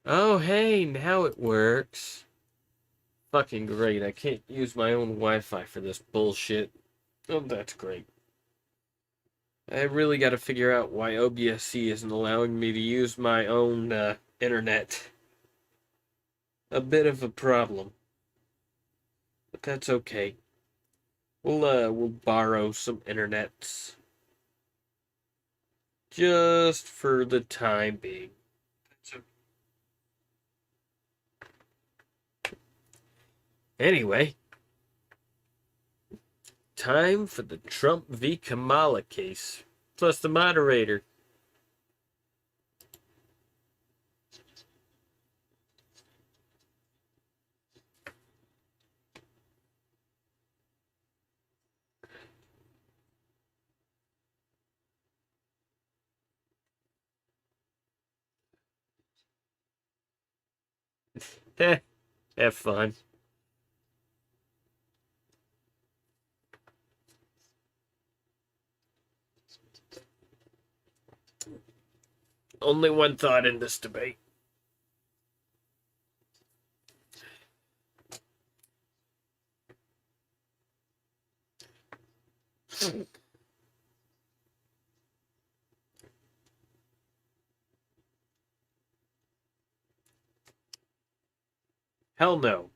Oh, hey, now it works. Fucking great. I can't use my own Wi-Fi for this bullshit. Oh, that's great. I really gotta figure out why OBSC isn't allowing me to use my own, internet. A bit of a problem. But that's okay. We'll borrow some internets. Just for the time being. So, anyway, time for the Trump v. Kamala case. Plus the moderator. Heh, have fun. Only one thought in this debate. Hell no.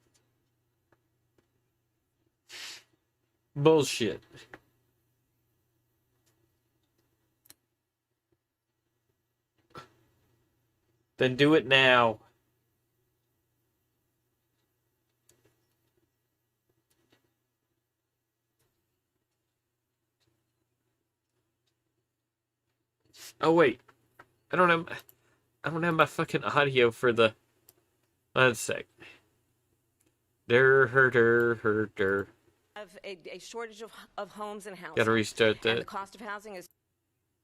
Bullshit. Then do it now. Oh wait, I don't have my fucking audio for the. One sec. Der. Have a shortage of homes and housing. Gotta restart And the that. cost of housing is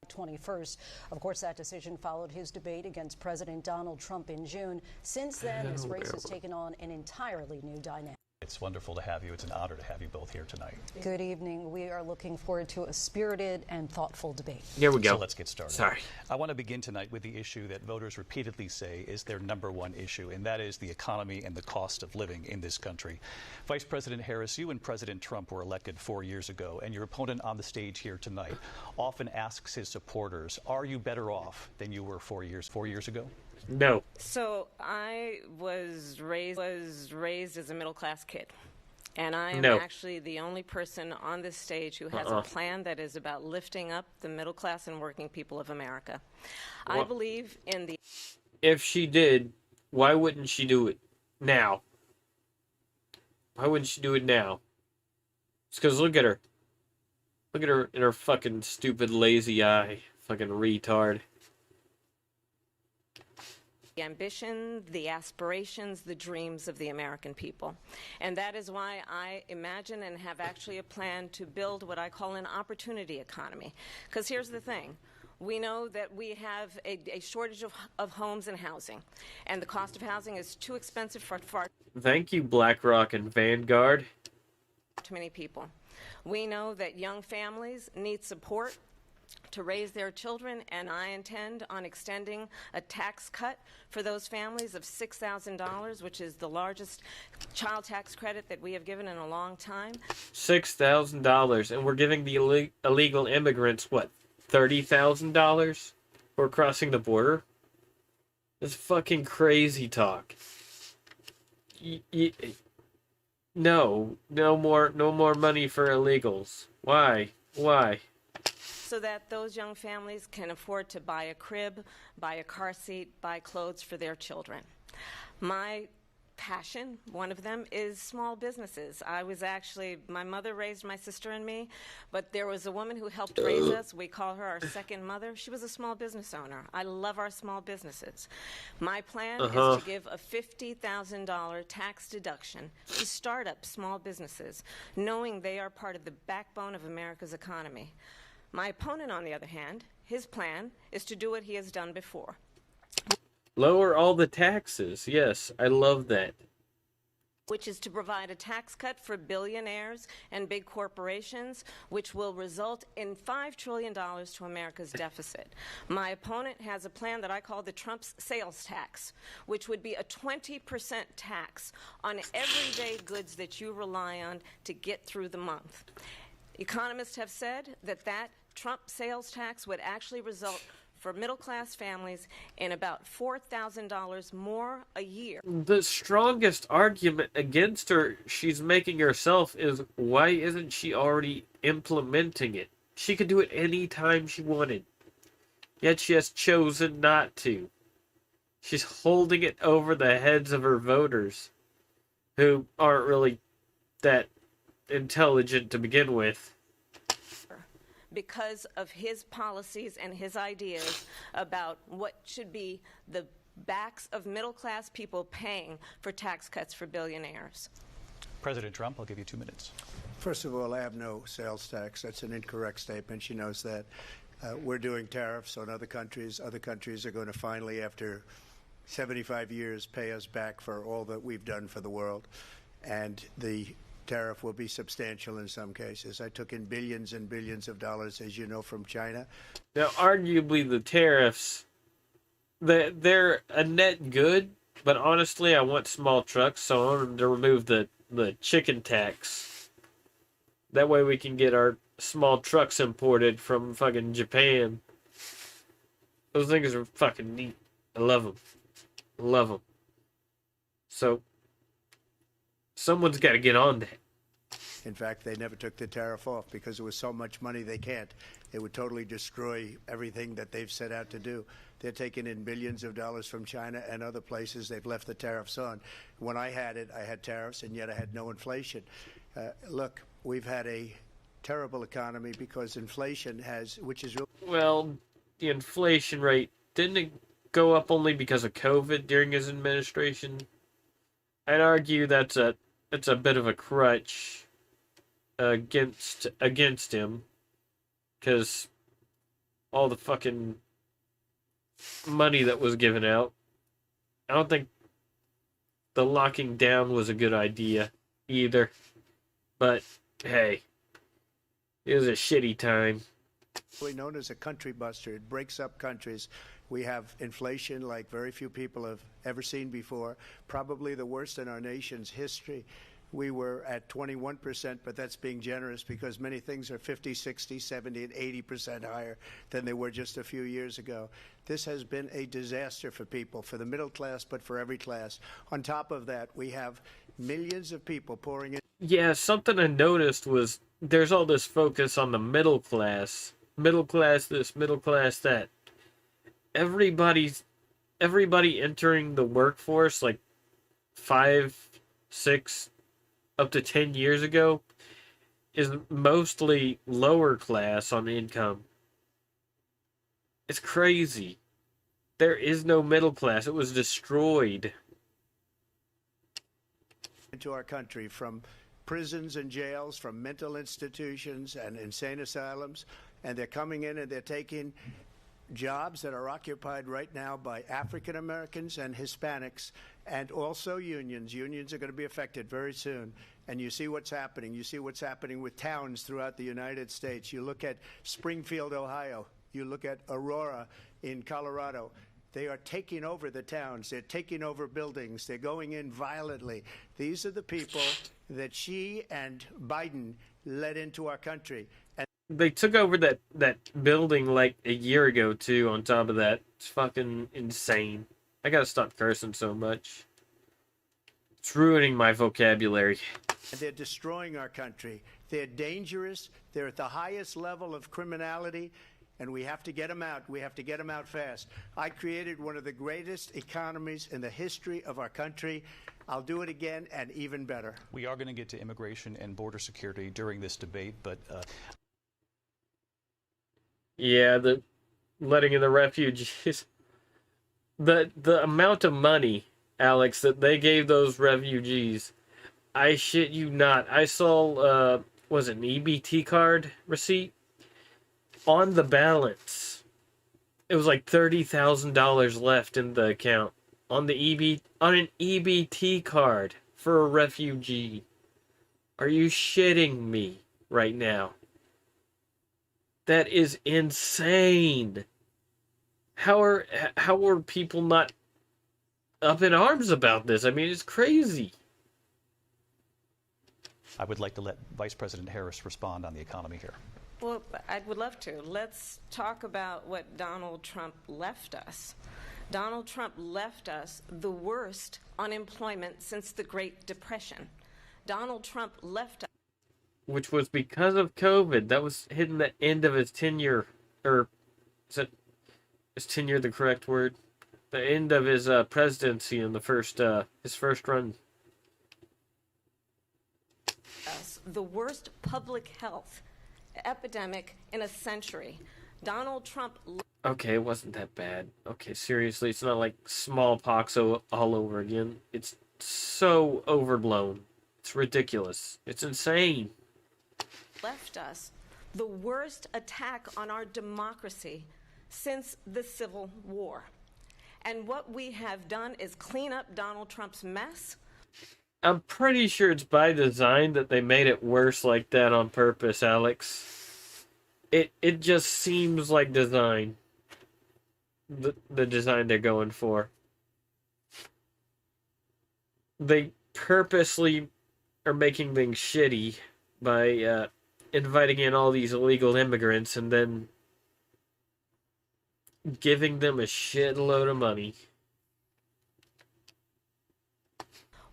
21st. Of course, that decision followed his debate against President Donald Trump in June. Since then, this race has taken on an entirely new dynamic. It's wonderful to have you. It's an honor to have you both here tonight. Good evening. We are looking forward to a spirited and thoughtful debate. Here we go. So let's get started. Sorry. I want to begin tonight with the issue that voters repeatedly say is their number one issue, and that is the economy and the cost of living in this country. Vice President Harris, you and President Trump were elected 4 years ago, and your opponent on the stage here tonight often asks his supporters, are you better off than you were 4 years ago? No. so. I was raised as a middle class kid. And I am No. actually the only person on this stage who has a plan that is about lifting up the middle class and working people of America. I Well- believe in the If she did, why wouldn't she do it now? Why wouldn't she do it now? It's because look at her. Look at her in her fucking stupid lazy eye. Fucking retard. ambition, the aspirations, the dreams of the American people. And that is why I imagine and have actually a plan to build what I call an opportunity economy. Because here's the thing. We know that we have a shortage of homes and housing, and the cost of housing is too expensive for far Thank you, BlackRock and Vanguard. too many people. We know that young families need support to raise their children, and I intend on extending a tax cut for those families of $6,000, which is the largest child tax credit that we have given in a long time. $6,000, and we're giving the illegal immigrants what, $30,000 for crossing the border? That's fucking crazy talk. No, no more money for illegals. Why? Why? So that those young families can afford to buy a crib, buy a car seat, buy clothes for their children. My passion, one of them, is small businesses. My mother raised my sister and me, but there was a woman who helped raise us. We call her our second mother. She was a small business owner. I love our small businesses. My plan is to give a $50,000 tax deduction to startup small businesses, knowing they are part of the backbone of America's economy. My opponent, on the other hand, his plan is to do what he has done before. Lower all the taxes. Yes, I love that. which is to provide a tax cut for billionaires and big corporations, which will result in $5 trillion to America's deficit. My opponent has a plan that I call the Trump's sales tax, which would be a 20% tax on everyday goods that you rely on to get through the month. Economists have said that Trump sales tax would actually result for middle-class families in about $4,000 more a year. The strongest argument against her she's making herself is, why isn't she already implementing it? She could do it any time she wanted. Yet she has chosen not to. She's holding it over the heads of her voters, who aren't really that intelligent to begin with. Because of his policies and his ideas about what should be the backs of middle-class people paying for tax cuts for billionaires. President Trump, I'll give you 2 minutes. First of all, I have no sales tax. That's an incorrect statement. She knows that. We're doing tariffs on other countries. Other countries are going to finally, after 75 years, pay us back for all that we've done for the world. And the tariff will be substantial in some cases. I took in billions and billions of dollars, as you know, from China. Now, arguably, the tariffs, they're a net good, but honestly, I want small trucks, so I want them to remove the chicken tax. That way we can get our small trucks imported from fucking Japan. Those things are fucking neat. I love them. I love them. So, someone's got to get on that. In fact, they never took the tariff off because there was so much money they can't. It would totally destroy everything that they've set out to do. They're taking in billions of dollars from China and other places. They've left the tariffs on. When I had it, I had tariffs, and yet I had no inflation. Look, we've had a terrible economy because inflation has, which is... Well, the inflation rate, didn't it go up only because of COVID during his administration? I'd argue that's a bit of a crutch against him, because all the fucking money that was given out. I don't think the locking down was a good idea either. But hey, it was a shitty time. Known as a country buster. It breaks up countries. We have inflation like very few people have ever seen before, probably the worst in our nation's history. We were at 21%, but that's being generous because many things are 50, 60, 70, and 80% higher than they were just a few years ago. This has been a disaster for people, for the middle class, but for every class. On top of that, we have millions of people pouring in. Yeah, something I noticed was there's all this focus on the middle class. Middle class this, middle class that. Everybody entering the workforce like 5, 6, up to 10 years ago is mostly lower class on income. It's crazy. There is no middle class. It was destroyed. Into our country from prisons and jails, from mental institutions and insane asylums, and they're coming in and they're taking jobs that are occupied right now by African Americans and Hispanics, and also unions. Unions are going to be affected very soon. And you see what's happening. You see what's happening with towns throughout the United States. You look at Springfield, Ohio. You look at Aurora in Colorado. They are taking over the towns. They're taking over buildings. They're going in violently. These are the people that she and Biden led into our country. And they took over that building like a year ago, too, on top of that. It's fucking insane. I gotta stop cursing so much. It's ruining my vocabulary. They're destroying our country. They're dangerous. They're at the highest level of criminality, and we have to get them out. We have to get them out fast. I created one of the greatest economies in the history of our country. I'll do it again, and even better. We are going to get to immigration and border security during this debate, but... Yeah, the letting in the refugees. The amount of money, Alex, that they gave those refugees, I shit you not. I saw, was it an EBT card receipt? On the balance, it was like $30,000 left in the account. On an EBT card. for a refugee. Are you shitting me right now? That is insane. How are people not up in arms about this? I mean, it's crazy. I would like to let Vice President Harris respond on the economy here. Well, I would love to. Let's talk about what Donald Trump left us. Donald Trump left us the worst unemployment since the Great Depression. Donald Trump left us. Which was because of COVID. That was hitting the end of his tenure. Or, is tenure the correct word? The end of his presidency in his first run. The worst public health epidemic in a century. Donald Trump. Okay, it wasn't that bad. Okay, seriously, it's not like smallpox all over again. It's so overblown. It's ridiculous. It's insane. Left us the worst attack on our democracy since the Civil War. And what we have done is clean up Donald Trump's mess. I'm pretty sure it's by design that they made it worse like that on purpose, Alex. It just seems like design. The design they're going for. They purposely are making things shitty by inviting in all these illegal immigrants and then giving them a shitload of money.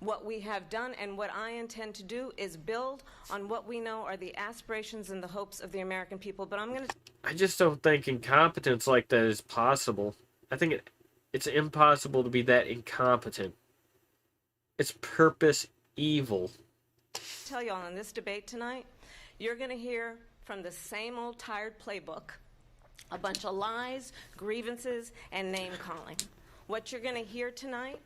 What we have done and what I intend to do is build on what we know are the aspirations and the hopes of the American people. But I just don't think incompetence like that is possible. I think it's impossible to be that incompetent. It's purpose evil. Tell y'all in this debate tonight, you're going to hear from the same old tired playbook, a bunch of lies, grievances, and name-calling. What you're going to hear tonight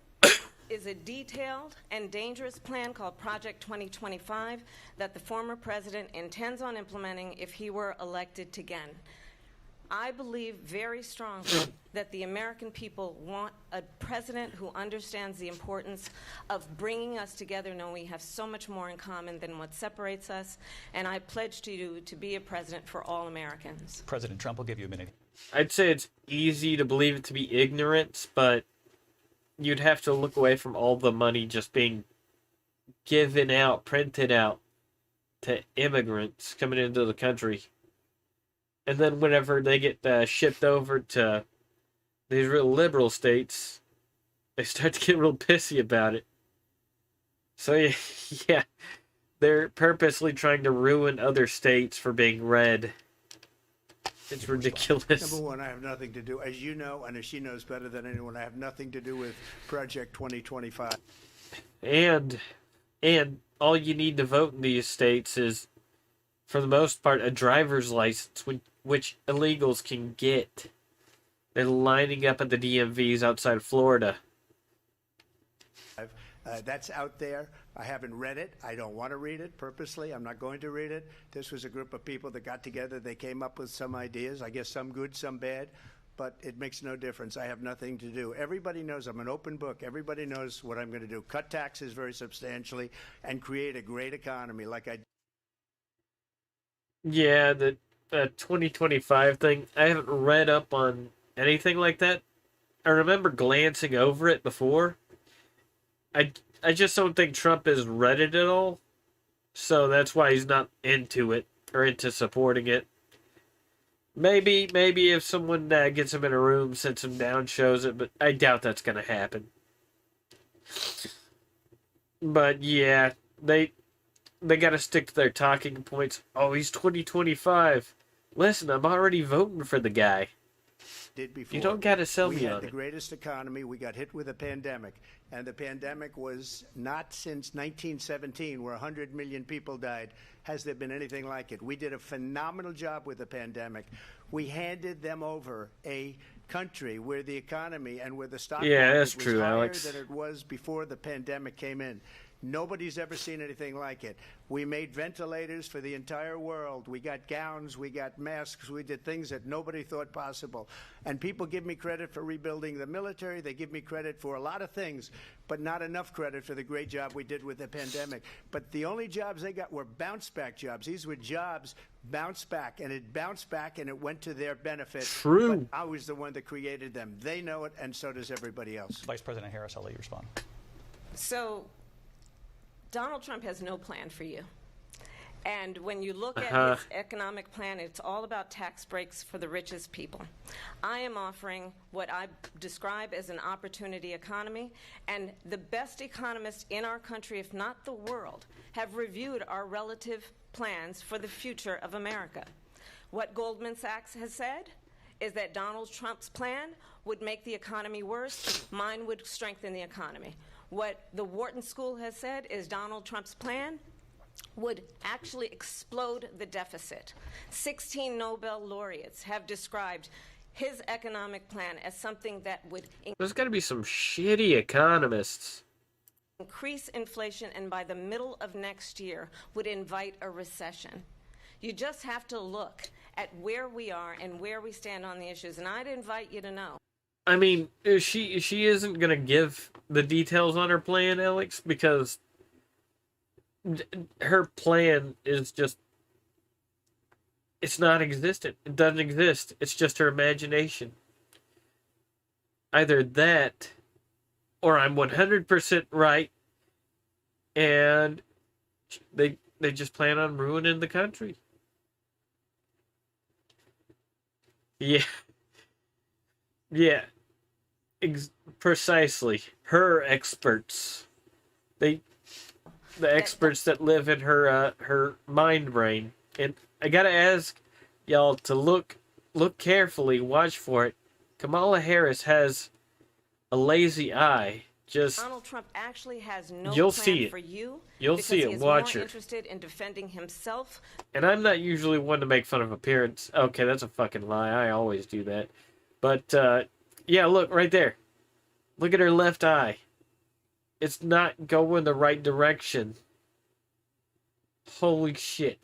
is a detailed and dangerous plan called Project 2025 that the former president intends on implementing if he were elected again. I believe very strongly that the American people want a president who understands the importance of bringing us together, knowing we have so much more in common than what separates us, and I pledge to you to be a president for all Americans. President Trump, will give you a minute. I'd say it's easy to believe it to be ignorance, but you'd have to look away from all the money just being given out, printed out to immigrants coming into the country. And then whenever they get shipped over to these real liberal states, they start to get real pissy about it. So yeah, they're purposely trying to ruin other states for being red. It's ridiculous. Number one, I have nothing to do, as you know, and as she knows better than anyone, I have nothing to do with Project 2025. And all you need to vote in these states is, for the most part, a driver's license, which illegals can get. They're lining up at the DMVs outside of Florida. That's out there. I haven't read it. I don't want to read it purposely. I'm not going to read it. This was a group of people that got together. They came up with some ideas, I guess some good, some bad, but it makes no difference. I have nothing to do. Everybody knows I'm an open book. Everybody knows what I'm going to do. Cut taxes very substantially and create a great economy like I. Yeah, the 2025 thing, I haven't read up on anything like that. I remember glancing over it before. I just don't think Trump has read it at all. So that's why he's not into it or into supporting it. Maybe if someone gets him in a room, sits him down, shows it, but I doubt that's going to happen. But yeah, they got to stick to their talking points. Oh, he's 2025. Listen, I'm already voting for the guy. Did before. You don't got to sell we me had on the it. greatest economy. We got hit with a pandemic, and the pandemic was not since 1917, where 100 million people died, has there been anything like it. We did a phenomenal job with the pandemic. We handed them over a country where the economy and where the stock market that's was true, higher Alex. than it was before the pandemic came in. Nobody's ever seen anything like it. We made ventilators for the entire world. We got gowns, we got masks, we did things that nobody thought possible. And people give me credit for rebuilding the military. They give me credit for a lot of things, but not enough credit for the great job we did with the pandemic. But the only jobs they got were bounce-back jobs. These were jobs bounce back, and it bounced back, and it went to their benefit. True. But I was the one that created them. They know it, and so does everybody else. Vice President Harris, I'll let you respond. So Donald Trump has no plan for you. And when you look at his economic plan, it's all about tax breaks for the richest people. I am offering what I describe as an opportunity economy, and the best economists in our country, if not the world, have reviewed our relative plans for the future of America. What Goldman Sachs has said is that Donald Trump's plan would make the economy worse, mine would strengthen the economy. What the Wharton School has said is Donald Trump's plan would actually explode the deficit. 16 Nobel laureates have described his economic plan as something that would There's got to be some shitty economists. increase inflation and by the middle of next year would invite a recession. You just have to look at where we are and where we stand on the issues, and I'd invite you to know. I mean, she isn't gonna give the details on her plan, Alex, because her plan is just, it's not existent. It doesn't exist. It's just her imagination. Either that, or I'm 100% right, and they just plan on ruining the country. Yeah. Yeah. Precisely. Her experts. The experts that live in her mind brain. And I gotta ask y'all to look carefully, watch for it. Kamala Harris has a lazy eye. Just Donald Trump actually has no you'll plan see it. for you. You'll see it. He is Watch more her. interested in defending himself. And I'm not usually one to make fun of appearance. Okay, that's a fucking lie. I always do that. But yeah, look right there. Look at her left eye. It's not going the right direction. Holy shit.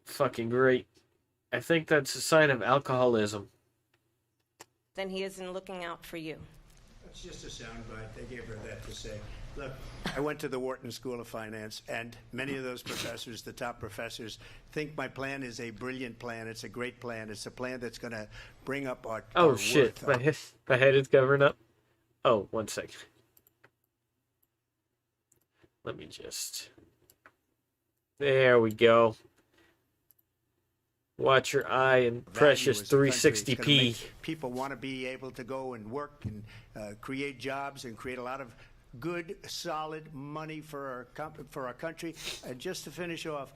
Fucking great. I think that's a sign of alcoholism. Then he isn't looking out for you. That's just a soundbite. They gave her that to say. Look, I went to the Wharton School of Finance, and many of those professors, the top professors, think my plan is a brilliant plan. It's a great plan. It's a plan that's going to bring up our Oh shit, worth. my head is covering up. Oh, 1 second. Let me just... There we go. Watch your eye in precious 360p. People want to be able to go and work and create jobs and create a lot of good, solid money for our country. And just to finish off,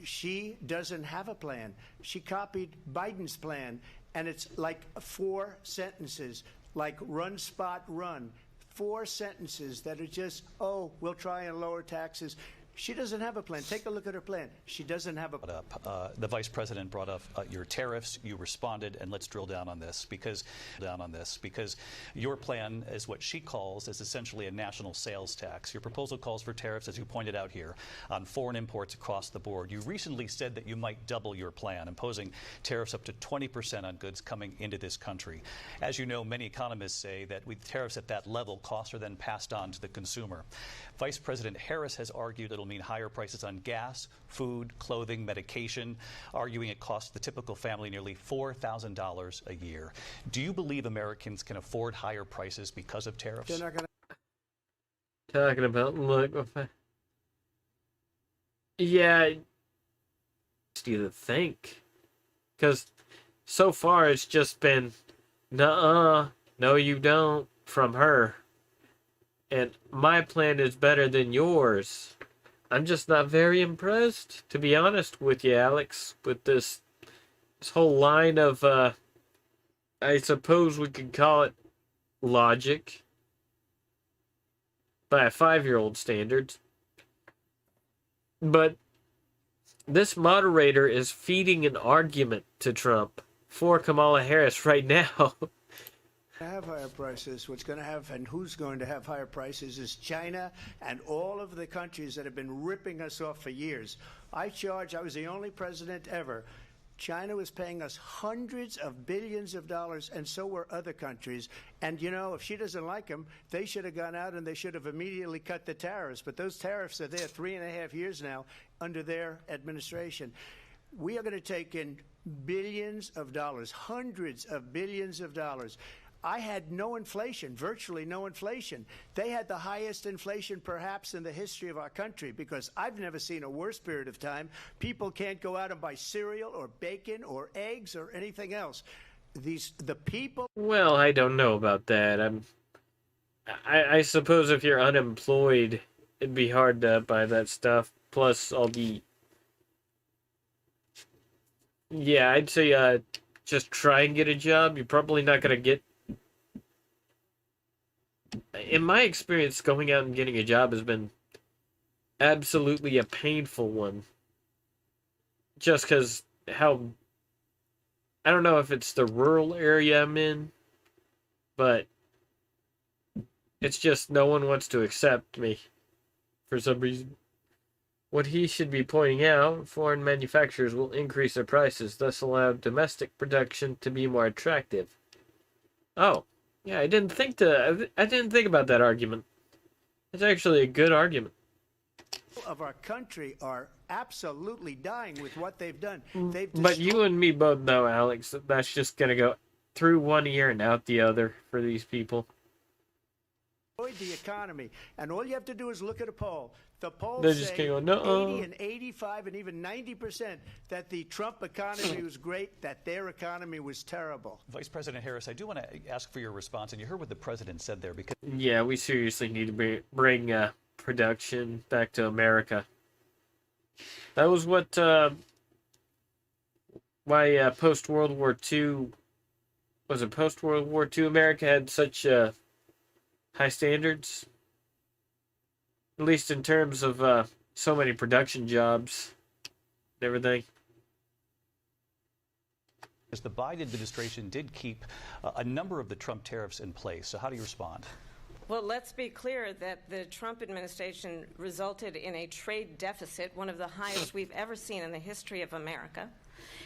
she doesn't have a plan. She copied Biden's plan, and it's like 4 sentences, like run, spot, run. 4 sentences that are just, oh, we'll try and lower taxes. She doesn't have a plan. Take a look at her plan. She doesn't have a plan. The vice president brought up your tariffs. You responded, and let's drill down on this because your plan is what she calls is essentially a national sales tax. Your proposal calls for tariffs, as you pointed out here, on foreign imports across the board. You recently said that you might double your plan, imposing tariffs up to 20% on goods coming into this country. As you know, many economists say that with tariffs at that level, costs are then passed on to the consumer. Vice President Harris has argued it'll mean higher prices on gas, food, clothing, medication, arguing it costs the typical family nearly $4,000 a year. Do you believe Americans can afford higher prices because of tariffs? They're not going to. Talking about, look. Yeah. Do you think? Because so far it's just been, nuh-uh, no you don't, from her. And my plan is better than yours. I'm just not very impressed, to be honest with you, Alex, with this whole line of, I suppose we could call it logic by a 5-year-old standards. But this moderator is feeding an argument to Trump for Kamala Harris right now. Have higher prices. What's going to have and who's going to have higher prices is China and all of the countries that have been ripping us off for years. I was the only president ever. China was paying us hundreds of billions of dollars, and so were other countries. And, you know, if she doesn't like them, they should have gone out and they should have immediately cut the tariffs. But those tariffs are there 3.5 years now under their administration. We are going to take in billions of dollars, hundreds of billions of dollars. I had no inflation, virtually no inflation. They had the highest inflation perhaps in the history of our country, because I've never seen a worse period of time. People can't go out and buy cereal or bacon or eggs or anything else. The people. Well, I don't know about that. I suppose if you're unemployed, it'd be hard to buy that stuff. Plus, yeah, I'd say just try and get a job. You're probably not gonna get. In my experience, going out and getting a job has been absolutely a painful one. Just because I don't know if it's the rural area I'm in, but it's just no one wants to accept me for some reason. What he should be pointing out, foreign manufacturers will increase their prices, thus allow domestic production to be more attractive. Oh. Yeah, I didn't think about that argument. It's actually a good argument. Of our country are absolutely dying with what they've done. But you and me both know, Alex, that that's just gonna go through one ear and out the other for these people. The economy, and all you have to do is look at a poll. The polls They're just say gonna go, 80 and 85 and even 90% that the Trump economy was great, that their economy was terrible. Vice President Harris, I do want to ask for your response, and you heard what the president said there, because Yeah, we seriously need to bring production back to America. That was what why post World War II post World War II America had such high standards, at least in terms of so many production jobs and everything. the Biden administration did keep a number of the Trump tariffs in place. So how do you respond? Well, let's be clear that the Trump administration resulted in a trade deficit, one of the highest we've ever seen in the history of America.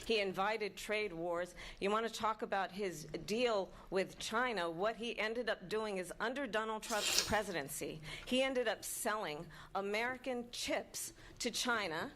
He invited trade wars. You want to talk about his deal with China? What he ended up doing is, under Donald Trump's presidency, he ended up selling American chips to China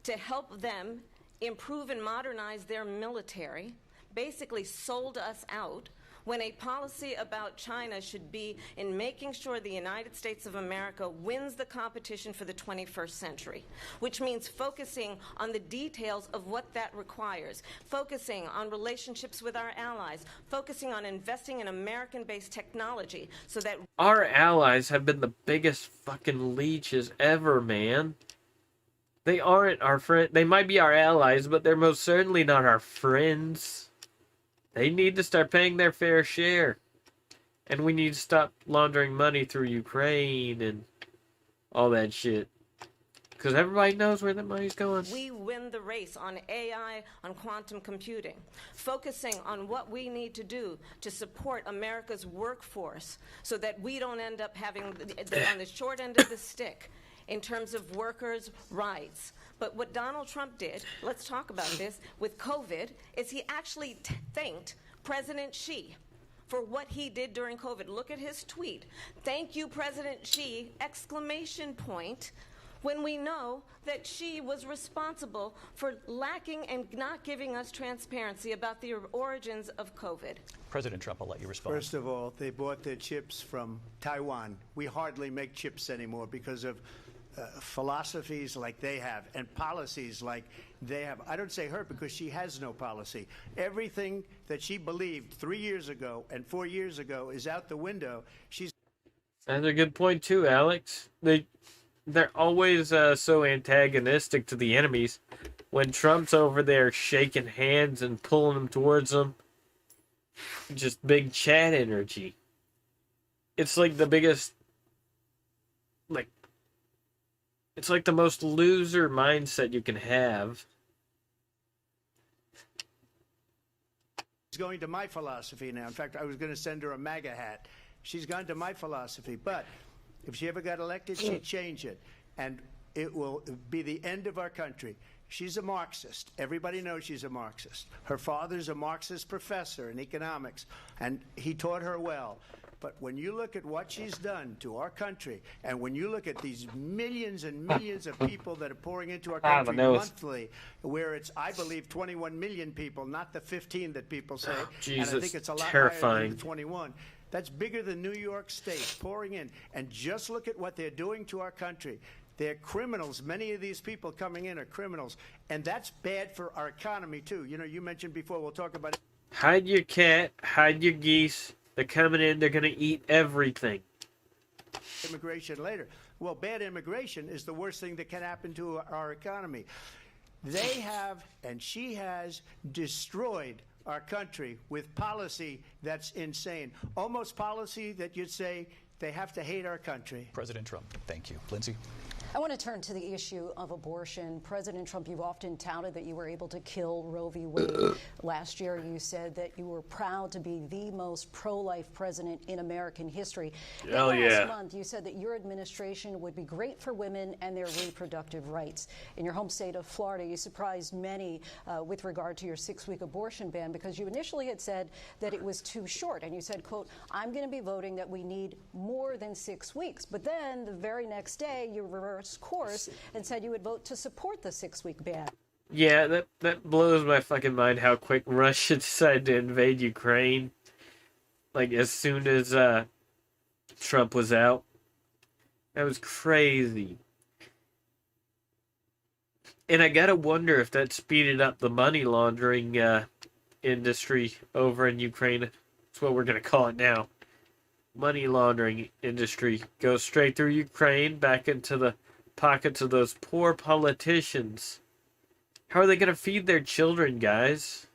to help them improve and modernize their military, basically sold us out, when a policy about China should be in making sure the United States of America wins the competition for the 21st century, which means focusing on the details of what that requires, focusing on relationships with our allies, focusing on investing in American-based technology so that our allies have been the biggest fucking leeches ever, man. They aren't our friend. They might be our allies, but they're most certainly not our friends. They need to start paying their fair share. And we need to stop laundering money through Ukraine and all that shit. Because everybody knows where that money's going. we win the race on AI, on quantum computing, focusing on what we need to do to support America's workforce so that we don't end up having on the short end of the stick in terms of workers' rights. But what Donald Trump did, let's talk about this, with COVID, is he actually thanked President Xi for what he did during COVID. Look at his tweet. Thank you, President Xi, exclamation point, when we know that Xi was responsible for lacking and not giving us transparency about the origins of COVID. President Trump, I'll let you respond. First of all, they bought their chips from Taiwan. We hardly make chips anymore because of philosophies like they have and policies like they have. I don't say her because she has no policy. Everything that she believed 3 years ago and 4 years ago is out the window. That's a good point too, Alex. They're always so antagonistic to the enemies. When Trump's over there shaking hands and pulling them towards them, just big chat energy. It's like the biggest, it's like the most loser mindset you can have. going to my philosophy now. In fact, I was going to send her a MAGA hat. She's gone to my philosophy. But if she ever got elected, she'd change it. And it will be the end of our country. She's a Marxist. Everybody knows she's a Marxist. Her father's a Marxist professor in economics, and he taught her well. But when you look at what she's done to our country, and when you look at these millions and millions of people that are pouring into our country monthly, where it's, I believe, 21 million people, not the 15 that people say, Jesus, and I think it's a lot terrifying. higher than the 21. That's bigger than New York State pouring in. And just look at what they're doing to our country. They're criminals. Many of these people coming in are criminals. And that's bad for our economy, too. You know, you mentioned before, we'll talk about it. Hide your cat, hide your geese. They're coming in, they're going to eat everything. Immigration later. Well, bad immigration is the worst thing that can happen to our economy. They have, and she has, destroyed our country with policy that's insane. Almost policy that you'd say they have to hate our country. President Trump, thank you. Lindsay? I want to turn to the issue of abortion. President Trump, you've often touted that you were able to kill Roe v. Wade. Last year, you said that you were proud to be the most pro-life president in American history. Hell yeah. Last month, you said that your administration would be great for women and their reproductive rights. In your home state of Florida, you surprised many with regard to your 6-week abortion ban because you initially had said that it was too short. And you said, quote, I'm going to be voting that we need more than 6 weeks. But then the very next day, you reversed course and said you would vote to support the 6-week ban. Yeah, that blows my fucking mind how quick Russia decided to invade Ukraine. Like, as soon as Trump was out. That was crazy. And I gotta wonder if that speeded up the money laundering industry over in Ukraine. That's what we're gonna call it now. Money laundering industry goes straight through Ukraine, back into the pockets of those poor politicians. How are they going to feed their children, guys,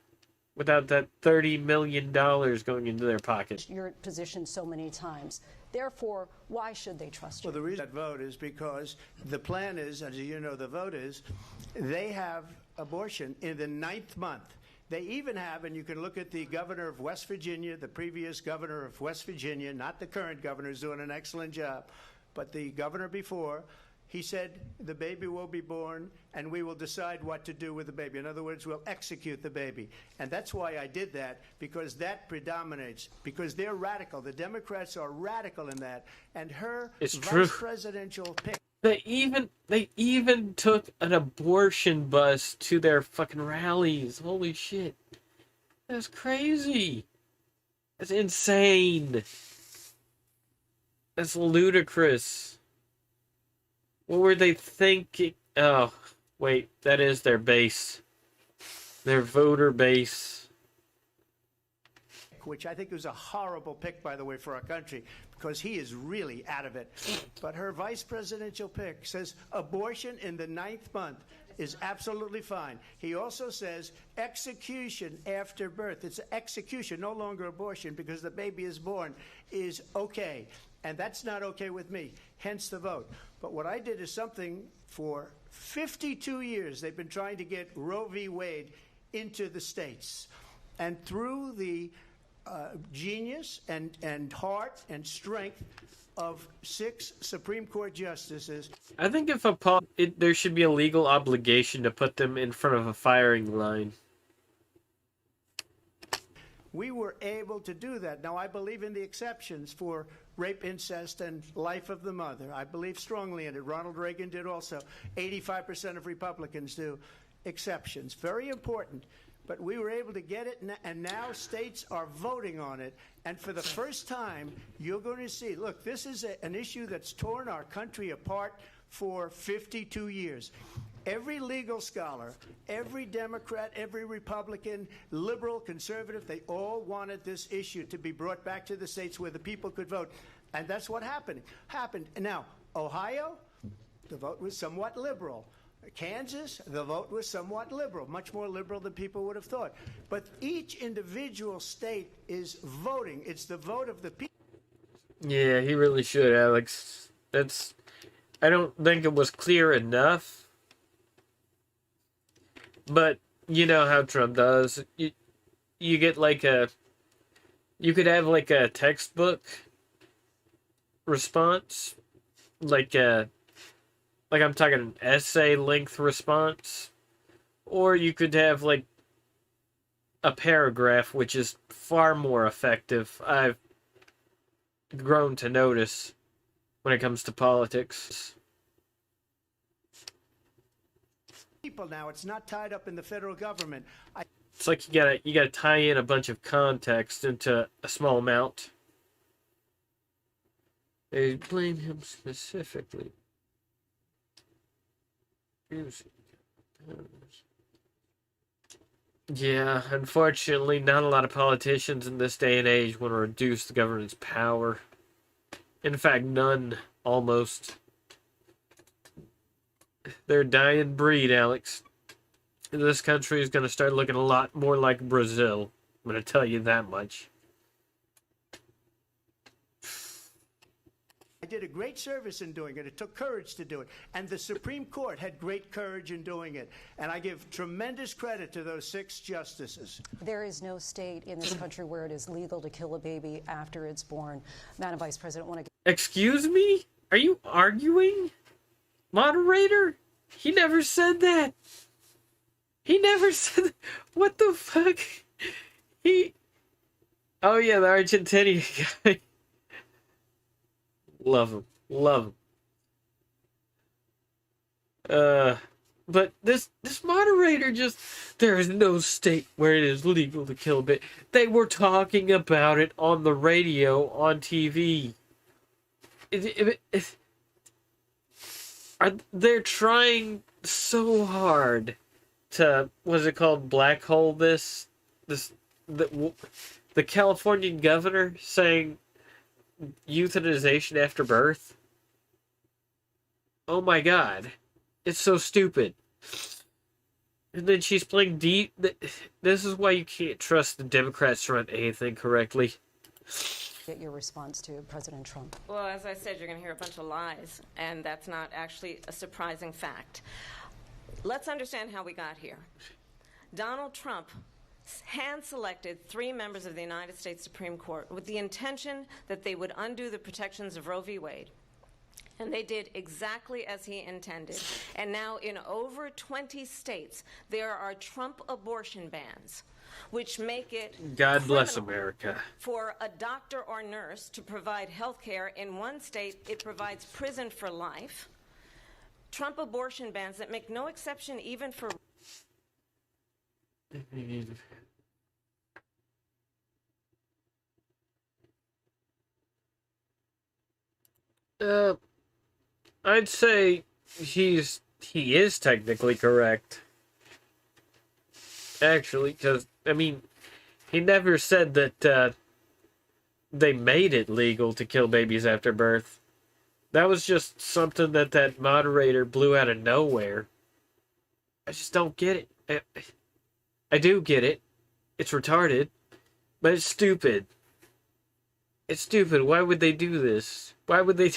without that $30 million going into their pocket? Your position so many times. Therefore, why should they trust you? Well, the reason that vote is because the plan is, as you know, the vote is, they have abortion in the 9th month. They even have, and you can look at the governor of West Virginia, the previous governor of West Virginia, not the current governor, who's doing an excellent job, but the governor before. He said the baby will be born and we will decide what to do with the baby. In other words, we'll execute the baby. And that's why I did that, because that predominates, because they're radical. The Democrats are radical in that. And her vice presidential pick. They even took an abortion bus to their fucking rallies. Holy shit. That's crazy. That's insane. That's ludicrous. What were they thinking? Oh, wait, that is their base. Their voter base. Which I think was a horrible pick, by the way, for our country, because he is really out of it. But her vice presidential pick says abortion in the 9th month is absolutely fine. He also says execution after birth. It's execution, no longer abortion, because the baby is born, is okay. And that's not okay with me, hence the vote. But what I did is something for 52 years. They've been trying to get Roe v. Wade into the states. And through the genius and heart and strength of 6 Supreme Court justices. I think if there should be a legal obligation to put them in front of a firing line. We were able to do that. Now, I believe in the exceptions for rape, incest, and life of the mother. I believe strongly in it. Ronald Reagan did also. 85% of Republicans do. Exceptions. Very important. But we were able to get it, and now states are voting on it. And for the first time, you're going to see, look, this is an issue that's torn our country apart for 52 years. Every legal scholar, every Democrat, every Republican, liberal, conservative, they all wanted this issue to be brought back to the states where the people could vote. And that's what happened. Now, Ohio, the vote was somewhat liberal. Kansas, the vote was somewhat liberal, much more liberal than people would have thought. But each individual state is voting. It's the vote of the people. Yeah, he really should, Alex. I don't think it was clear enough. But you know how Trump does. you get like you could have like a textbook response, like I'm talking an essay length response, or you could have like a paragraph, which is far more effective. I've grown to notice when it comes to politics. People now, it's not tied up in the federal government. It's like you gotta tie in a bunch of context into a small amount. They blame him specifically. Yeah, unfortunately, not a lot of politicians in this day and age want to reduce the government's power. In fact, none, almost. They're a dying breed, Alex. This country is going to start looking a lot more like Brazil. I'm going to tell you that much. I did a great service in doing it. It took courage to do it. And the Supreme Court had great courage in doing it. And I give tremendous credit to those 6 justices. There is no state in this country where it is legal to kill a baby after it's born. Madam Vice President, want to... Excuse me? Are you arguing? Moderator? He never said that. He never said... What the fuck? Oh yeah, the Argentinian guy. Love him. Love him. But this moderator just... There is no state where it is legal to kill a baby. They were talking about it on the radio, on TV. They're trying so hard to... What's it called? Black hole this? The Californian governor saying... euthanization after birth. Oh my god. It's so stupid. And then she's playing deep. This is why you can't trust the Democrats to run anything correctly. Get your response to President Trump. Well, as I said, you're going to hear a bunch of lies, and that's not actually a surprising fact. Let's understand how we got here. Donald Trump hand-selected 3 members of the United States Supreme Court with the intention that they would undo the protections of Roe v. Wade. And they did exactly as he intended. And now in over 20 states, there are Trump abortion bans, which make it God bless criminal America. for a doctor or nurse to provide health care. In one state, it provides prison for life. Trump abortion bans that make no exception even for... I'd say he is technically correct. Actually, because, I mean, he never said that they made it legal to kill babies after birth. That was just something that moderator blew out of nowhere. I just don't get it. I do get it. It's retarded. But it's stupid. It's stupid. Why would they do this? Why would they...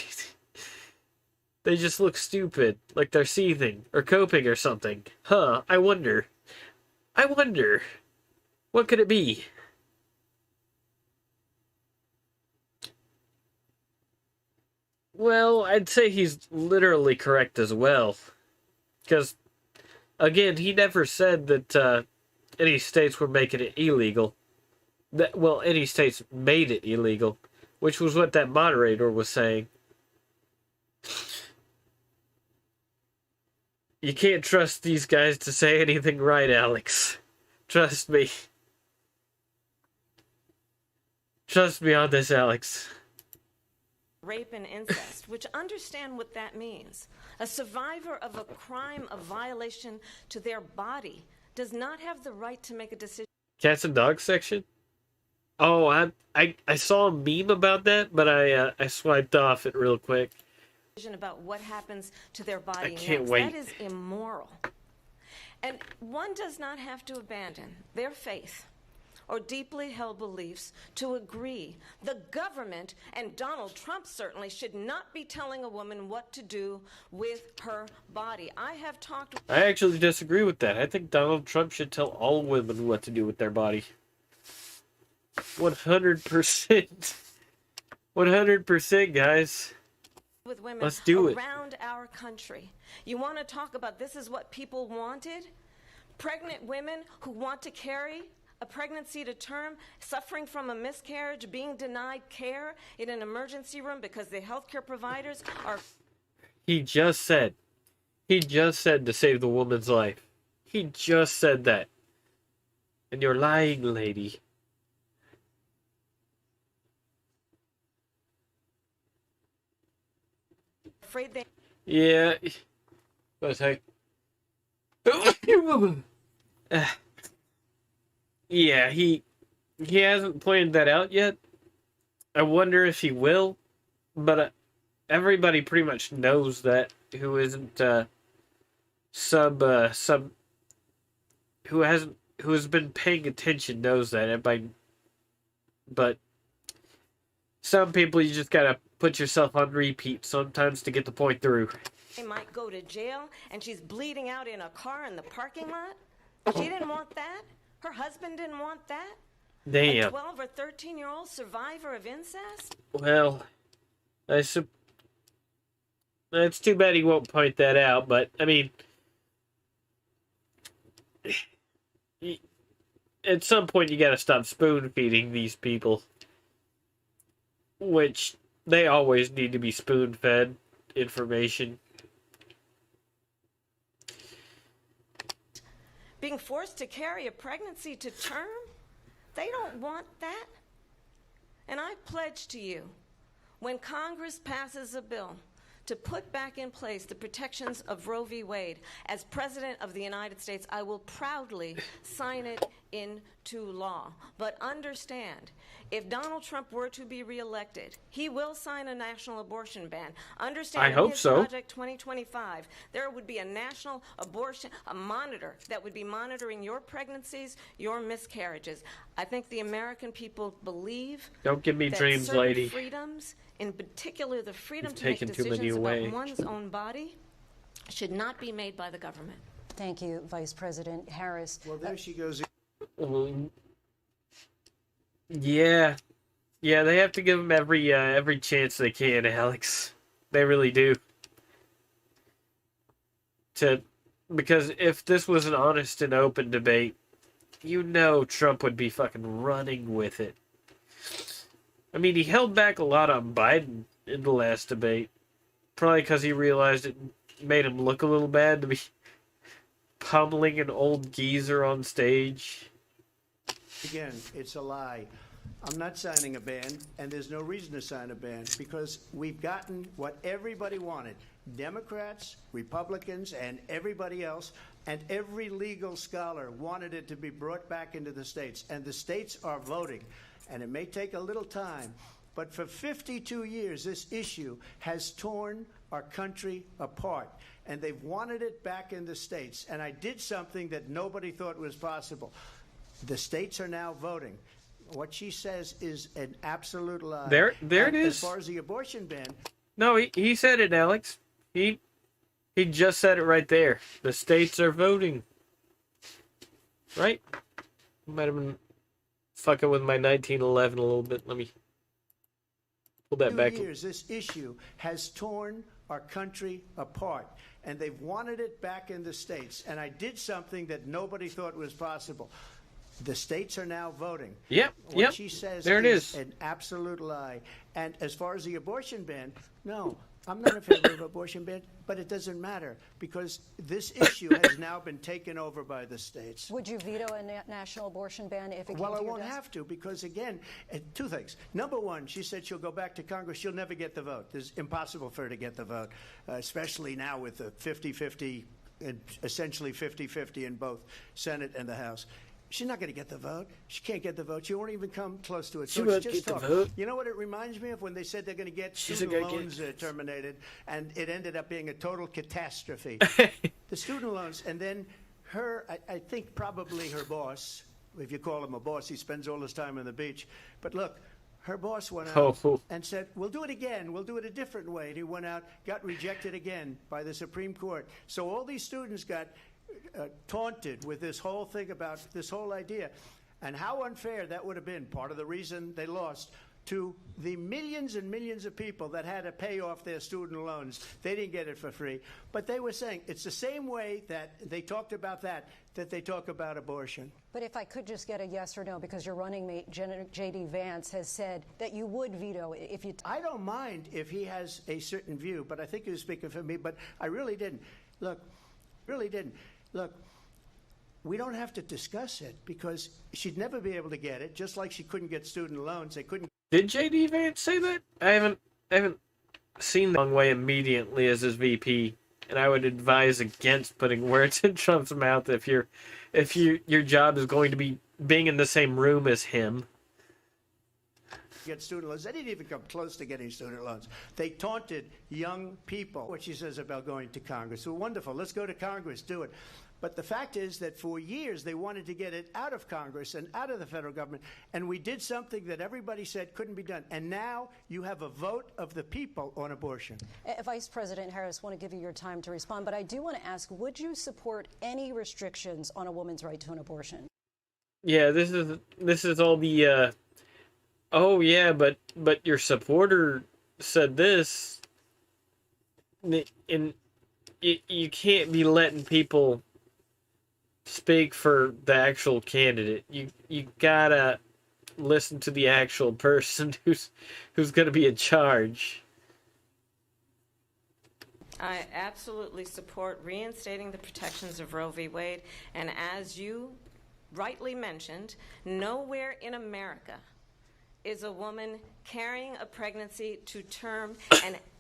They just look stupid. Like they're seething. Or coping or something. Huh. I wonder. What could it be? Well, I'd say he's literally correct as well. Because, again, he never said that any states were making it illegal. Well, any states made it illegal, which was what that moderator was saying. You can't trust these guys to say anything right, Alex. Trust me. Trust me on this, Alex. Rape and incest, which understand what that means. A survivor of a crime of violation to their body does not have the right to make a decision. Cats and dogs section? Oh, I saw a meme about that, but I swiped off it real quick. About what happens to their body I can't next. wait. That is immoral. And one does not have to abandon their faith or deeply held beliefs to agree. The government, and Donald Trump certainly, should not be telling a woman what to do with her body. I actually disagree with that. I think Donald Trump should tell all women what to do with their body. 100%. 100%, guys. With women Let's do it. around our country. You want to talk about this is what people wanted? Pregnant women who want to carry a pregnancy to term, suffering from a miscarriage, being denied care in an emergency room because the healthcare providers are... He just said to save the woman's life. He just said that. And you're lying, lady. afraid they... Yeah. But yeah, he hasn't planned that out yet. I wonder if he will. But everybody pretty much knows that. Who isn't who has been paying attention knows that. But some people, you just gotta put yourself on repeat sometimes to get the point through. They might go to jail, and she's bleeding out in a car in the parking lot. She didn't want that. Her husband didn't want that. Damn. A 12 or 13-year-old survivor of incest? Well, it's too bad he won't point that out, but, I mean, at some point you gotta stop spoon-feeding these people. Which, they always need to be spoon-fed information. Being forced to carry a pregnancy to term? They don't want that. And I pledge to you, when Congress passes a bill to put back in place the protections of Roe v. Wade, as President of the United States, I will proudly sign it into law. But understand, if Donald Trump were to be reelected, he will sign a national abortion ban. Understand, I hope in his so. Project 2025, there would be a national abortion, a monitor that would be monitoring your pregnancies, your miscarriages. I think the American people believe Don't give me that dreams, certain lady. freedoms, in particular the freedom You've to make taken too many decisions away. about one's own body, should not be made by the government. Thank you, Vice President Harris. Well, there she goes. Yeah, they have to give him every chance they can, Alex. They really do. Because if this was an honest and open debate, Trump would be fucking running with it. I mean, he held back a lot on Biden in the last debate, probably because he realized it made him look a little bad to be pummeling an old geezer on stage. Again, it's a lie. I'm not signing a ban, and there's no reason to sign a ban because we've gotten what everybody wanted. Democrats, Republicans, and everybody else, and every legal scholar wanted it to be brought back into the states, and the states are voting. And it may take a little time, but for 52 years, this issue has torn our country apart, and they've wanted it back in the states. And I did something that nobody thought was possible. The states are now voting. What she says is an absolute lie. There it is. As far as the abortion ban, No, he said it, Alex. He just said it right there. The states are voting. Right? Might have been fucking with my 1911 a little bit. Let me pull that back. 2 years, this issue has torn our country apart, and they've wanted it back in the states. And I did something that nobody thought was possible. The states are now voting. Yep. She says there it is. An absolute lie. And as far as the abortion ban, no, I'm not in favor of abortion ban, but it doesn't matter because this issue has now been taken over by the states. Would you veto a national abortion ban if it came Well, to I your won't desk? have to because, again, two things. Number one, she said she'll go back to Congress. She'll never get the vote. It's impossible for her to get the vote, especially now with the 50-50, essentially 50-50 in both Senate and the House. She's not going to get the vote. She can't get the vote. She won't even come close to it. She won't get the vote. You know what it reminds me of when they said they're going to get student loans terminated, and it ended up being a total catastrophe. The student loans, and then I think probably her boss, if you call him a boss, he spends all his time on the beach. But look, her boss went out and said, we'll do it again. We'll do it a different way. And he went out, got rejected again by the Supreme Court. So all these students got taunted with this whole thing about this whole idea. And how unfair that would have been, part of the reason they lost, to the millions and millions of people that had to pay off their student loans. They didn't get it for free. But they were saying it's the same way that they talked about that they talk about abortion. But if I could just get a yes or no, because your running mate, J.D. Vance, has said that you would veto it if you... I don't mind if he has a certain view, but I think he was speaking for me, but I really didn't. Look, we don't have to discuss it because she'd never be able to get it, just like she couldn't get student loans. They couldn't. Did J.D. Vance say that? I haven't seen the wrong way immediately as his VP, and I would advise against putting words in Trump's mouth if your job is going to be being in the same room as him. Get student loans. They didn't even come close to getting student loans. They taunted young people. What she says about going to Congress. Well, wonderful. Let's go to Congress. Do it. But the fact is that for years they wanted to get it out of Congress and out of the federal government, and we did something that everybody said couldn't be done. And now you have a vote of the people on abortion. Vice President Harris, I want to give you your time to respond, but I do want to ask, would you support any restrictions on a woman's right to an abortion? Yeah, this is all the oh yeah, but your supporter said this, and you can't be letting people speak for the actual candidate. You gotta listen to the actual person who's gonna be in charge. I absolutely support reinstating the protections of Roe v. Wade, and as you rightly mentioned, nowhere in America is a woman carrying a pregnancy to term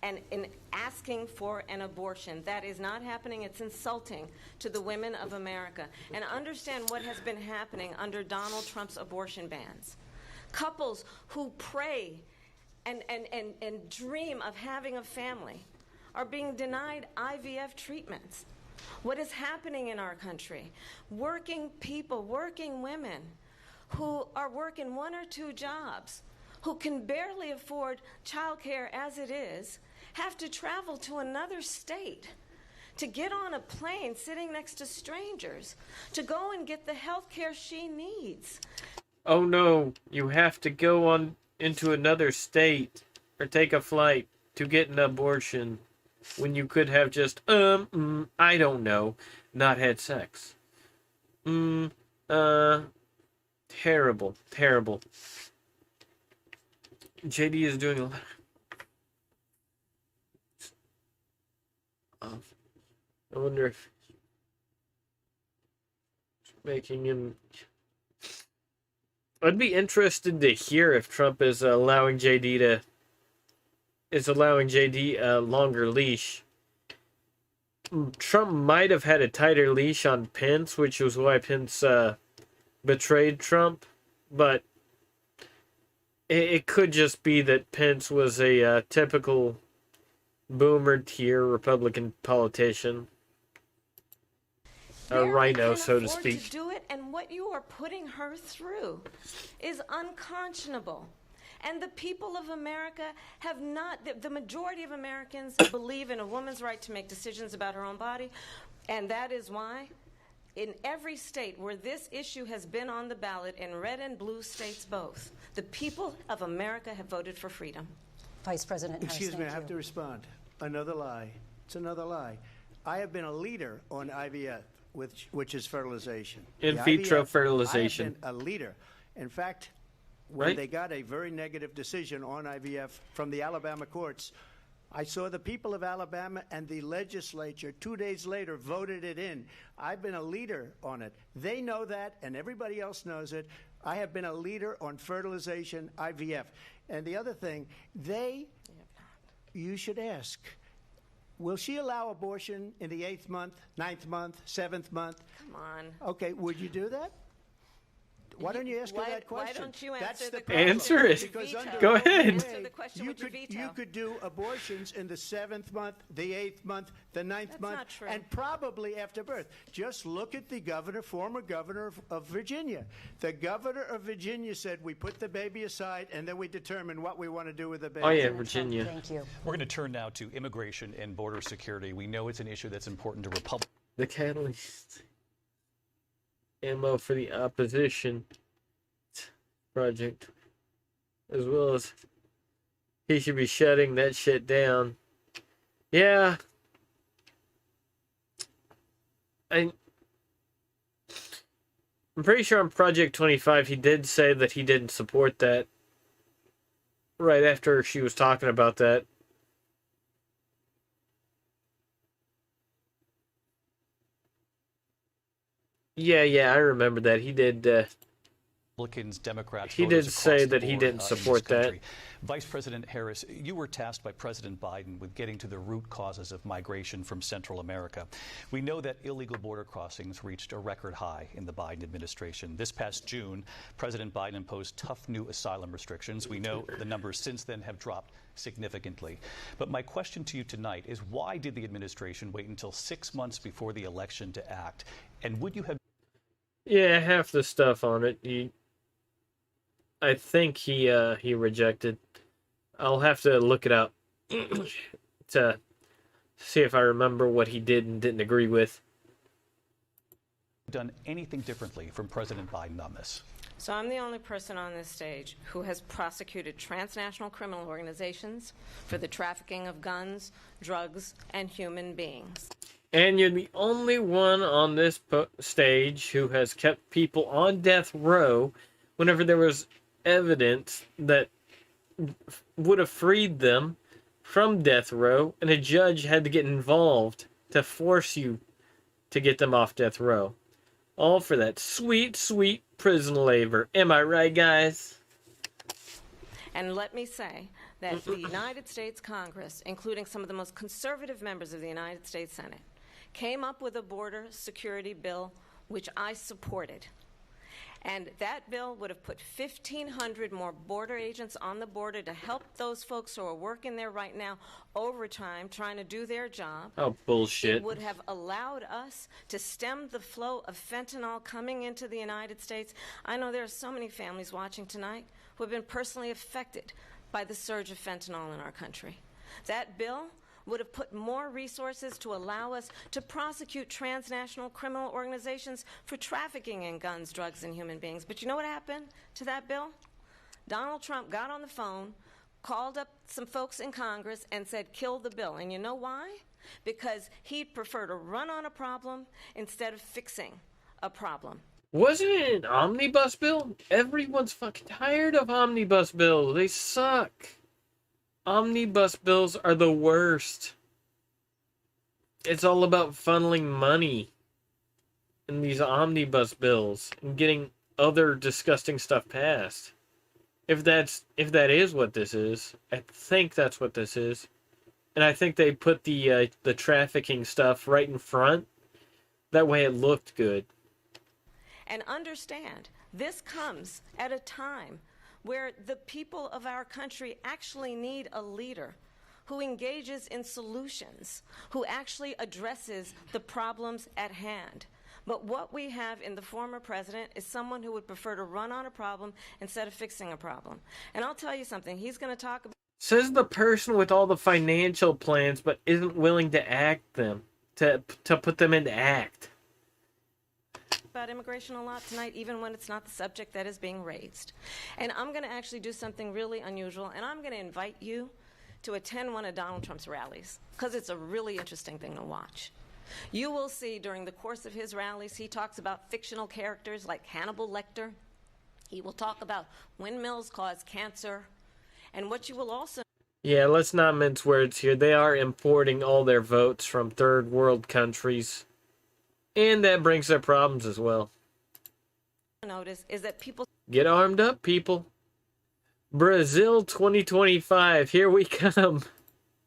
and asking for an abortion. That is not happening. It's insulting to the women of America. And understand what has been happening under Donald Trump's abortion bans. Couples who pray and dream of having a family are being denied IVF treatments. What is happening in our country? Working people, working women who are working 1 or 2 jobs, who can barely afford childcare as it is, have to travel to another state to get on a plane sitting next to strangers to go and get the health care she needs. Oh no, you have to go on into another state or take a flight to get an abortion when you could have just, I don't know, not had sex. Terrible, terrible. JD is doing a lot. I wonder if it's making him. I'd be interested to hear if Trump is allowing JD a longer leash. Trump might have had a tighter leash on Pence, which was why Pence betrayed Trump, but it could just be that Pence was a typical boomer tier Republican politician. A rhino, so to speak. To do it, and what you are putting her through is unconscionable. And the people of America have not, the majority of Americans believe in a woman's right to make decisions about her own body, and that is why in every state where this issue has been on the ballot, in red and blue states both, the people of America have voted for freedom. Vice President Harris, excuse me, I have to respond. Another lie. It's another lie. I have been a leader on IVF, which is fertilization. In vitro fertilization. I have been a leader. In fact, when they got a very negative decision on IVF from the Alabama courts, I saw the people of Alabama and the legislature 2 days later voted it in. I've been a leader on it. They know that, and everybody else knows it. I have been a leader on fertilization, IVF. And the other thing, you should ask, will she allow abortion in the 8th month, 9th month, 7th month? Come on. Okay, would you do that? Why don't you ask her that question? Why don't you That's answer the the problem. Answer it. Because under Go Roe v. ahead. Answer the question, would you veto? You could do abortions in the 7th month, the 8th month, the 9th month, not true. and probably after birth. Just look at the former governor of Virginia. The governor of Virginia said, we put the baby aside and then we determine what we want to do with the baby. Oh yeah, Virginia. Thank you. We're going to turn now to immigration and border security. We know it's an issue that's important to Republicans. The catalyst. Ammo for the opposition. project. As well as he should be shutting that shit down. Yeah. I'm pretty sure on Project 25 he did say that he didn't support that. Right after she was talking about that. Yeah, I remember that. He did, Republicans, Democrats, he voters did across say the that he board, didn't in this support that. country. Vice President Harris, you were tasked by President Biden with getting to the root causes of migration from Central America. We know that illegal border crossings reached a record high in the Biden administration. This past June, President Biden imposed tough new asylum restrictions. We know the numbers since then have dropped significantly. But my question to you tonight is, why did the administration wait until 6 months before the election to act? And would you have... Yeah, half the stuff on it, I think he rejected. I'll have to look it up to see if I remember what he did and didn't agree with. done anything differently from President Biden on this? So I'm the only person on this stage who has prosecuted transnational criminal organizations for the trafficking of guns, drugs, and human beings. And you're the only one on this stage who has kept people on death row whenever there was evidence that would have freed them from death row, and a judge had to get involved to force you to get them off death row. All for that sweet, sweet prison labor. Am I right, guys? And let me say that the United States Congress, including some of the most conservative members of the United States Senate, came up with a border security bill which I supported. And that bill would have put 1,500 more border agents on the border to help those folks who are working there right now overtime trying to do their job. Oh, bullshit. It would have allowed us to stem the flow of fentanyl coming into the United States. I know there are so many families watching tonight who have been personally affected by the surge of fentanyl in our country. That bill would have put more resources to allow us to prosecute transnational criminal organizations for trafficking in guns, drugs, and human beings. But you know what happened to that bill? Donald Trump got on the phone, called up some folks in Congress, and said, kill the bill. And you know why? Because he'd prefer to run on a problem instead of fixing a problem. Wasn't it an omnibus bill? Everyone's fucking tired of omnibus bills. They suck. Omnibus bills are the worst. It's all about funneling money in these omnibus bills and getting other disgusting stuff passed. If that is what this is, I think that's what this is. And I think they put the trafficking stuff right in front. That way it looked good. And understand, this comes at a time where the people of our country actually need a leader who engages in solutions, who actually addresses the problems at hand. But what we have in the former president is someone who would prefer to run on a problem instead of fixing a problem. And I'll tell you something, he's going to talk about... Says the person with all the financial plans but isn't willing to act them, to put them into act. About immigration a lot tonight, even when it's not the subject that is being raised. And I'm going to actually do something really unusual, and I'm going to invite you to attend one of Donald Trump's rallies, because it's a really interesting thing to watch. You will see during the course of his rallies, he talks about fictional characters like Hannibal Lecter. He will talk about windmills cause cancer. And what you will also... Yeah, let's not mince words here. They are importing all their votes from third world countries. And that brings their problems as well. notice is that people... Get armed up, people. Brazil 2025, here we come.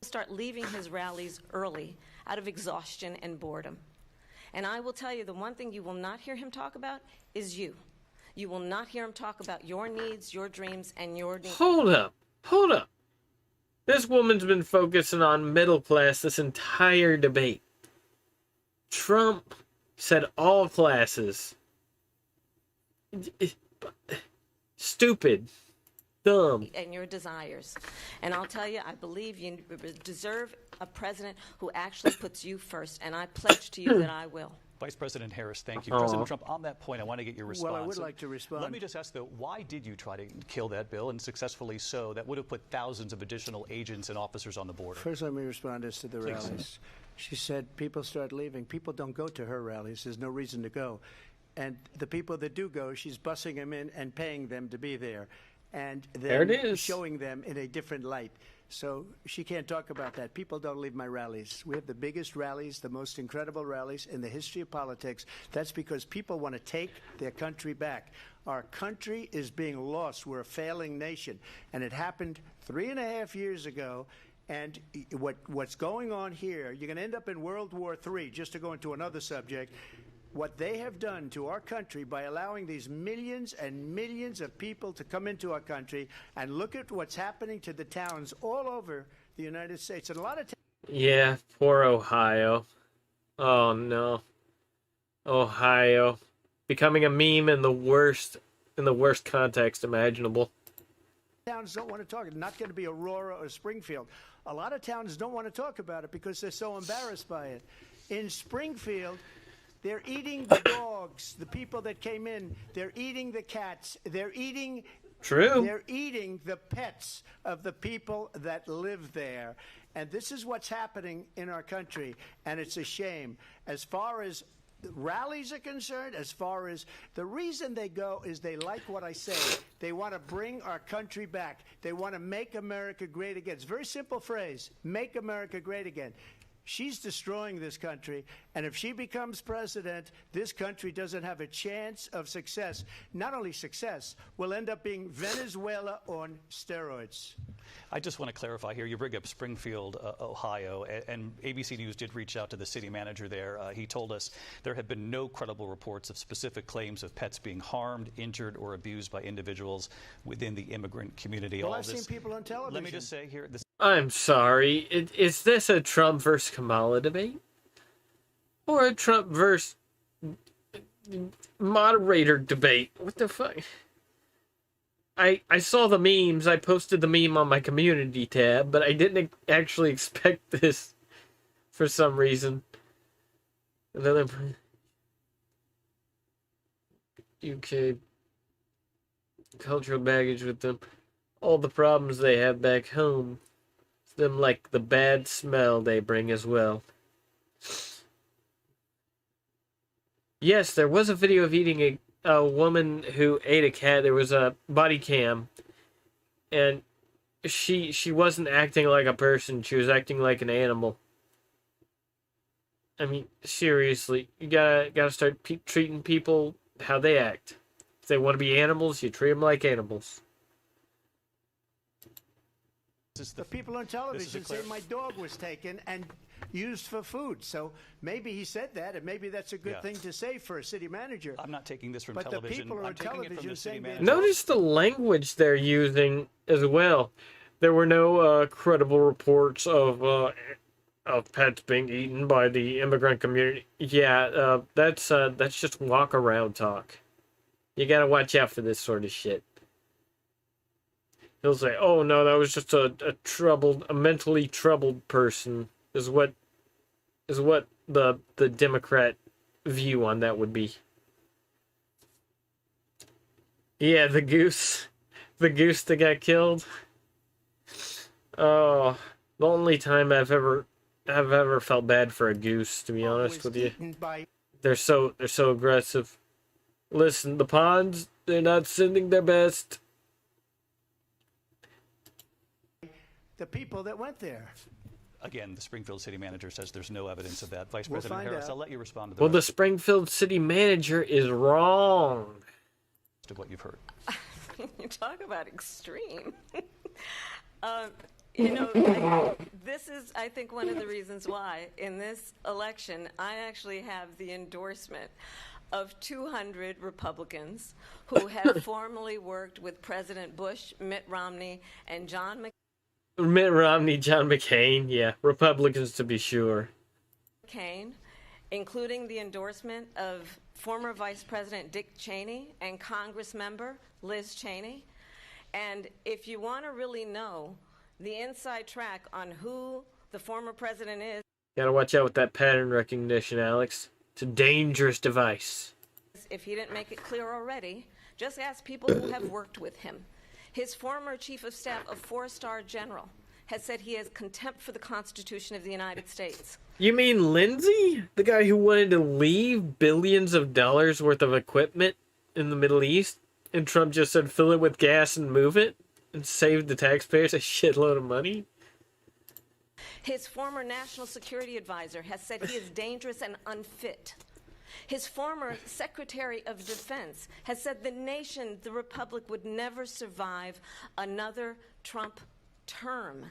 Start leaving his rallies early out of exhaustion and boredom. And I will tell you, the one thing you will not hear him talk about is you. You will not hear him talk about your needs, your dreams, and your needs. Hold up. This woman's been focusing on middle class this entire debate. Trump said all classes. Stupid. Dumb. And your desires. And I'll tell you, I believe you deserve a president who actually puts you first, and I pledge to you that I will. Vice President Harris, thank you. Aw. President Trump, on that point, I want to get your response. Well, I would like to respond. Let me just ask, though, why did you try to kill that bill, and successfully so, that would have put thousands of additional agents and officers on the border? First, let me respond as to the Please. rallies. She said people start leaving. People don't go to her rallies. There's no reason to go. And the people that do go, she's bussing them in and paying them to be there. And There then it is. showing them in a different light. So she can't talk about that. People don't leave my rallies. We have the biggest rallies, the most incredible rallies in the history of politics. That's because people want to take their country back. Our country is being lost. We're a failing nation. And it happened 3.5 years ago. And what's going on here, you're going to end up in World War III, just to go into another subject. What they have done to our country by allowing these millions and millions of people to come into our country, and look at what's happening to the towns all over the United States. And a lot of Yeah, poor Ohio. Oh no. Ohio. Becoming a meme in the worst context imaginable. towns don't want to talk. It's not going to be Aurora or Springfield. A lot of towns don't want to talk about it because they're so embarrassed by it. In Springfield, they're eating the dogs, the people that came in. They're eating the cats. They're eating the pets of the people that live there. And this is what's happening in our country, and it's a shame. As far as rallies are concerned, as far as the reason they go is they like what I say. They want to bring our country back. They want to make America great again. It's a very simple phrase, make America great again. She's destroying this country, and if she becomes president, this country doesn't have a chance of success. Not only success, we'll end up being Venezuela on steroids. I just want to clarify here. You bring up Springfield, Ohio, and ABC News did reach out to the city manager there. He told us there have been no credible reports of specific claims of pets being harmed, injured, or abused by individuals within the immigrant community. Well, I've seen people on television. Let me just say here, this I'm sorry. Is this a Trump versus Kamala debate? Or a Trump versus Moderator debate? What the fuck? I saw the memes. I posted the meme on my community tab, but I didn't actually expect this for some reason. And then UK cultural baggage with them. All the problems they have back home. Them like the bad smell they bring as well. Yes, there was a video of eating a woman who ate a cat. There was a body cam, and she wasn't acting like a person. She was acting like an animal. I mean, seriously, you gotta start treating people how they act. If they want to be animals, you treat them like animals. The people on television say my dog was taken and used for food. So maybe he said that, and maybe that's a good thing to say for a city manager. I'm not taking this from But the television. people I'm on taking it from television the city saying manager. Notice the language they're using as well. There were no credible reports of pets being eaten by the immigrant community. Yeah, that's just walk around talk. You gotta watch out for this sort of shit. He'll say, "Oh no, that was just a mentally troubled person." Is what the Democrat view on that would be. Yeah, the goose that got killed. Oh, the only time I've ever felt bad for a goose, to be honest with you. They're so aggressive. Listen, the ponds, they're not sending their best. The people that went there. Again, the Springfield city manager says there's no evidence of that. Vice We'll President find Harris, out. I'll let you respond to the Well, the rest Springfield city manager is wrong. of what you've heard. You talk about extreme. This is, I think, one of the reasons why in this election I actually have the endorsement of 200 Republicans who have formerly worked with President Bush, Mitt Romney, and John McCain, yeah, Republicans to be sure. McCain, including the endorsement of former Vice President Dick Cheney and Congress member Liz Cheney. And if you want to really know the inside track on who the former president is, Gotta watch out with that pattern recognition, Alex. It's a dangerous device. If he didn't make it clear already, just ask people who have worked with him. His former chief of staff, a four-star general, has said he has contempt for the Constitution of the United States. You mean Lindsay? The guy who wanted to leave billions of dollars worth of equipment in the Middle East? And Trump just said fill it with gas and move it? And save the taxpayers a shitload of money? His former national security advisor has said he is dangerous and unfit. His former Secretary of Defense has said the nation, the Republic, would never survive another Trump term.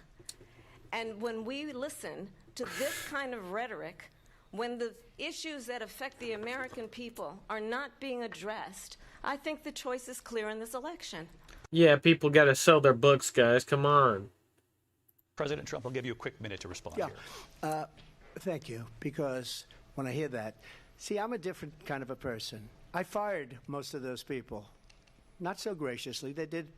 And when we listen to this kind of rhetoric, when the issues that affect the American people are not being addressed, I think the choice is clear in this election. Yeah, people gotta sell their books, guys. Come on. President Trump, I'll give you a quick minute to respond Yeah. here. Thank you, because when I hear that, see, I'm a different kind of a person. I fired most of those people. Not so graciously. They did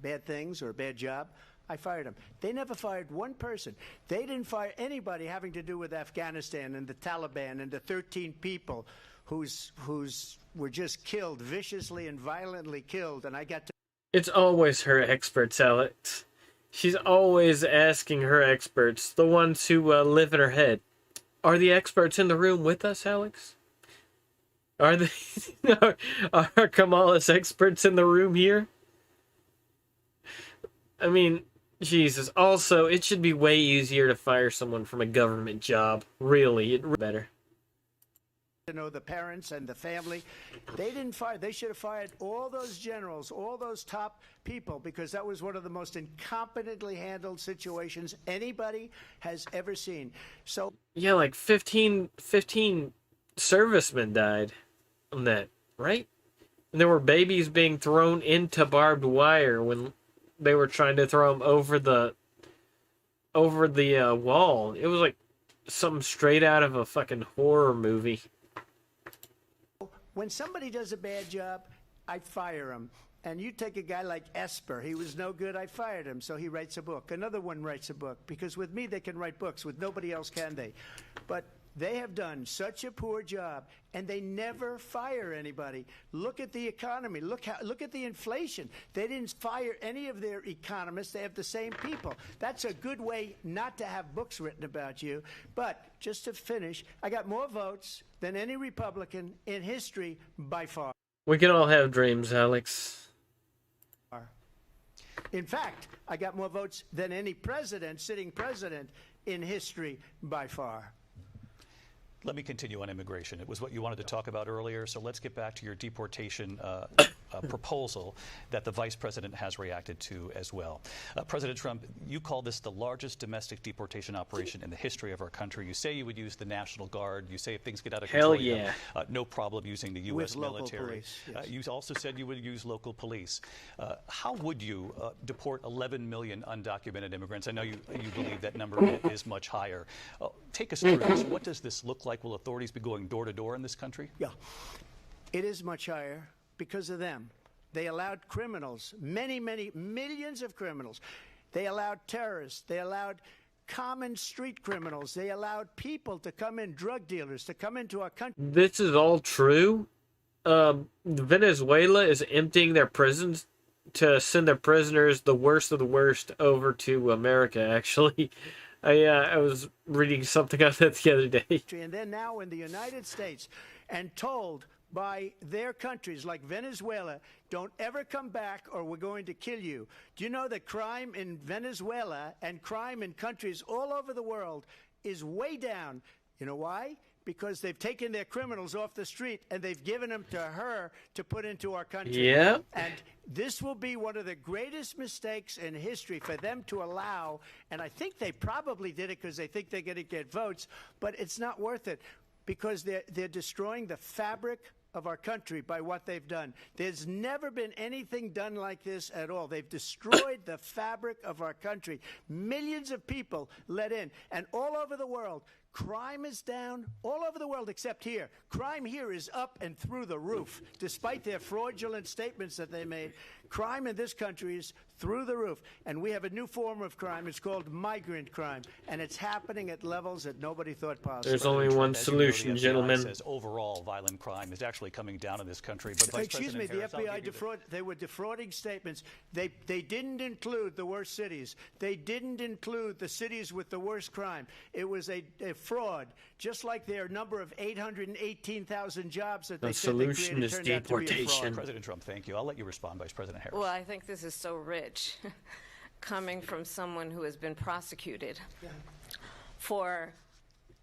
bad things or a bad job. I fired them. They never fired one person. They didn't fire anybody having to do with Afghanistan and the Taliban and the 13 people who's were just killed, viciously and violently killed. And I got to... It's always her experts, Alex. She's always asking her experts, the ones who live in her head. Are the experts in the room with us, Alex? Are they? Are Kamala's experts in the room here? I mean, Jesus. Also, it should be way easier to fire someone from a government job. Really, it better. To know the parents and the family. They didn't fire. They should have fired all those generals, all those top people, because that was one of the most incompetently handled situations anybody has ever seen. So yeah, like 15 servicemen died on that, right? And there were babies being thrown into barbed wire when they were trying to throw them over the wall. It was like something straight out of a fucking horror movie. when somebody does a bad job, I fire him. And you take a guy like Esper. He was no good. I fired him. So he writes a book. Another one writes a book. Because with me, they can write books. With nobody else can they. But they have done such a poor job, and they never fire anybody. Look at the economy. Look at the inflation. They didn't fire any of their economists. They have the same people. That's a good way not to have books written about you. But just to finish, I got more votes than any Republican in history by far. We can all have dreams, Alex. In fact, I got more votes than any president, sitting president, in history by far. Let me continue on immigration. It was what you wanted to talk about earlier, so let's get back to your deportation proposal that the vice president has reacted to as well. President Trump, you call this the largest domestic deportation operation in the history of our country. You say you would use the National Guard. You say if things get out of control, Hell yeah. No problem using the U.S. military. Police, yes. You also said you would use local police. How would you deport 11 million undocumented immigrants? I know you believe that number is much higher. Take us through this. What does this look like? Will authorities be going door to door in this country? Yeah, it is much higher because of them. They allowed criminals, many millions of criminals. They allowed terrorists. They allowed common street criminals. They allowed people to come in, drug dealers, to come into our country. This is all true. Venezuela is emptying their prisons to send their prisoners, the worst of the worst, over to America, actually. I was reading something on that the other day. And then now in the United States, and told by their countries like Venezuela, don't ever come back or we're going to kill you. Do you know that crime in Venezuela and crime in countries all over the world is way down? You know why? Because they've taken their criminals off the street and they've given them to her to put into our country. Yeah. And this will be one of the greatest mistakes in history for them to allow. And I think they probably did it because they think they're going to get votes. But it's not worth it because they're destroying the fabric of our country by what they've done. There's never been anything done like this at all. They've destroyed the fabric of our country. Millions of people let in. And all over the world, Crime is down all over the world except here. Crime here is up and through the roof, despite their fraudulent statements that they made. Crime in this country is through the roof. And we have a new form of crime. It's called migrant crime. And it's happening at levels that nobody thought possible. There's only one As you know, the solution, FBI gentlemen. says overall violent crime is actually coming down in this country. But Vice Excuse me, President the Harris, I'll FBI give you they were defrauding statements. They didn't include the worst cities. They didn't include the cities with the worst crime. It was a fraud, just like their number of 818,000 jobs that they The said they solution created is turned out to be a deportation. fraud. President Trump, thank you. I'll let you respond, Vice President Harris. Well, I think this is so rich, coming from someone who has been prosecuted for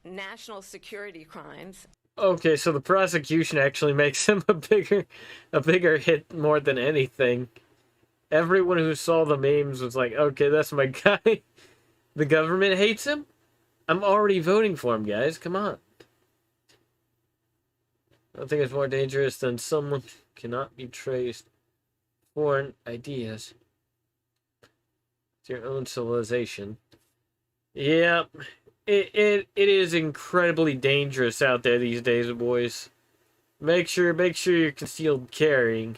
national security crimes. Okay, so the prosecution actually makes him a bigger hit more than anything. Everyone who saw the memes was like, okay, that's my guy. The government hates him? I'm already voting for him, guys. Come on. I think it's more dangerous than someone who cannot be traced. Foreign ideas. It's your own civilization. Yeah, it is incredibly dangerous out there these days, boys. Make sure you're concealed carrying.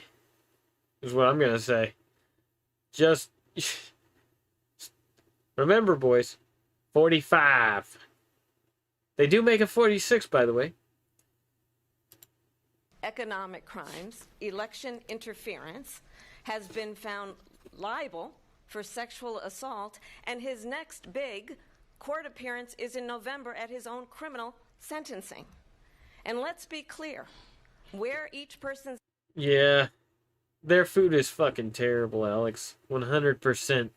Is what I'm gonna say. Just remember, boys. 45. They do make a 46, by the way. Economic crimes, election interference, has been found liable for sexual assault, and his next big court appearance is in November at his own criminal sentencing. And let's be clear, where each person's... Yeah. Their food is fucking terrible, Alex. 100%.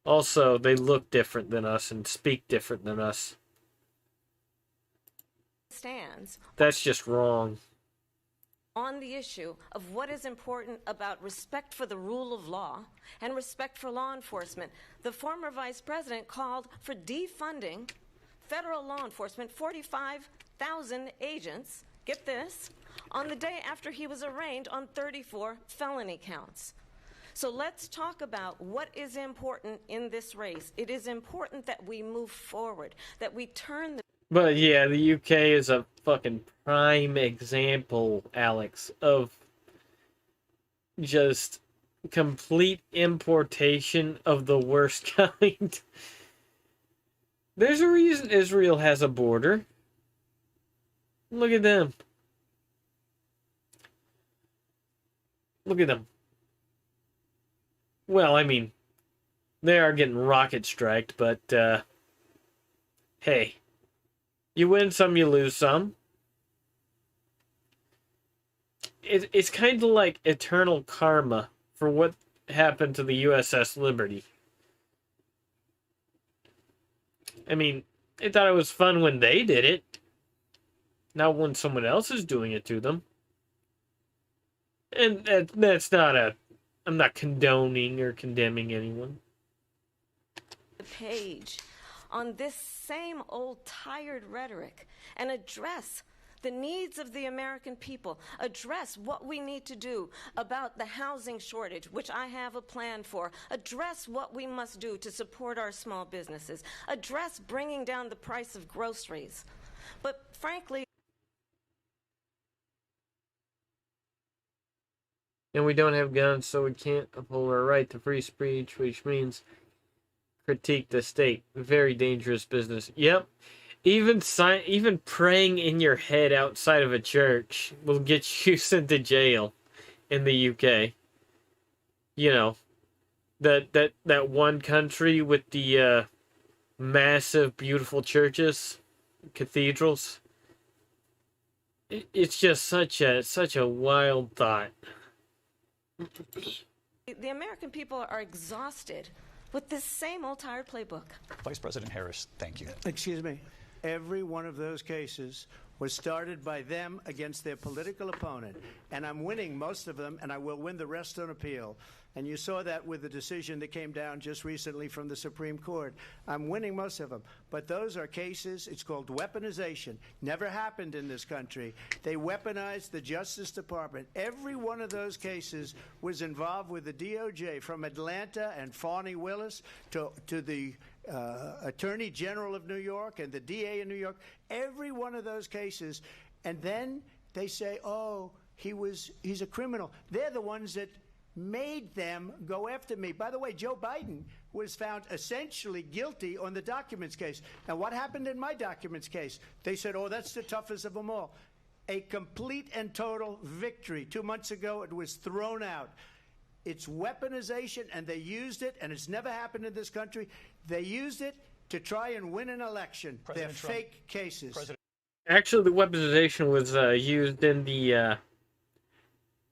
Also, they look different than us and speak different than us. stands That's just wrong. on the issue of what is important about respect for the rule of law and respect for law enforcement. The former vice president called for defunding federal law enforcement, 45,000 agents, get this, on the day after he was arraigned on 34 felony counts. So let's talk about what is important in this race. It is important that we move forward, that we turn the... But yeah, the UK is a fucking prime example, Alex, of just complete importation of the worst kind. There's a reason Israel has a border. Look at them. Look at them. Well, I mean, they are getting rocket striked, but, hey. You win some, you lose some. It's kind of like eternal karma for what happened to the USS Liberty. I mean, they thought it was fun when they did it. Not when someone else is doing it to them. And that's not a... I'm not condoning or condemning anyone. page on this same old tired rhetoric and address the needs of the American people, address what we need to do about the housing shortage, which I have a plan for, address what we must do to support our small businesses, address bringing down the price of groceries. But frankly, And we don't have guns, so we can't uphold our right to free speech, which means critique the state. Very dangerous business. Yep. Even praying in your head outside of a church will get you sent to jail in the UK. You know, that one country with the massive, beautiful churches, cathedrals. It's just such a wild thought. the American people are exhausted with this same old tired playbook. Vice President Harris, thank you. Excuse me. Every one of those cases was started by them against their political opponent. And I'm winning most of them, and I will win the rest on appeal. And you saw that with the decision that came down just recently from the Supreme Court. I'm winning most of them. But those are cases, it's called weaponization. Never happened in this country. They weaponized the Justice Department. Every one of those cases was involved with the DOJ, from Atlanta and Fani Willis to the Attorney General of New York and the DA in New York, every one of those cases, and then they say, oh, he's a criminal. They're the ones that made them go after me. By the way, Joe Biden was found essentially guilty on the documents case. And what happened in my documents case? They said, oh, that's the toughest of them all. A complete and total victory. 2 months ago, it was thrown out. It's weaponization, and they used it, and it's never happened in this country. They used it to try and win an election. They're fake cases. Actually, the weaponization was used in the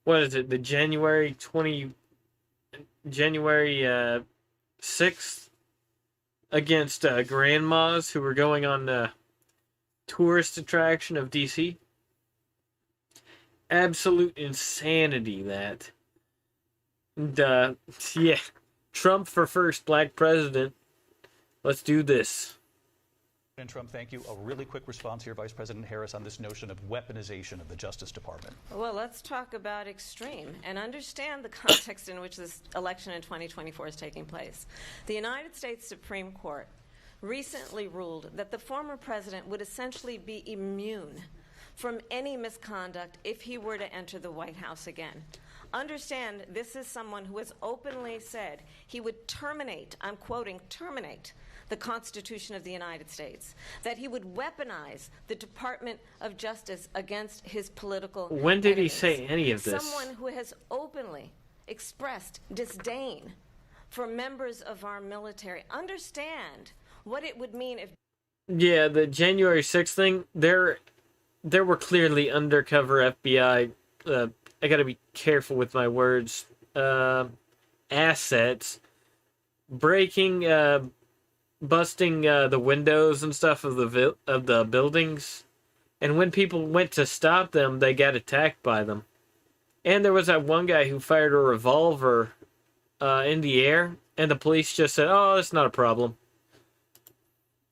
what is it? The January 6th against grandmas who were going on the tourist attraction of DC. Absolute insanity, that. And, yeah, Trump for first black president. Let's do this. President Trump, thank you. A really quick response here, Vice President Harris, on this notion of weaponization of the Justice Department. Well, let's talk about extreme and understand the context in which this election in 2024 is taking place. The United States Supreme Court recently ruled that the former president would essentially be immune from any misconduct if he were to enter the White House again. Understand, this is someone who has openly said he would terminate, I'm quoting, terminate the Constitution of the United States, that he would weaponize the Department of Justice against his political When did enemies. he say any of this? Someone who has openly expressed disdain for members of our military. Understand what it would mean if... Yeah, the January 6th thing, there were clearly undercover FBI, I gotta be careful with my words, assets, breaking, busting the windows and stuff of the buildings, and when people went to stop them, they got attacked by them. And there was that one guy who fired a revolver in the air, and the police just said, "Oh, that's not a problem."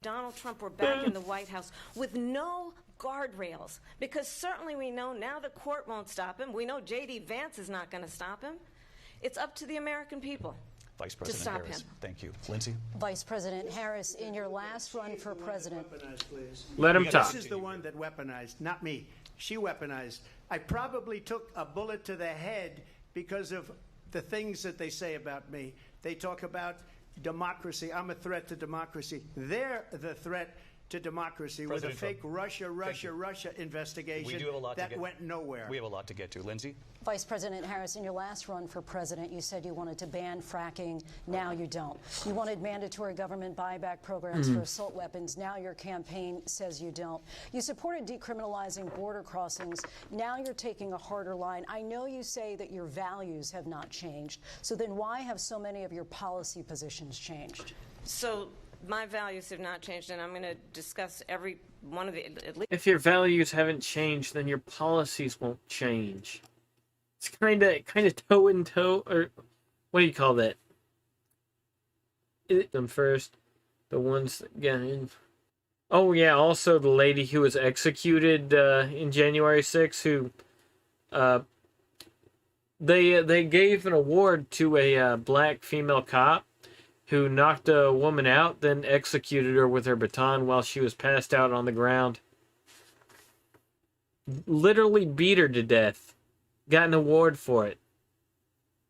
Donald Trump were back in the White House with no guardrails, because certainly we know now the court won't stop him. We know J.D. Vance is not going to stop him. It's up to the American people. Vice President stop Harris, him. thank you. Lindsay? Vice President Harris, in your last run for president. Let him talk. This is the one that weaponized, not me. She weaponized. I probably took a bullet to the head because of the things that they say about me. They talk about democracy. I'm a threat to democracy. They're the threat to democracy with a fake Russia investigation We do have a lot that to get. went nowhere. We have a lot to get to. Lindsay? Vice President Harris, in your last run for president, you said you wanted to ban fracking. Now you don't. You wanted mandatory government buyback programs for assault weapons. Now your campaign says you don't. You supported decriminalizing border crossings. Now you're taking a harder line. I know you say that your values have not changed. So then why have so many of your policy positions changed? So my values have not changed, and I'm going to discuss every one of the... At least If your values haven't changed, then your policies won't change. It's kind of toe in toe, or what do you call that? Them first, the ones that got in. Oh yeah, also the lady who was executed in January 6th, who they gave an award to a black female cop who knocked a woman out, then executed her with her baton while she was passed out on the ground. Literally beat her to death. Got an award for it.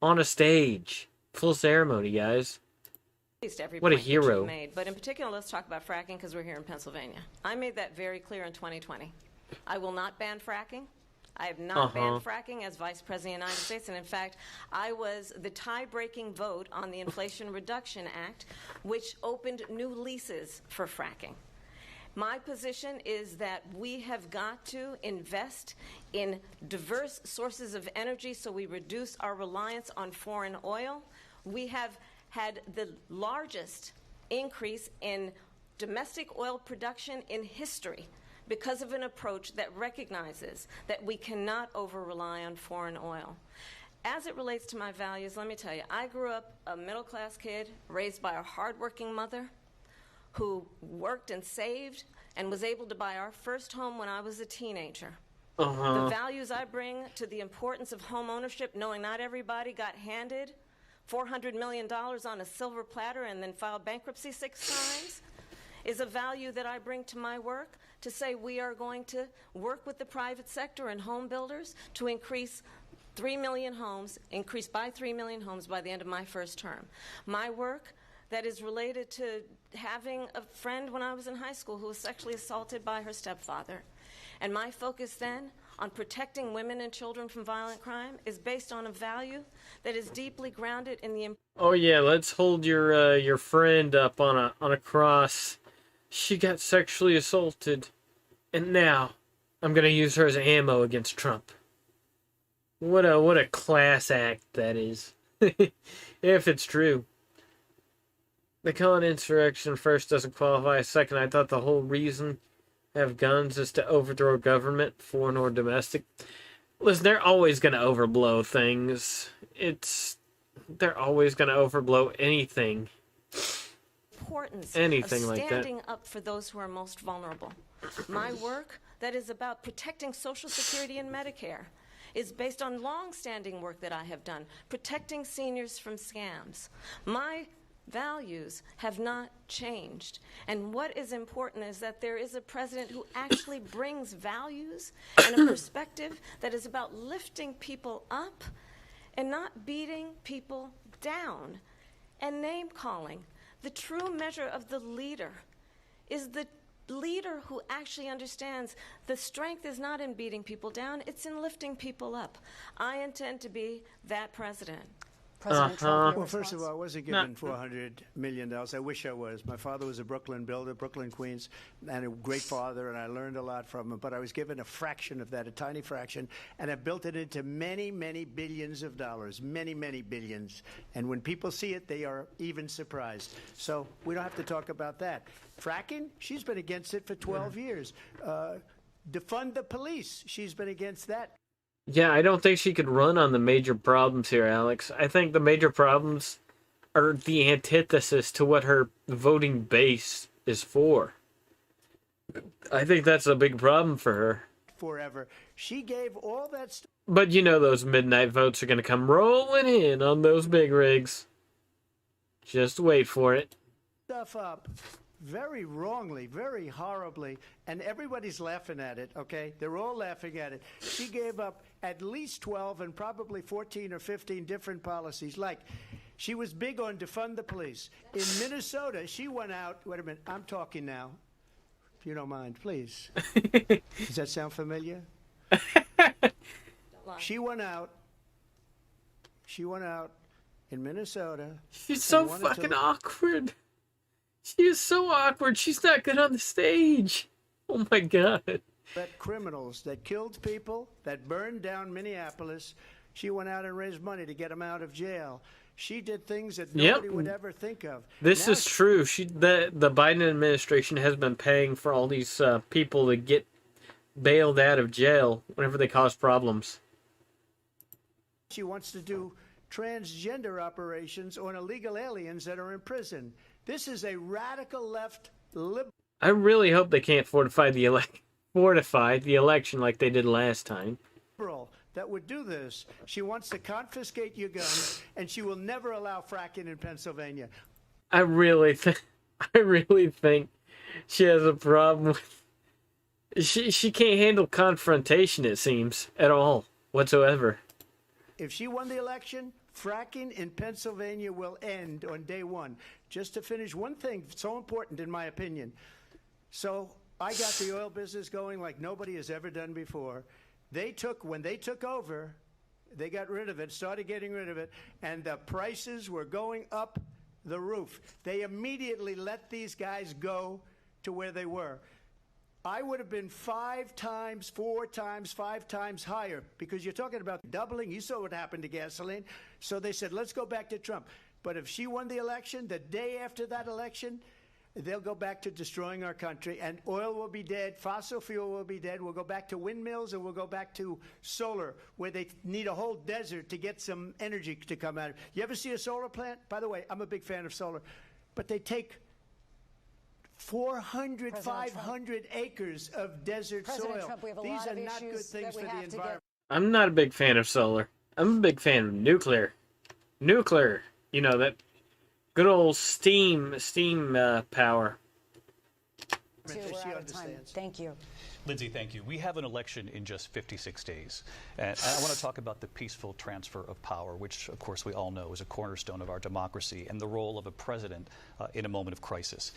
On a stage. Full ceremony, guys. every What a point that hero. you've made. But in particular, let's talk about fracking, because we're here in Pennsylvania. I made that very clear in 2020. I will not ban fracking. I have not banned fracking as Vice President of the United States, and in fact, I was the tie-breaking vote on the Inflation Reduction Act, which opened new leases for fracking. My position is that we have got to invest in diverse sources of energy so we reduce our reliance on foreign oil. We have had the largest increase in domestic oil production in history because of an approach that recognizes that we cannot over-rely on foreign oil. As it relates to my values, let me tell you, I grew up a middle-class kid raised by a hardworking mother who worked and saved and was able to buy our first home when I was a teenager. The values I bring to the importance of home ownership, knowing not everybody got handed $400 million on a silver platter and then file bankruptcy 6 times is a value that I bring to my work, to say we are going to work with the private sector and home builders to increase 3 million homes, increase by 3 million homes by the end of my first term. My work that is related to having a friend when I was in high school who was sexually assaulted by her stepfather. And my focus then on protecting women and children from violent crime is based on a value that is deeply grounded in the... Oh yeah, let's hold your friend up on a cross. She got sexually assaulted, and now I'm gonna use her as ammo against Trump. What a class act that is. If it's true. The calling insurrection first doesn't qualify. Second, I thought the whole reason to have guns is to overthrow government, foreign or domestic. Listen, they're always gonna overblow things. They're always gonna overblow anything. Anything of like that. standing up for those who are most vulnerable. My work that is about protecting Social Security and Medicare is based on long-standing work that I have done, protecting seniors from scams. My values have not changed. And what is important is that there is a president who actually brings values and a perspective that is about lifting people up and not beating people down and name-calling. The true measure of the leader is the leader who actually understands the strength is not in beating people down, it's in lifting people up. I intend to be that president. President Trump, your Well, first of response? all, I wasn't given $400 million. I wish I was. My father was a Brooklyn builder, Brooklyn, Queens, and a great father, and I learned a lot from him. But I was given a fraction of that, a tiny fraction, and I built it into many, many billions of dollars, many, many billions. And when people see it, they are even surprised. So we don't have to talk about that. Fracking, she's been against it for 12 years. Defund the police, she's been against that. Yeah, I don't think she could run on the major problems here, Alex. I think the major problems are the antithesis to what her voting base is for. I think that's a big problem for her. Forever. She gave all that stuff. But you know those midnight votes are going to come rolling in on those big rigs. Just wait for it. Stuff up very wrongly, very horribly, and everybody's laughing at it, okay? They're all laughing at it. She gave up at least 12 and probably 14 or 15 different policies. Like, she was big on defund the police. In Minnesota, she went out, wait a minute, I'm talking now, if you don't mind, please. Does that sound familiar? She went out in Minnesota. She's so fucking awkward. She is so awkward. She's not good on the stage. Oh my god. That criminals that killed people, that burned down Minneapolis, she went out and raised money to get them out of jail. She did things that nobody would ever think of. This is true. The Biden administration has been paying for all these people to get bailed out of jail whenever they cause problems. She wants to do transgender operations on illegal aliens that are in prison. This is a radical left liberal. I really hope they can't fortify the election like they did last time. That would do this. She wants to confiscate your guns, and she will never allow fracking in Pennsylvania. I really think she has a problem with... She can't handle confrontation, it seems, at all, whatsoever. If she won the election, fracking in Pennsylvania will end on day one. Just to finish, one thing so important in my opinion. So I got the oil business going like nobody has ever done before. When they took over, they got rid of it, started getting rid of it, and the prices were going up the roof. They immediately let these guys go to where they were. I would have been 5 times, 4 times, 5 times higher, because you're talking about doubling. You saw what happened to gasoline. So they said, let's go back to Trump. But if she won the election, the day after that election, they'll go back to destroying our country, and oil will be dead, fossil fuel will be dead. We'll go back to windmills, and we'll go back to solar, where they need a whole desert to get some energy to come out of. You ever see a solar plant? By the way, I'm a big fan of solar, but they take 400, 500 acres of desert soil. Trump, we have a These lot are of not good issues things that we for the have to environment. I'm not a big fan of solar. I'm a big fan of nuclear. Nuclear. You know, that good old steam power. We're out of time. Thank you. Lindsay, thank you. We have an election in just 56 days. And I want to talk about the peaceful transfer of power, which, of course, we all know is a cornerstone of our democracy, and the role of a president in a moment of crisis.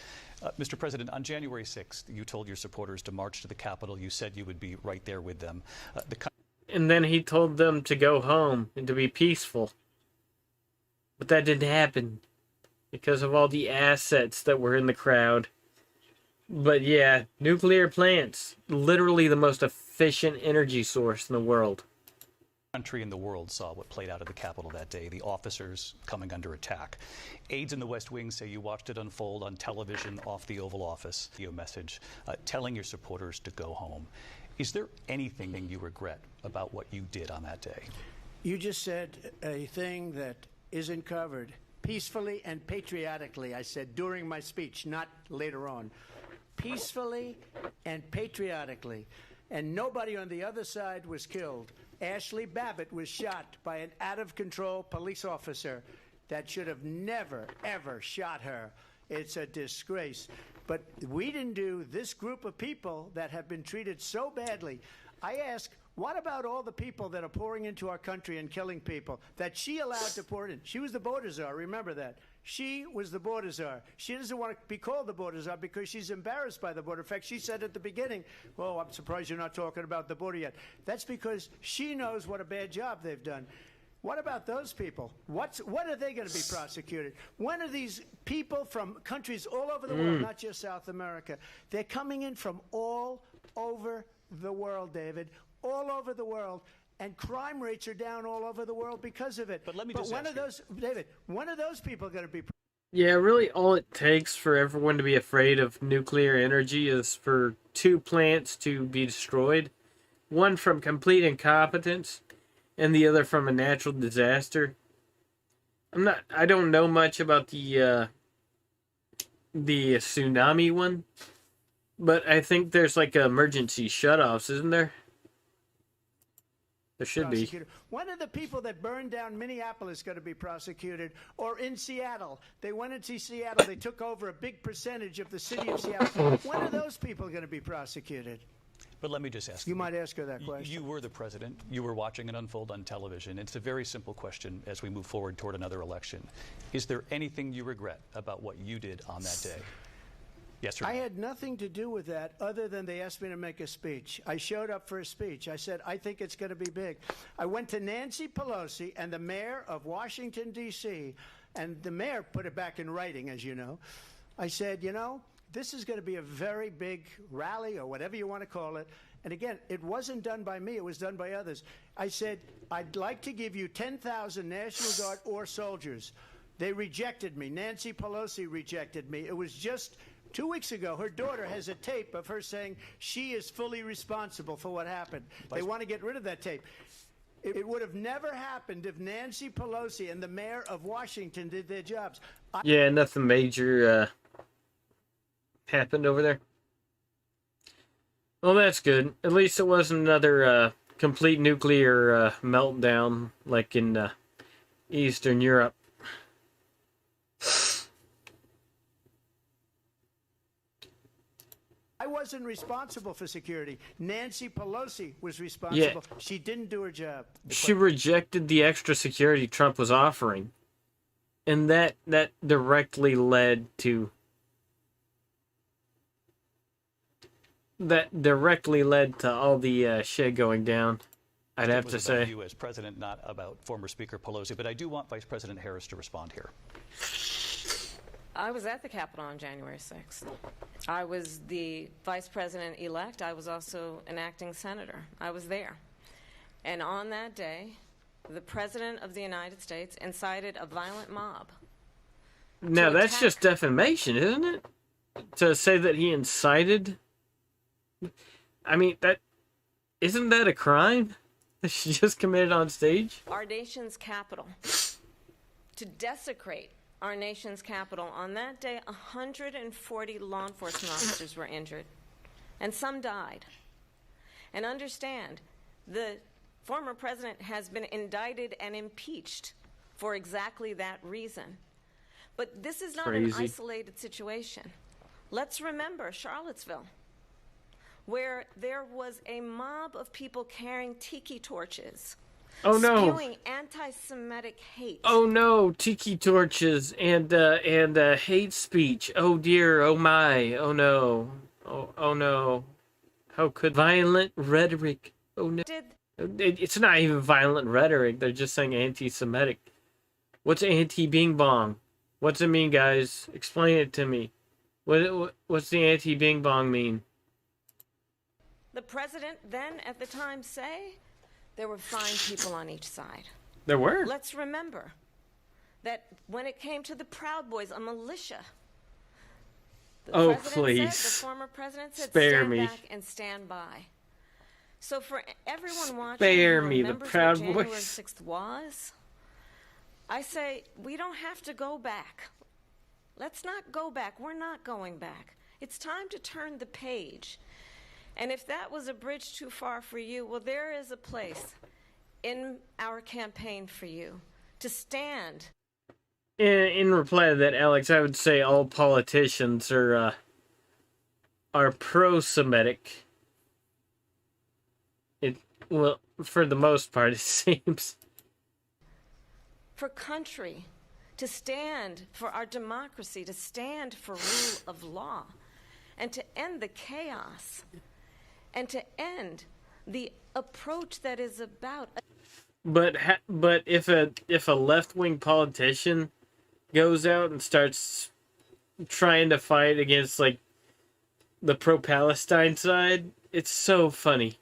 Mr. President, on January 6th, you told your supporters to march to the Capitol. You said you would be right there with them. And then he told them to go home and to be peaceful. But that didn't happen because of all the assets that were in the crowd. But yeah, nuclear plants, literally the most efficient energy source in the world. Country in the world saw what played out at the Capitol that day, the officers coming under attack. Aides in the West Wing say you watched it unfold on television off the Oval Office. Your message telling your supporters to go home. Is there anything you regret about what you did on that day? You just said a thing that isn't covered. Peacefully and patriotically, I said during my speech, not later on. Peacefully and patriotically. And nobody on the other side was killed. Ashley Babbitt was shot by an out-of-control police officer that should have never, ever shot her. It's a disgrace. But we didn't do this group of people that have been treated so badly. I ask, what about all the people that are pouring into our country and killing people that she allowed to pour in? She was the border czar, remember that. She was the border czar. She doesn't want to be called the border czar because she's embarrassed by the border. In fact, she said at the beginning, well, I'm surprised you're not talking about the border yet. That's because she knows what a bad job they've done. What about those people? What are they going to be prosecuted? When are these people from countries all over the world, not just South America, they're coming in from all over the world, David, all over the world, and crime rates are down all over the world because of it. But let me just ask you, David, when are those people going to be? Yeah, really all it takes for everyone to be afraid of nuclear energy is for 2 plants to be destroyed. One from complete incompetence and the other from a natural disaster. I don't know much about the tsunami one, but I think there's like emergency shutoffs, isn't there? There should be. When are the people that burned down Minneapolis going to be prosecuted? Or in Seattle? They went into Seattle. They took over a big percentage of the city of Seattle. When are those people going to be prosecuted? But let me just ask you. You might ask her that question. You were the president. You were watching it unfold on television. It's a very simple question as we move forward toward another election. Is there anything you regret about what you did on that day? Yes or no? I had nothing to do with that other than they asked me to make a speech. I showed up for a speech. I said, I think it's going to be big. I went to Nancy Pelosi and the mayor of Washington, D.C., and the mayor put it back in writing, as you know. I said, you know, this is going to be a very big rally or whatever you want to call it. And again, it wasn't done by me. It was done by others. I said, I'd like to give you 10,000 National Guard or soldiers. They rejected me. Nancy Pelosi rejected me. It was just 2 weeks ago, her daughter has a tape of her saying she is fully responsible for what happened. They want to get rid of that tape. It would have never happened if Nancy Pelosi and the mayor of Washington did their jobs. Yeah, nothing major happened over there. Well, that's good. At least it wasn't another complete nuclear meltdown like in Eastern Europe. I wasn't responsible for security. Nancy Pelosi was responsible. Yeah. She didn't do her job. She rejected the extra security Trump was offering. And that directly led to all the shit going down. I'd have to say. You as president, not about former Speaker Pelosi, but I do want Vice President Harris to respond here. I was at the Capitol on January 6th. I was the vice president-elect. I was also an acting senator. I was there. And on that day, the President of the United States incited a violent mob. Now, that's just defamation, isn't it? To say that he incited? I mean, isn't that a crime that she just committed on stage? Our nation's capital. To desecrate our nation's capital. On that day, 140 law enforcement officers were injured, and some died. And understand, the former president has been indicted and impeached for exactly that reason. But this is not Crazy. an isolated situation. Let's remember Charlottesville, where there was a mob of people carrying tiki torches, Oh no! spewing anti-Semitic hate. Oh no! Tiki torches and hate speech. Oh dear! Oh my! Oh no! Oh no! How could violent rhetoric? Oh no! Did It's not even violent rhetoric. They're just saying anti-Semitic. What's anti-Bing Bong? What's it mean, guys? Explain it to me. What's the anti-Bing Bong mean? the president then at the time say there were fine people on each side? There were. Let's remember that when it came to the Proud Boys, a militia, the Oh, president please. said, the former president said, Spare stand me. back and stand by. So for everyone watching Spare who me, the remembers Proud what January Boys. 6th was, I say we don't have to go back. Let's not go back. We're not going back. It's time to turn the page. And if that was a bridge too far for you, well, there is a place in our campaign for you to stand. In reply to that, Alex, I would say all politicians are pro-Semitic. Well, for the most part, it seems. For country, to stand for our democracy, to stand for rule of law, and to end the chaos, and to end the approach that is about. But if a left-wing politician goes out and starts trying to fight against like the pro-Palestine side, it's so funny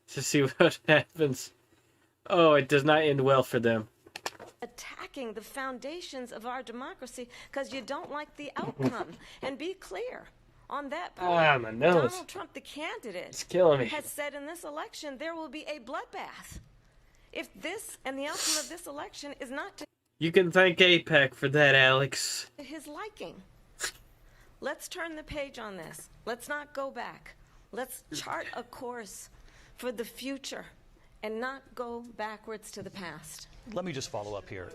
to see what happens. Oh, it does not end well for them. Attacking the foundations of our democracy because you don't like the outcome. And be clear on that point. Ah, my nose. Donald Trump, the candidate, It's killing me. has said in this election there will be a bloodbath. If this and the outcome of this election is not to You can thank AIPAC for that, Alex. his liking, let's turn the page on this. Let's not go back. Let's chart a course for the future and not go backwards to the past. Let me just follow up here.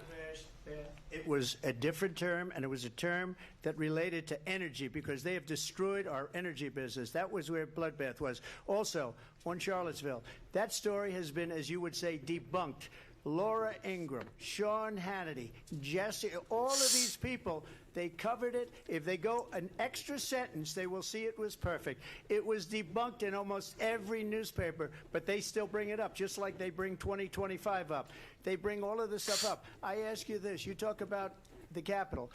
It was a different term, and it was a term that related to energy because they have destroyed our energy business. That was where bloodbath was. Also, on Charlottesville, that story has been, as you would say, debunked. Laura Ingraham, Sean Hannity, Jesse, all of these people, they covered it. If they go an extra sentence, they will see it was perfect. It was debunked in almost every newspaper, but they still bring it up, just like they bring 2025 up. They bring all of this stuff up. I ask you this. You talk about the Capitol.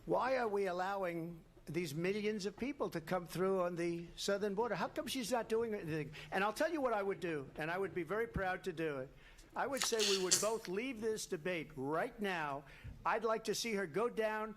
Why are we allowing these millions of people to come through on the southern border? How come she's not doing anything? And I'll tell you what I would do, and I would be very proud to do it. I would say we would both leave this debate right now. I'd like to see her go down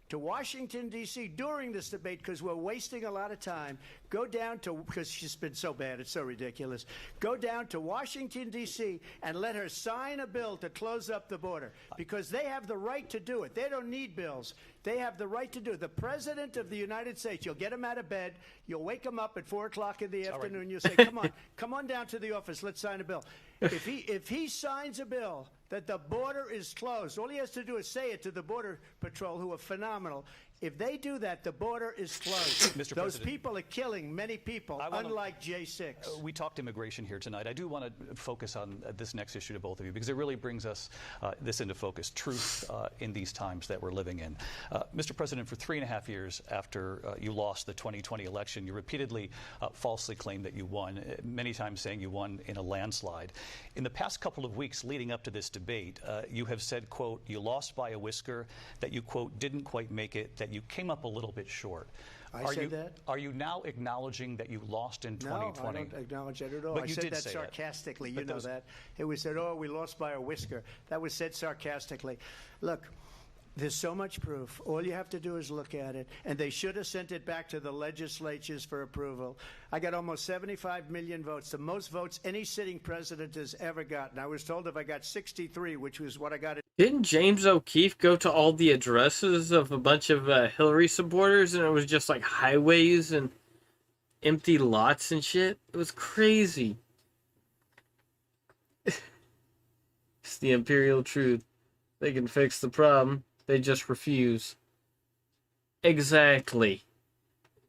to Washington, D.C. during this debate because we're wasting a lot of time. Go down to, because she's been so bad, it's so ridiculous. Go down to Washington, D.C. and let her sign a bill to close up the border because they have the right to do it. They don't need bills. They have the right to do it. The President of the United States, you'll get him out of bed, you'll wake him up at 4 o'clock in the afternoon, you'll say, come on down to the office, let's sign a bill. If he signs a bill that the border is closed, all he has to do is say it to the Border Patrol, who are phenomenal. If they do that, the border is closed. Mr. Those President, people are killing many people, unlike J6. We talked immigration here tonight. I do want to focus on this next issue to both of you because it really brings us this into focus, truth in these times that we're living in. Mr. President, for 3.5 years after you lost the 2020 election, you repeatedly falsely claimed that you won, many times saying you won in a landslide. In the past couple of weeks leading up to this debate, you have said, quote, you lost by a whisker, that you, quote, didn't quite make it, that you came up a little bit short. I said that? Are you now acknowledging that you lost in 2020? No, I don't acknowledge that at all. But I you said did that say sarcastically. But You know that. It was said, oh, we lost by a whisker. That was said sarcastically. Look, there's so much proof. All you have to do is look at it. And they should have sent it back to the legislatures for approval. I got almost 75 million votes, the most votes any sitting president has ever gotten. I was told if I got 63, which was what I got. Didn't James O'Keefe go to all the addresses of a bunch of Hillary supporters and it was just like highways and empty lots and shit? It was crazy. It's the imperial truth. They can fix the problem. They just refuse. Exactly.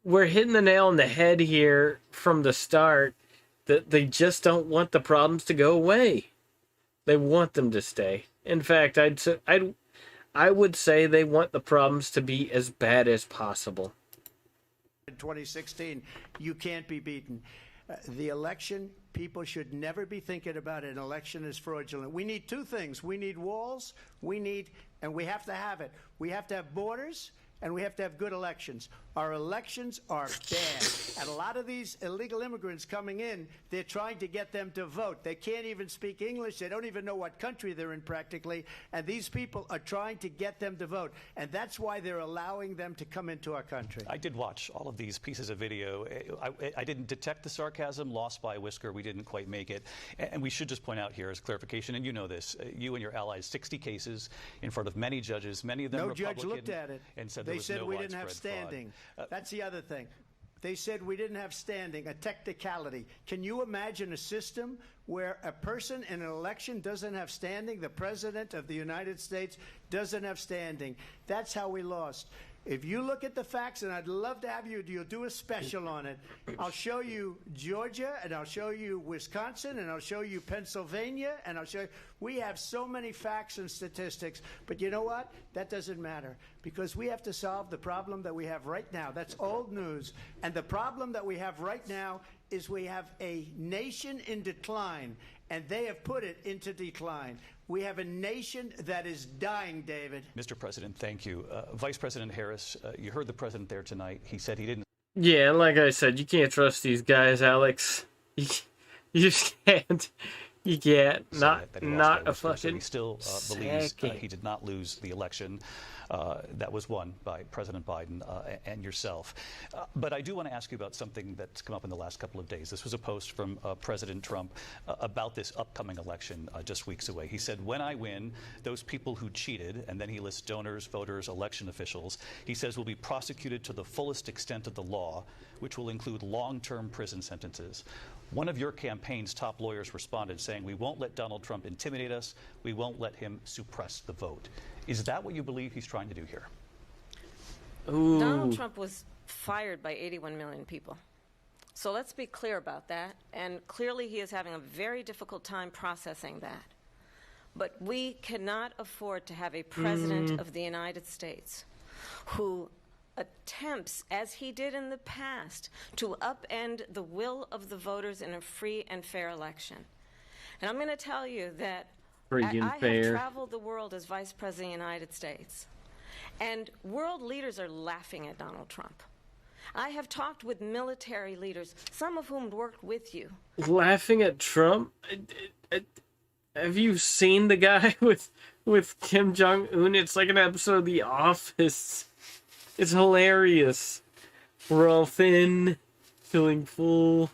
We're hitting the nail on the head here from the start that they just don't want the problems to go away. They want them to stay. In fact, I would say they want the problems to be as bad as possible. In 2016, you can't be beaten. The election, people should never be thinking about an election as fraudulent. We need two things. We need walls, and we have to have it. We have to have borders, and we have to have good elections. Our elections are bad. And a lot of these illegal immigrants coming in, they're trying to get them to vote. They can't even speak English. They don't even know what country they're in practically. And these people are trying to get them to vote. And that's why they're allowing them to come into our country. I did watch all of these pieces of video. I didn't detect the sarcasm, lost by a whisker. We didn't quite make it. And we should just point out here as clarification, and you know this, you and your allies, 60 cases in front of many judges, many of them no Republican. Judge looked at it. And said they said no we didn't have standing. That's the other thing. They said we didn't have standing, a technicality. Can you imagine a system where a person in an election doesn't have standing? The President of the United States doesn't have standing. That's how we lost. If you look at the facts, and I'd love to have you'll do a special on it. I'll show you Georgia, and I'll show you Wisconsin, and I'll show you Pennsylvania, and I'll show you. We have so many facts and statistics, but you know what? That doesn't matter, because we have to solve the problem that we have right now. That's old news. And the problem that we have right now is we have a nation in decline, and they have put it into decline. We have a nation that is dying, David. Mr. President, thank you. Vice President Harris, you heard the president there tonight. He said he didn't. Yeah, like I said, you can't trust these guys, Alex. You just can't. You can't. Not a fucking. He still believes he did not lose the election that was won by President Biden and yourself. But I do want to ask you about something that's come up in the last couple of days. This was a post from President Trump about this upcoming election just weeks away. He said, when I win, those people who cheated, and then he lists donors, voters, election officials, he says will be prosecuted to the fullest extent of the law, which will include long-term prison sentences. One of your campaign's top lawyers responded saying, we won't let Donald Trump intimidate us. We won't let him suppress the vote. Is that what you believe he's trying to do here? Ooh. Donald Trump was fired by 81 million people. So let's be clear about that. And clearly he is having a very difficult time processing that. But we cannot afford to have a president of the United States who attempts, as he did in the past, to upend the will of the voters in a free and fair election. And I'm going to tell you that I have traveled the world as Vice President of the United States, and world leaders are laughing at Donald Trump. I have talked with military leaders, some of whom worked with you. Laughing at Trump? Have you seen the guy with Kim Jong-un? It's like an episode of The Office. It's hilarious. We're all thin, feeling full.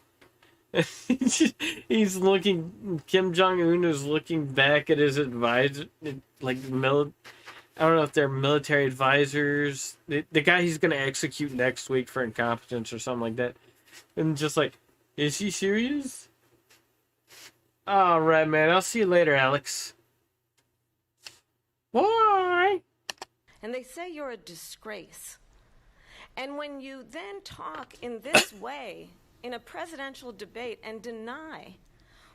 He's looking. Kim Jong-un is looking back at his advisor, like I don't know if they're military advisors. The guy he's gonna execute next week for incompetence or something like that, and just like, is he serious? All right, man. I'll see you later, Alex. Bye. And they say you're a disgrace. And when you then talk in this way in a presidential debate and deny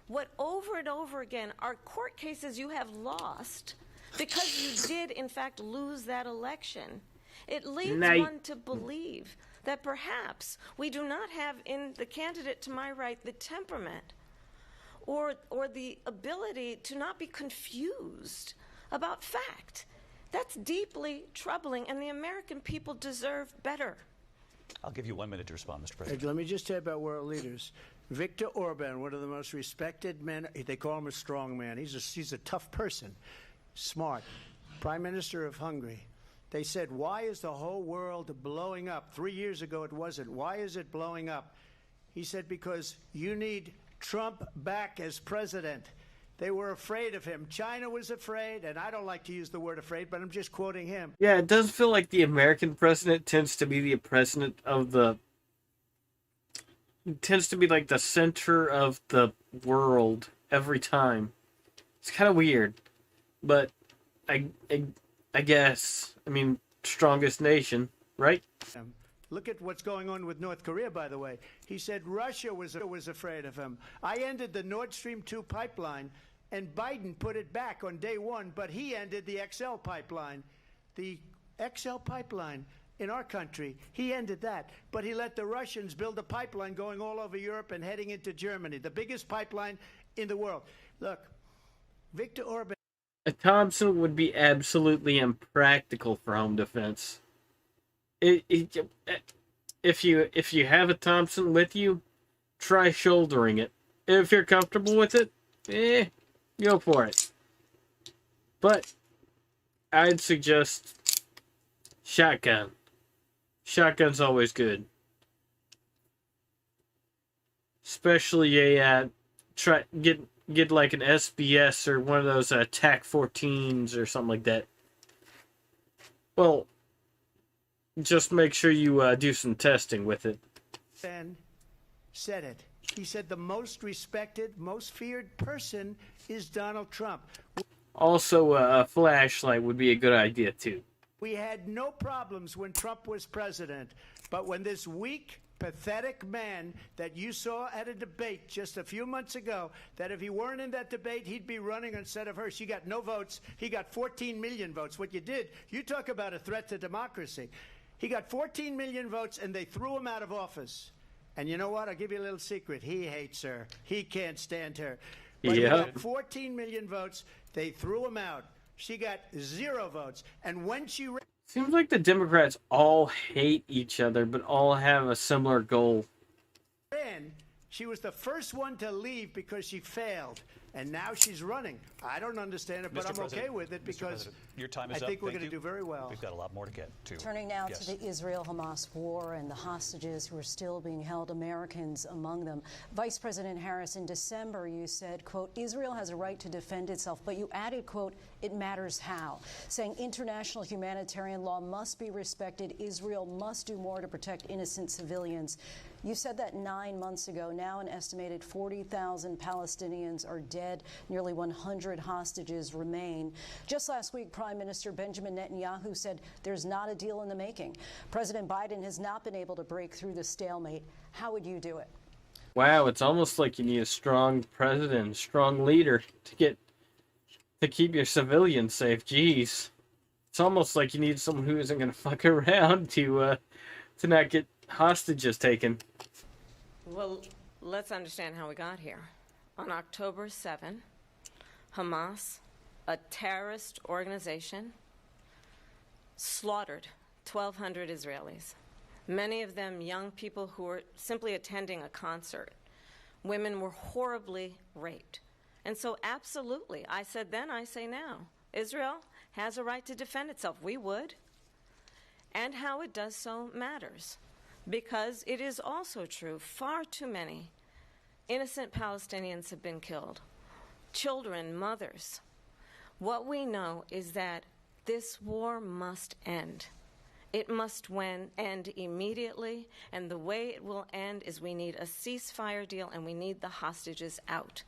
what over and over again are court cases you have lost because you did in fact lose that election, it leads one to believe that perhaps we do not have in the candidate to my right the temperament or the ability to not be confused about fact. That's deeply troubling, and the American people deserve better. I'll give you 1 minute to respond, Mr. President. Let me just tell you about world leaders. Viktor Orban, one of the most respected men, they call him a strong man. He's a tough person, smart. Prime Minister of Hungary. They said, why is the whole world blowing up? 3 years ago it wasn't. Why is it blowing up? He said, because you need Trump back as president. They were afraid of him. China was afraid, and I don't like to use the word afraid, but I'm just quoting him. Yeah, it does feel like the American president tends to be the president of the... tends to be like the center of the world every time. It's kind of weird, but I guess. I mean, strongest nation, right? Look at what's going on with North Korea, by the way. He said Russia was afraid of him. I ended the Nord Stream 2 pipeline, and Biden put it back on day one, but he ended the XL pipeline. The XL pipeline in our country, he ended that. But he let the Russians build a pipeline going all over Europe and heading into Germany, the biggest pipeline in the world. Look, Viktor Orban. A Thompson would be absolutely impractical for home defense. If you have a Thompson with you, try shouldering it. If you're comfortable with it, go for it. But I'd suggest shotgun. Shotgun's always good, especially try get like an SBS or one of those TAC 14s or something like that. Well, just make sure you do some testing with it. Ben said it. He said the most respected, most feared person is Donald Trump. Also, a flashlight would be a good idea, too. We had no problems when Trump was president, but when this weak, pathetic man that you saw at a debate just a few months ago, that if he weren't in that debate, he'd be running instead of her. She got no votes. He got 14 million votes. What you did, you talk about a threat to democracy. He got 14 million votes, and they threw him out of office. And you know what? I'll give you a little secret. He hates her. He can't stand her. But he got 14 million votes. They threw him out. She got 0 votes. And when she... Seems like the Democrats all hate each other, but all have a similar goal. ran, she was the first one to leave because she failed. And now she's running. I don't understand it, but Mr. I'm President, okay with it because your time is I think up. we're Thank going to you. do very well. We've got a lot more to get to. Turning now Yes. to the Israel-Hamas war and the hostages who are still being held, Americans among them. Vice President Harris, in December, you said, quote, Israel has a right to defend itself, but you added, quote, it matters how, saying international humanitarian law must be respected. Israel must do more to protect innocent civilians. You said that 9 months ago. Now an estimated 40,000 Palestinians are dead. Nearly 100 hostages remain. Just last week, Prime Minister Benjamin Netanyahu said there's not a deal in the making. President Biden has not been able to break through the stalemate. How would you do it? Wow, it's almost like you need a strong president, strong leader to keep your civilians safe. Jeez. It's almost like you need someone who isn't going to fuck around to not get hostages taken. Well, let's understand how we got here. On October 7, Hamas, a terrorist organization, slaughtered 1,200 Israelis, many of them young people who were simply attending a concert. Women were horribly raped. And so absolutely, I said then, I say now, Israel has a right to defend itself. We would. And how it does so matters. Because it is also true, far too many innocent Palestinians have been killed. Children, mothers. What we know is that this war must end. It must end immediately, and the way it will end is we need a ceasefire deal and we need the hostages out.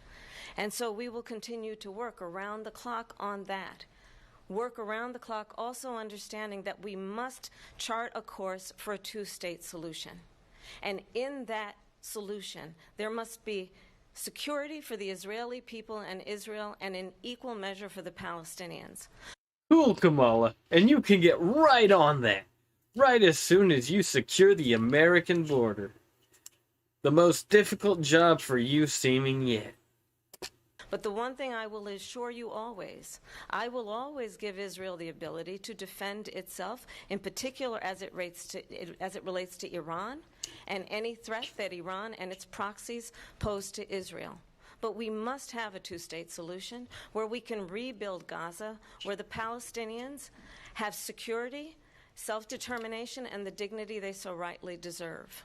And so we will continue to work around the clock on that. Work around the clock, also understanding that we must chart a course for a two-state solution. And in that solution, there must be security for the Israeli people and Israel, and in equal measure for the Palestinians. Cool, Kamala. And you can get right on that. Right as soon as you secure the American border. The most difficult job for you seeming yet. But the one thing I will assure you always, I will always give Israel the ability to defend itself, in particular as it relates to Iran and any threat that Iran and its proxies pose to Israel. But we must have a two-state solution where we can rebuild Gaza, where the Palestinians have security, self-determination, and the dignity they so rightly deserve.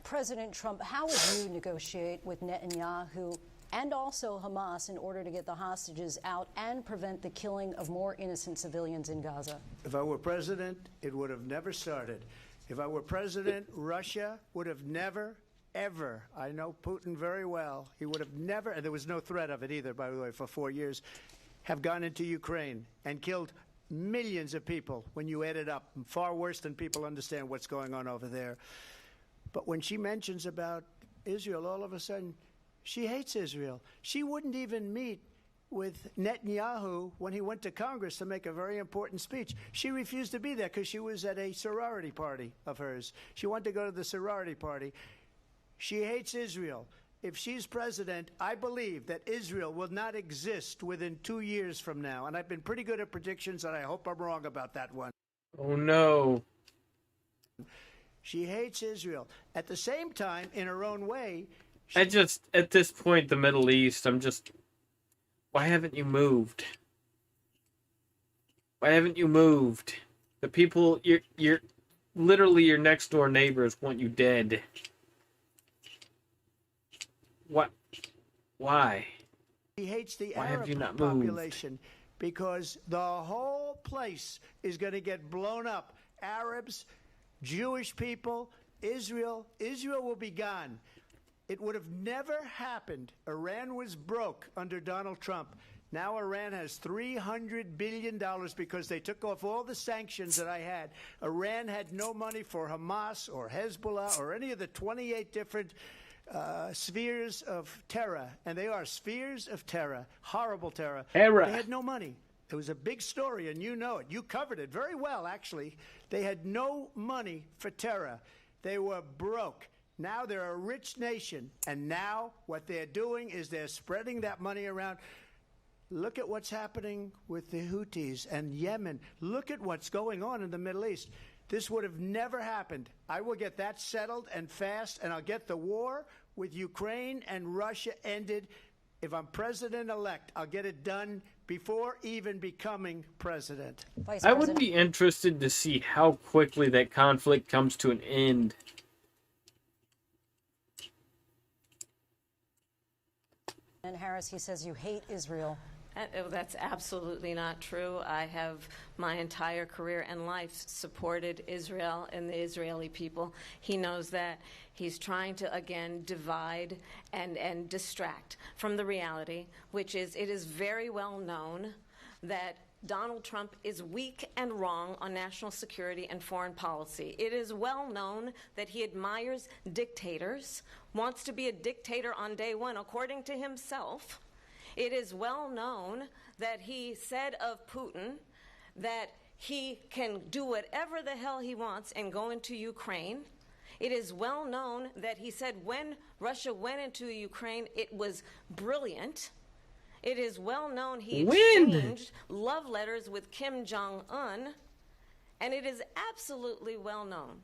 President Trump, how would you negotiate with Netanyahu and also Hamas in order to get the hostages out and prevent the killing of more innocent civilians in Gaza? If I were president, it would have never started. If I were president, Russia would have never, ever, I know Putin very well, he would have never, and there was no threat of it either, by the way, for 4 years, have gone into Ukraine and killed millions of people when you add it up, far worse than people understand what's going on over there. But when she mentions about Israel, all of a sudden, she hates Israel. She wouldn't even meet with Netanyahu when he went to Congress to make a very important speech. She refused to be there because she was at a sorority party of hers. She wanted to go to the sorority party. She hates Israel. If she's president, I believe that Israel will not exist within 2 years from now. And I've been pretty good at predictions, and I hope I'm wrong about that one. Oh no. She hates Israel. At the same time, in her own way, At this point, the Middle East, why haven't you moved? Why haven't you moved? The people, you're literally your next door neighbors want you dead. What? Why? He hates the Why have Arab you not moved? population because the whole place is going to get blown up. Arabs, Jewish people, Israel will be gone. It would have never happened. Iran was broke under Donald Trump. Now Iran has $300 billion because they took off all the sanctions that I had. Iran had no money for Hamas or Hezbollah or any of the 28 different spheres of terror. And they are spheres of terror, horrible terror. Terror. They had no money. It was a big story, and you know it. You covered it very well, actually. They had no money for terror. They were broke. Now they're a rich nation, and now what they're doing is they're spreading that money around. Look at what's happening with the Houthis and Yemen. Look at what's going on in the Middle East. This would have never happened. I will get that settled and fast, and I'll get the war with Ukraine and Russia ended. If I'm president-elect, I'll get it done before even becoming president. I would be interested to see how quickly that conflict comes to an end. And Harris, he says you hate Israel. That's absolutely not true. I have my entire career and life supported Israel and the Israeli people. He knows that. He's trying to, again, divide and distract from the reality, which is it is very well known that Donald Trump is weak and wrong on national security and foreign policy. It is well known that he admires dictators, wants to be a dictator on day one, according to himself. It is well known that he said of Putin that he can do whatever the hell he wants and go into Ukraine. It is well known that he said when Russia went into Ukraine, it was brilliant. It is well known he exchanged love letters with Kim Jong-un. And it is absolutely well known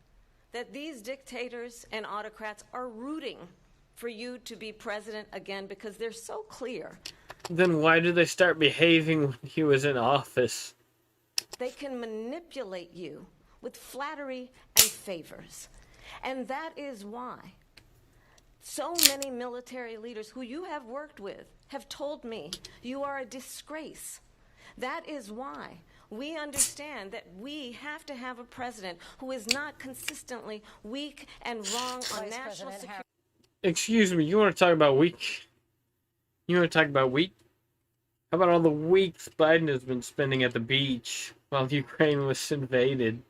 that these dictators and autocrats are rooting for you to be president again because they're so clear. Then why did they start behaving when he was in office? They can manipulate you with flattery and favors. And that is why so many military leaders who you have worked with have told me you are a disgrace. That is why we understand that we have to have a president who is not consistently weak and wrong on national security. Excuse me, you want to talk about weak? You want to talk about weak? How about all the weeks Biden has been spending at the beach while Ukraine was invaded?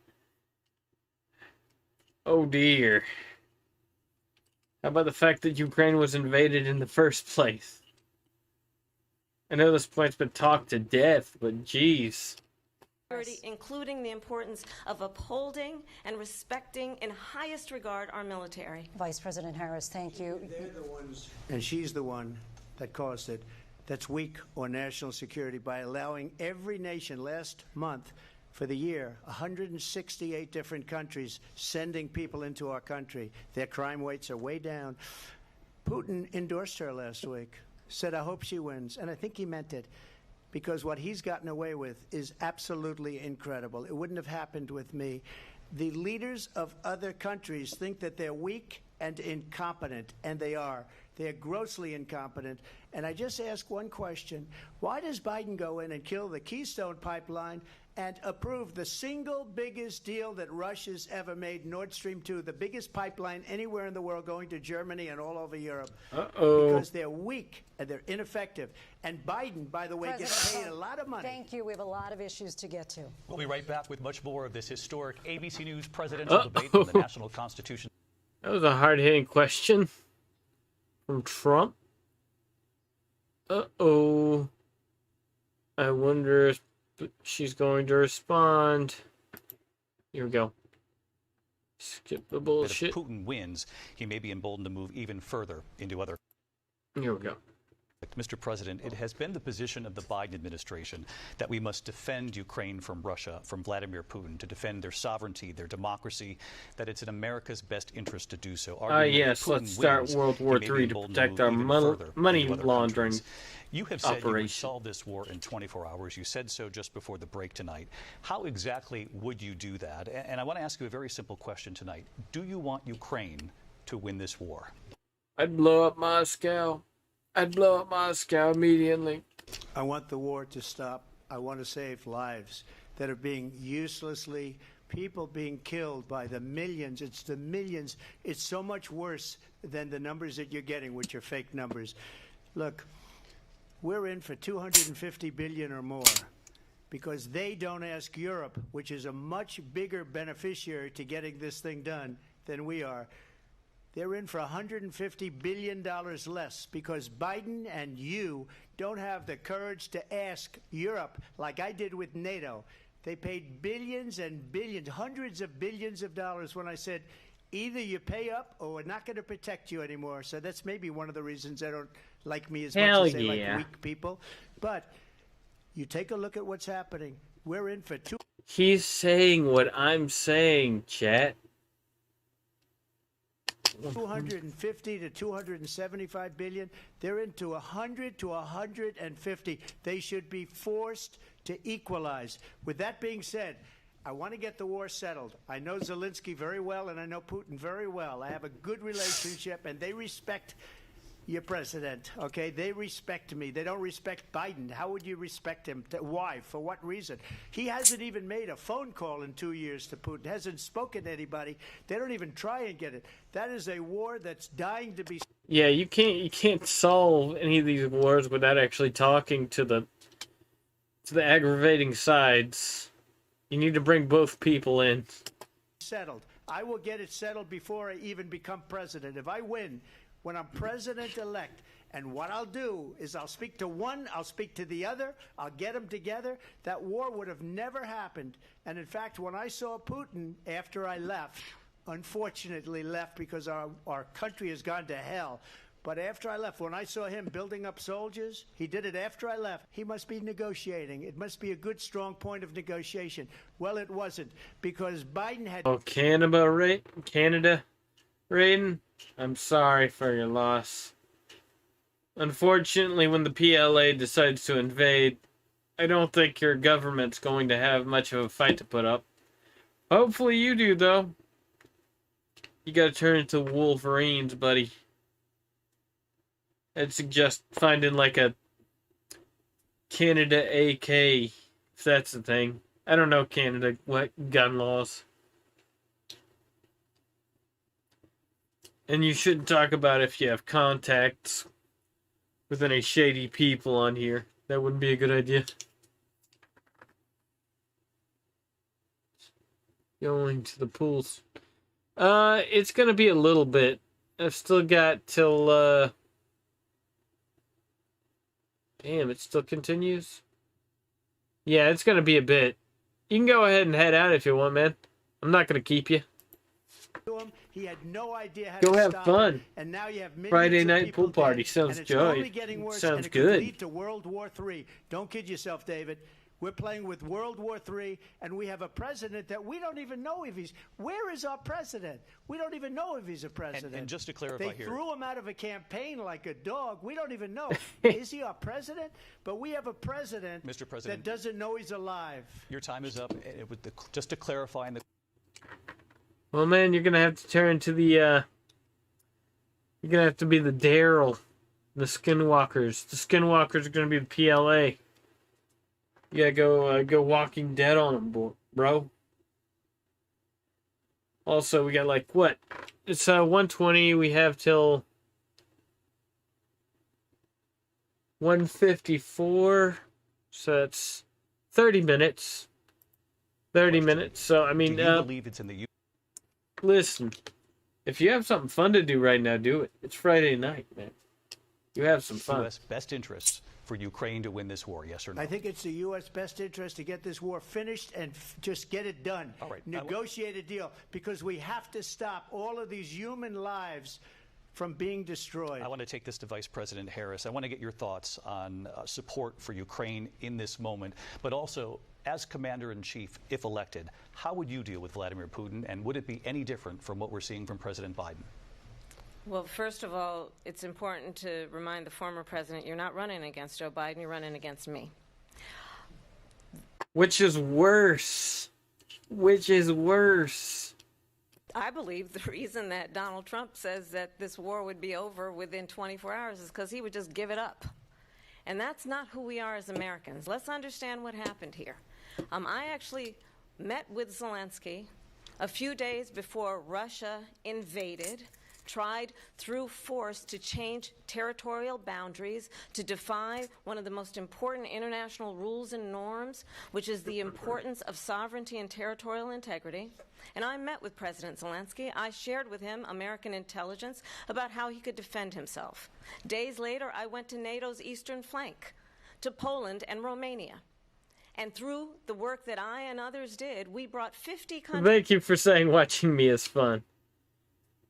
Oh dear. How about the fact that Ukraine was invaded in the first place? I know this point's been talked to death, but geez. Including the importance of upholding and respecting in highest regard our military. Vice President Harris, thank you. They're the ones, and she's the one that caused it, that's weak on national security by allowing every nation last month for the year, 168 different countries sending people into our country. Their crime rates are way down. Putin endorsed her last week, said, I hope she wins, and I think he meant it. Because what he's gotten away with is absolutely incredible. It wouldn't have happened with me. The leaders of other countries think that they're weak and incompetent, and they are. They're grossly incompetent. And I just ask one question. Why does Biden go in and kill the Keystone Pipeline and approved the single biggest deal that Russia's ever made, Nord Stream 2, the biggest pipeline anywhere in the world going to Germany and all over Europe. Because they're weak and they're ineffective. And Biden, by the way, gets paid a lot of money. Thank you. We have a lot of issues to get to. We'll be right back with much more of this historic ABC News presidential debate on the national constitution. That was a hard-hitting question from Trump. Uh-oh. I wonder if she's going to respond. Here we go. Skip the bullshit. If Putin wins, he may be emboldened to move even further into other. Here we go. Mr. President, it has been the position of the Biden administration that we must defend Ukraine from Russia, from Vladimir Putin, to defend their sovereignty, their democracy, that it's in America's best interest to do so. Yes, let's start World War III to protect our money laundering. You have said you would solve this war in 24 hours. You said so just before the break tonight. How exactly would you do that? And I want to ask you a very simple question tonight. Do you want Ukraine to win this war? I'd blow up Moscow. I'd blow up Moscow immediately. I want the war to stop. I want to save lives that are being uselessly, people being killed by the millions. It's the millions. It's so much worse than the numbers that you're getting, which are fake numbers. Look, we're in for 250 billion or more because they don't ask Europe, which is a much bigger beneficiary to getting this thing done than we are. They're in for $150 billion less because Biden and you don't have the courage to ask Europe like I did with NATO. They paid billions and billions, hundreds of billions of dollars when I said, either you pay up or we're not going to protect you anymore. So that's maybe one of the reasons they don't like me as much as they like weak people. But you take a look at what's happening. We're in for two. He's saying what I'm saying, chat. 250 to 275 billion. They're into 100 to 150. They should be forced to equalize. With that being said, I want to get the war settled. I know Zelensky very well, and I know Putin very well. I have a good relationship, and they respect your president, okay? They respect me. They don't respect Biden. How would you respect him? Why? For what reason? He hasn't even made a phone call in 2 years to Putin, hasn't spoken to anybody. They don't even try and get it. That is a war that's dying to be... Yeah, you can't solve any of these wars without actually talking to the aggravating sides. You need to bring both people in. Settled. I will get it settled before I even become president. If I win, when I'm president-elect, and what I'll do is I'll speak to one, I'll speak to the other, I'll get them together. That war would have never happened. And in fact, when I saw Putin after I left, unfortunately left because our country has gone to hell, but after I left, when I saw him building up soldiers, he did it after I left. He must be negotiating. It must be a good, strong point of negotiation. Well, it wasn't, because Biden had... Oh, Canada, Raiden, I'm sorry for your loss. Unfortunately, when the PLA decides to invade, I don't think your government's going to have much of a fight to put up. Hopefully you do, though. You gotta turn into Wolverines, buddy. I'd suggest finding like a Canada AK, if that's the thing. I don't know Canada gun laws. And you shouldn't talk about if you have contacts with any shady people on here. That wouldn't be a good idea. Going to the pools. It's gonna be a little bit. I've still got till, Damn, it still continues? Yeah, it's gonna be a bit. You can go ahead and head out if you want, man. I'm not gonna keep you. He had no idea how Go to have stop fun. it, and now you have Friday night people pool party dead, sounds and it's only good. getting worse, Sounds and it good. could lead to World War III. Don't kid yourself, David. We're playing with World War III, and we have a president that we don't even know if he's... Where is our president? We don't even know if he's a president. And just to clarify they here... threw him out of a campaign like a dog. We don't even know. Is he our president? But we have a president, Mr. President, that doesn't know he's alive. Your time is up. Just to clarify... Well, man, you're gonna have to turn to the, You're gonna have to be the Daryl. The Skinwalkers. The Skinwalkers are gonna be the PLA. You gotta go Walking Dead on them, bro. Also, we got like what? It's 1:20. We have till 1:54. So that's 30 minutes. 30 minutes. So I mean, do you believe it's in the listen, if you have something fun to do right now, do it. It's Friday night, man. You have some fun. U.S. best interests for Ukraine to win this war, yes or no? I think it's the U.S. best interest to get this war finished and just get it done. All right. Negotiate a deal, because we have to stop all of these human lives from being destroyed. I want to take this to Vice President Harris. I want to get your thoughts on support for Ukraine in this moment, but also, as Commander-in-Chief, if elected, how would you deal with Vladimir Putin, and would it be any different from what we're seeing from President Biden? Well, first of all, it's important to remind the former president you're not running against Joe Biden, you're running against me. Which is worse? Which is worse? I believe the reason that Donald Trump says that this war would be over within 24 hours is because he would just give it up. And that's not who we are as Americans. Let's understand what happened here. I actually met with Zelensky a few days before Russia invaded, tried through force to change territorial boundaries, to defy one of the most important international rules and norms, which is the importance of sovereignty and territorial integrity. And I met with President Zelensky. I shared with him American intelligence about how he could defend himself. Days later, I went to NATO's eastern flank, to Poland and Romania. And through the work that I and others did, we brought 50 countries... Thank you for saying watching me is fun.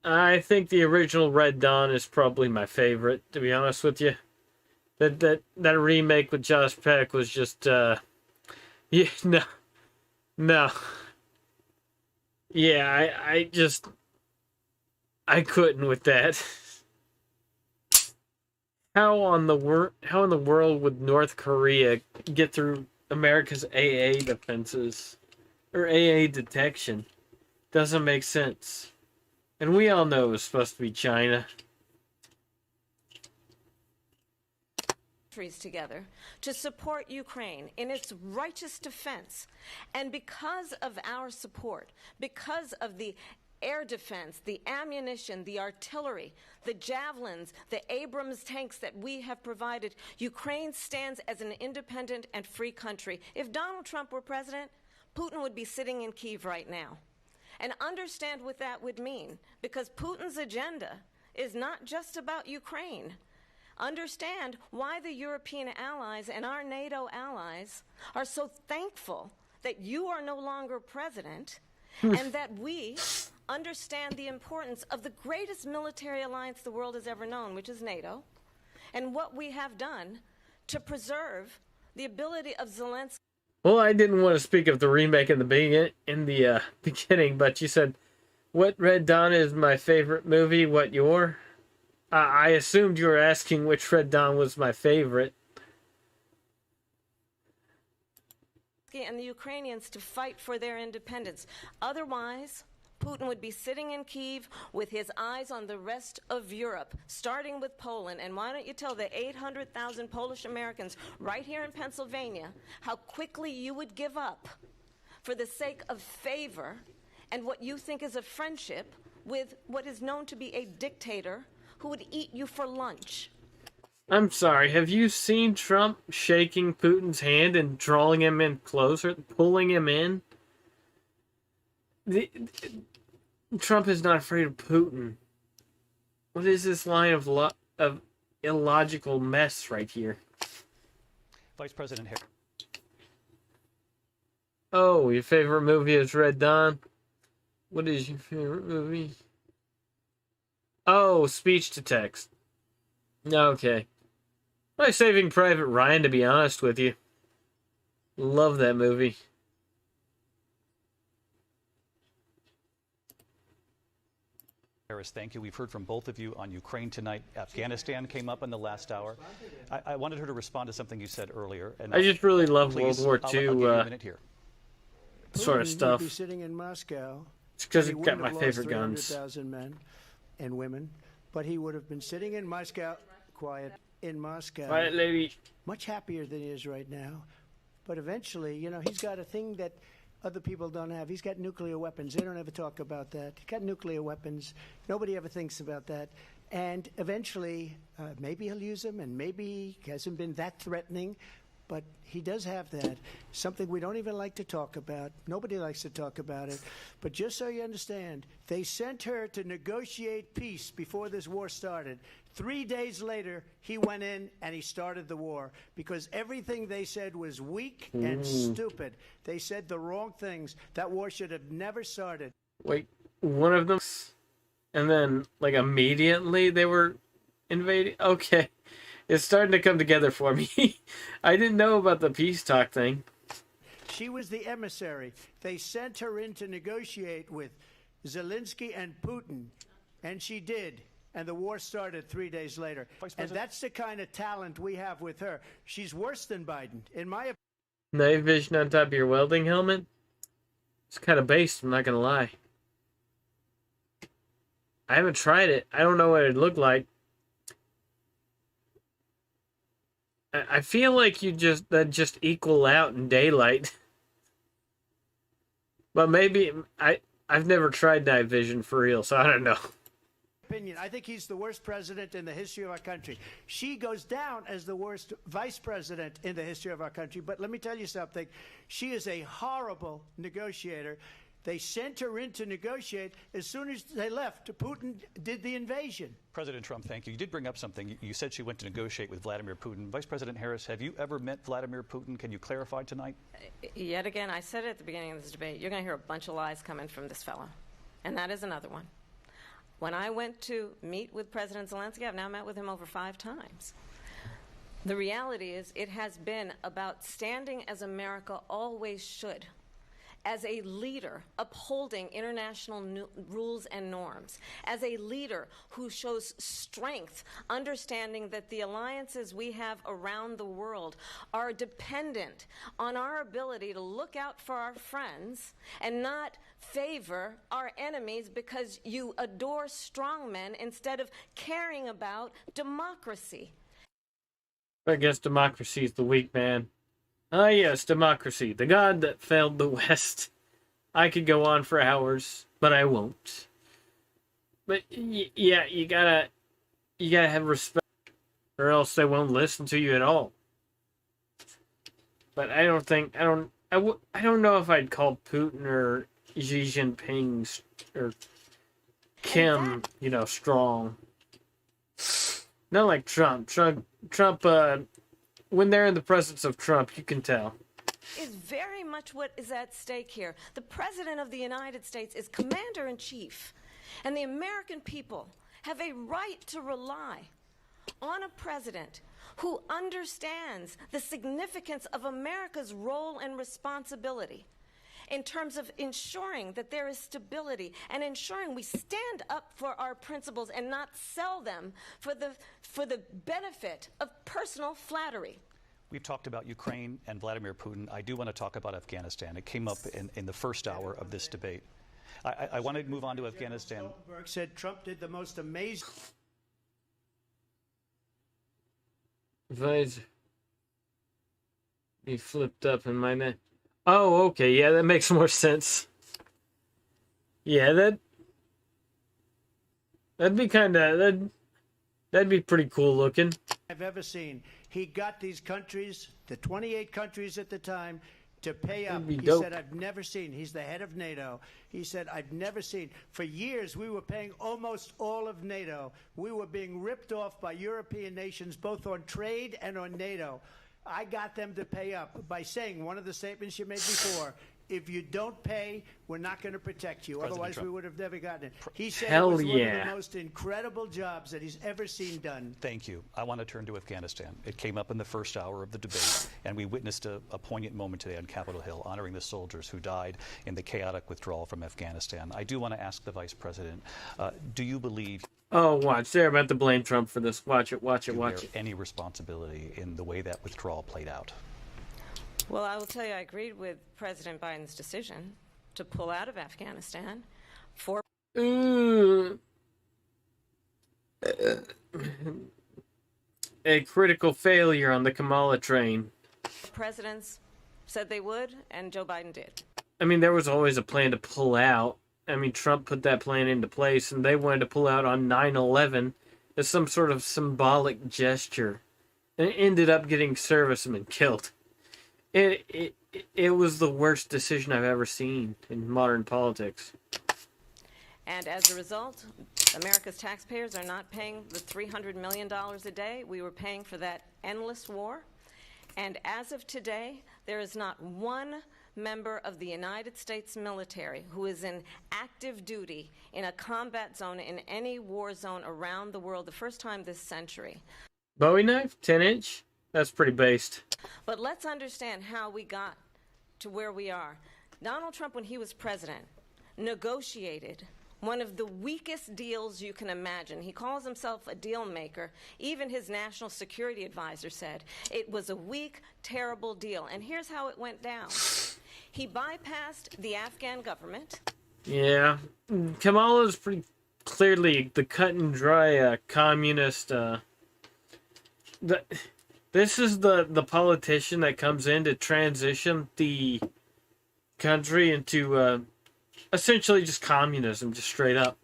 I think the original Red Dawn is probably my favorite, to be honest with you. That remake with Josh Peck was just, yeah, no. Yeah, I couldn't with that. How in the world would North Korea get through America's AA defenses? Or AA detection? Doesn't make sense. And we all know it was supposed to be China. Together to support Ukraine in its righteous defense. And because of our support, because of the air defense, the ammunition, the artillery, the javelins, the Abrams tanks that we have provided, Ukraine stands as an independent and free country. If Donald Trump were president, Putin would be sitting in Kyiv right now. And understand what that would mean, because Putin's agenda is not just about Ukraine. Understand why the European allies and our NATO allies are so thankful that you are no longer president and that we understand the importance of the greatest military alliance the world has ever known, which is NATO, and what we have done to preserve the ability of Zelensky. Well, I didn't want to speak of the remake in the beginning, but you said, what Red Dawn is my favorite movie, what your? I assumed you were asking which Red Dawn was my favorite. And the Ukrainians to fight for their independence. Otherwise, Putin would be sitting in Kyiv with his eyes on the rest of Europe, starting with Poland. And why don't you tell the 800,000 Polish Americans right here in Pennsylvania how quickly you would give up for the sake of favor and what you think is a friendship with what is known to be a dictator who would eat you for lunch. I'm sorry, have you seen Trump shaking Putin's hand and drawing him in closer, pulling him in? Trump is not afraid of Putin. What is this line of illogical mess right here? Vice President Harris. Oh, your favorite movie is Red Dawn? What is your favorite movie? Oh, Speech to Text. Okay. I like Saving Private Ryan, to be honest with you. Love that movie. Harris, thank you. We've heard from both of you on Ukraine tonight. Afghanistan came up in the last hour. I wanted her to respond to something you said earlier. And I just really love please, World War I'll give you a minute here. Sort of stuff. He'd be sitting in Moscow. It's because He it got wouldn't my have favorite lost guns. 300,000 men and women, but he would have been sitting in Moscow, quiet, in Moscow, Quiet lady. much happier than he is right now, but eventually, you know, he's got a thing that other people don't have. He's got nuclear weapons. They don't ever talk about that. He's got nuclear weapons. Nobody ever thinks about that. And eventually, maybe he'll use them, and maybe he hasn't been that threatening, but he does have that. Something we don't even like to talk about. Nobody likes to talk about it. But just so you understand, they sent her to negotiate peace before this war started. 3 days later, he went in and he started the war because everything they said was weak and stupid. They said the wrong things. That war should have never started. Wait, one of them, and then like immediately they were invading. Okay, it's starting to come together for me. I didn't know about the peace talk thing. She was the emissary. They sent her in to negotiate with Zelensky and Putin, and she did. And the war started 3 days later. And that's the kind of talent we have with her. She's worse than Biden, in my opinion. Night vision on top of your welding helmet? It's kind of based, I'm not gonna lie. I haven't tried it. I don't know what it'd look like. I feel like that just equal out in daylight. But maybe I've never tried night vision for real, so I don't know. I think he's the worst president in the history of our country. She goes down as the worst vice president in the history of our country. But let me tell you something. She is a horrible negotiator. They sent her in to negotiate. As soon as they left, Putin did the invasion. President Trump, thank you. You did bring up something. You said she went to negotiate with Vladimir Putin. Vice President Harris, have you ever met Vladimir Putin? Can you clarify tonight? Yet again, I said it at the beginning of this debate, you're going to hear a bunch of lies coming from this fellow. And that is another one. When I went to meet with President Zelensky, I've now met with him over 5 times. The reality is it has been about standing as America always should, as a leader upholding international rules and norms, as a leader who shows strength, understanding that the alliances we have around the world are dependent on our ability to look out for our friends and not favor our enemies because you adore strongmen instead of caring about democracy. I guess democracy is the weak man. Ah, yes, democracy, the god that failed the West. I could go on for hours, but I won't. But yeah, you gotta have respect, or else they won't listen to you at all. But I don't know if I'd call Putin or Xi Jinping or Kim, strong. Not like Trump. Trump. When they're in the presence of Trump, you can tell. Is very much what is at stake here. The President of the United States is Commander-in-Chief, and the American people have a right to rely on a president who understands the significance of America's role and responsibility in terms of ensuring that there is stability and ensuring we stand up for our principles and not sell them for the benefit of personal flattery. We've talked about Ukraine and Vladimir Putin. I do want to talk about Afghanistan. It came up in the first hour of this debate. I want to move on to Afghanistan. Stoltenberg said Trump did the most amazing. He flipped up in my neck. Oh, okay, yeah, that makes more sense. Yeah, that'd be that'd be pretty cool looking. I've ever seen. He got these countries, the 28 countries at the time, to pay up. He said, I've never seen. He's the head of NATO. He said, I've never seen. For years, we were paying almost all of NATO. We were being ripped off by European nations, both on trade and on NATO. I got them to pay up by saying one of the statements you made before, if you don't pay, we're not going to protect you. President Otherwise, Trump. we would have never gotten it. He said Hell it was one of yeah. the most incredible jobs that he's ever seen done. Thank you. I want to turn to Afghanistan. It came up in the first hour of the debate, and we witnessed a poignant moment today on Capitol Hill, honoring the soldiers who died in the chaotic withdrawal from Afghanistan. I do want to ask the Vice President, do you believe Oh, watch. They're about to blame Trump for this. Watch it. you bear any responsibility in the way that withdrawal played out? Well, I will tell you, I agreed with President Biden's decision to pull out of Afghanistan for a critical failure on the Kamala train. presidents said they would, and Joe Biden did. I mean, there was always a plan to pull out. I mean, Trump put that plan into place, and they wanted to pull out on 9/11 as some sort of symbolic gesture. And it ended up getting servicemen killed. It was the worst decision I've ever seen in modern politics. And as a result, America's taxpayers are not paying the $300 million a day we were paying for that endless war. And as of today, there is not one member of the United States military who is in active duty in a combat zone in any war zone around the world, the first time this century. Bowie knife, 10-inch. That's pretty based. But let's understand how we got to where we are. Donald Trump, when he was president, negotiated one of the weakest deals you can imagine. He calls himself a deal maker. Even his national security advisor said it was a weak, terrible deal. And here's how it went down. He bypassed the Afghan government. Yeah. Kamala's pretty clearly the cut and dry communist. This is the politician that comes in to transition the country into essentially just communism, just straight up.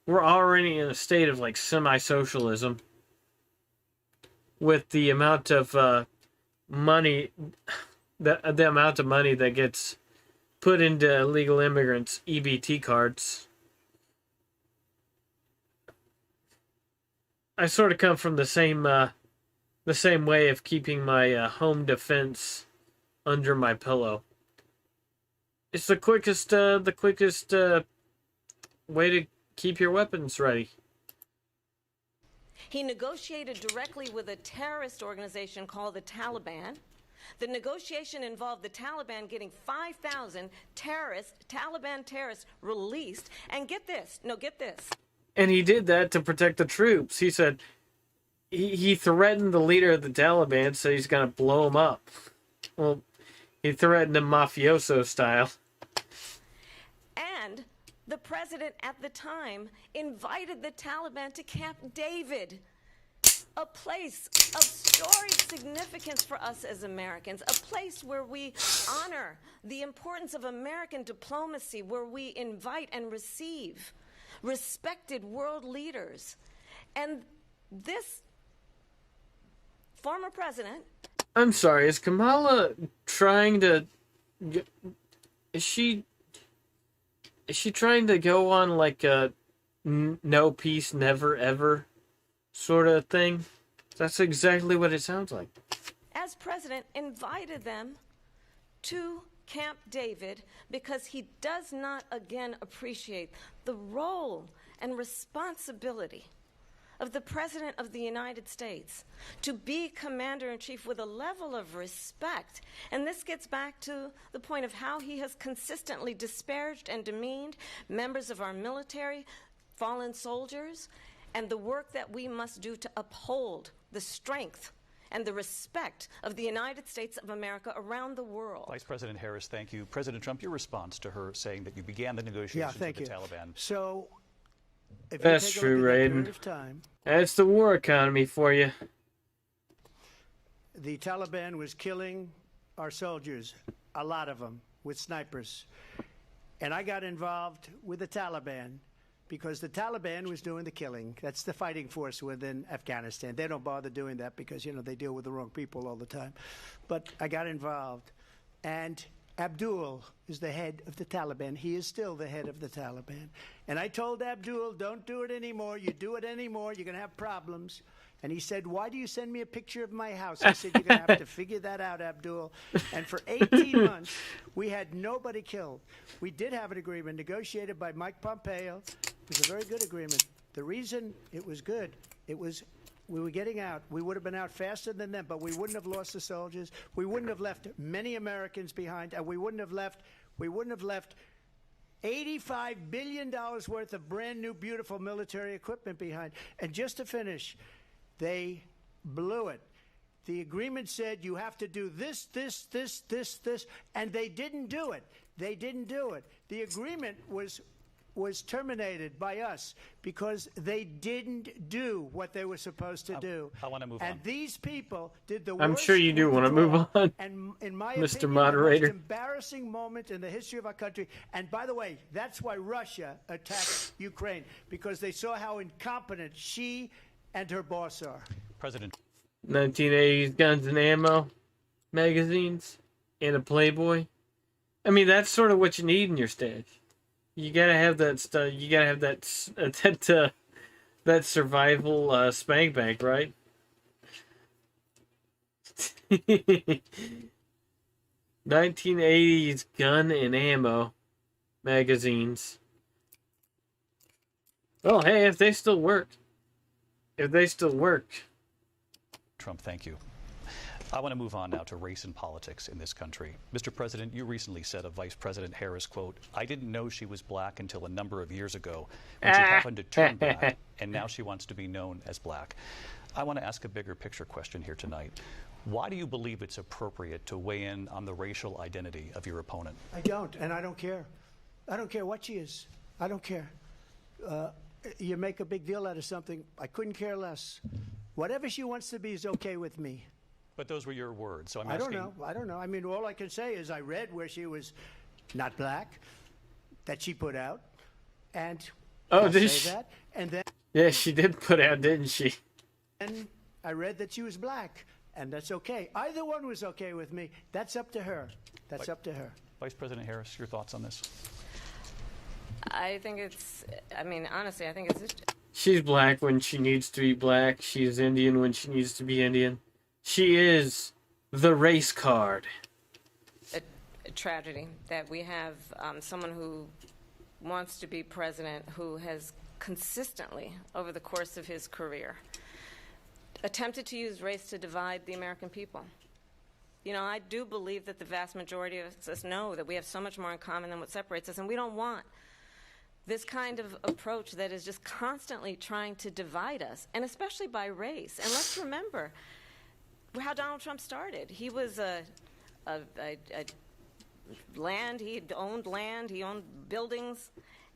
We're already in a state of like semi-socialism with the amount of money, the amount of money that gets put into illegal immigrants' EBT cards. I sort of come from the same way of keeping my home defense under my pillow. It's the quickest way to keep your weapons ready. He negotiated directly with a terrorist organization called the Taliban. The negotiation involved the Taliban getting 5,000 Taliban terrorists released. And get this. And he did that to protect the troops. He said he threatened the leader of the Taliban, so he's going to blow him up. Well, he threatened him mafioso style. And the president at the time invited the Taliban to Camp David, a place of storied significance for us as Americans, a place where we honor the importance of American diplomacy, where we invite and receive respected world leaders. And this former president... I'm sorry, is Kamala trying to... Is she trying to go on like a no peace, never ever sort of thing? That's exactly what it sounds like. As president, invited them to Camp David because he does not again appreciate the role and responsibility of the President of the United States to be commander-in-chief with a level of respect. And this gets back to the point of how he has consistently disparaged and demeaned members of our military, fallen soldiers, and the work that we must do to uphold the strength and the respect of the United States of America around the world. Vice President Harris, thank you. President Trump, your response to her saying that you began the negotiations with the Taliban. So, if that's you take true, a look at that Raiden. period of time, That's the war economy for you. the Taliban was killing our soldiers, a lot of them, with snipers. And I got involved with the Taliban because the Taliban was doing the killing. That's the fighting force within Afghanistan. They don't bother doing that because, you know, they deal with the wrong people all the time. But I got involved. And Abdul is the head of the Taliban. He is still the head of the Taliban. And I told Abdul, don't do it anymore. You do it anymore, you're going to have problems. And he said, why do you send me a picture of my house? I said, you're going to have to figure that out, Abdul. And for 18 months, we had nobody killed. We did have an agreement negotiated by Mike Pompeo. It was a very good agreement. The reason it was good, it was we were getting out. We would have been out faster than them, but we wouldn't have lost the soldiers. We wouldn't have left many Americans behind, and we wouldn't have left $85 billion worth of brand new, beautiful military equipment behind. And just to finish, they blew it. The agreement said you have to do this, and they didn't do it. They didn't do it. The agreement was was terminated by us because they didn't do what they were supposed to do. I want to move and on. these people did the I'm worst sure you do want to move withdrawal, on, and in my Mr. opinion, Moderator. the most embarrassing moment in the history of our country. And by the way, that's why Russia attacked Ukraine, because they saw how incompetent she and her boss are. President 1980s guns and ammo magazines and a Playboy. I mean, that's sort of what you need in your stash. You gotta have that stuff. You gotta have that survival spank bank, right? 1980s gun and ammo magazines. Well, hey, if they still work. Trump, thank you. I want to move on now to race and politics in this country. Mr. President, you recently said of Vice President Harris, quote, "I didn't know she was black until a number of years ago when she happened to turn black, and now she wants to be known as black." I want to ask a bigger picture question here tonight. Why do you believe it's appropriate to weigh in on the racial identity of your opponent? I don't, and I don't care. I don't care what she is. I don't care. You make a big deal out of something. I couldn't care less. Whatever she wants to be is okay with me. But those were your words, so I'm I asking. don't know. I mean, all I can say is I read where she was not black, that she put out, and I'll did say she? that. And then Yeah, she did put out, didn't she? I read that she was black, and that's okay. Either one was okay with me. That's up to her. That's up to her. Vice President Harris, your thoughts on this? I think it's, I mean, honestly, I think it's She's black when she needs to be black. She's Indian when she needs to be Indian. She is the race card. a tragedy that we have someone who wants to be president who has consistently, over the course of his career, attempted to use race to divide the American people. You know, I do believe that the vast majority of us know that we have so much more in common than what separates us, and we don't want this kind of approach that is just constantly trying to divide us, and especially by race. And let's remember how Donald Trump started. He was land, he owned buildings,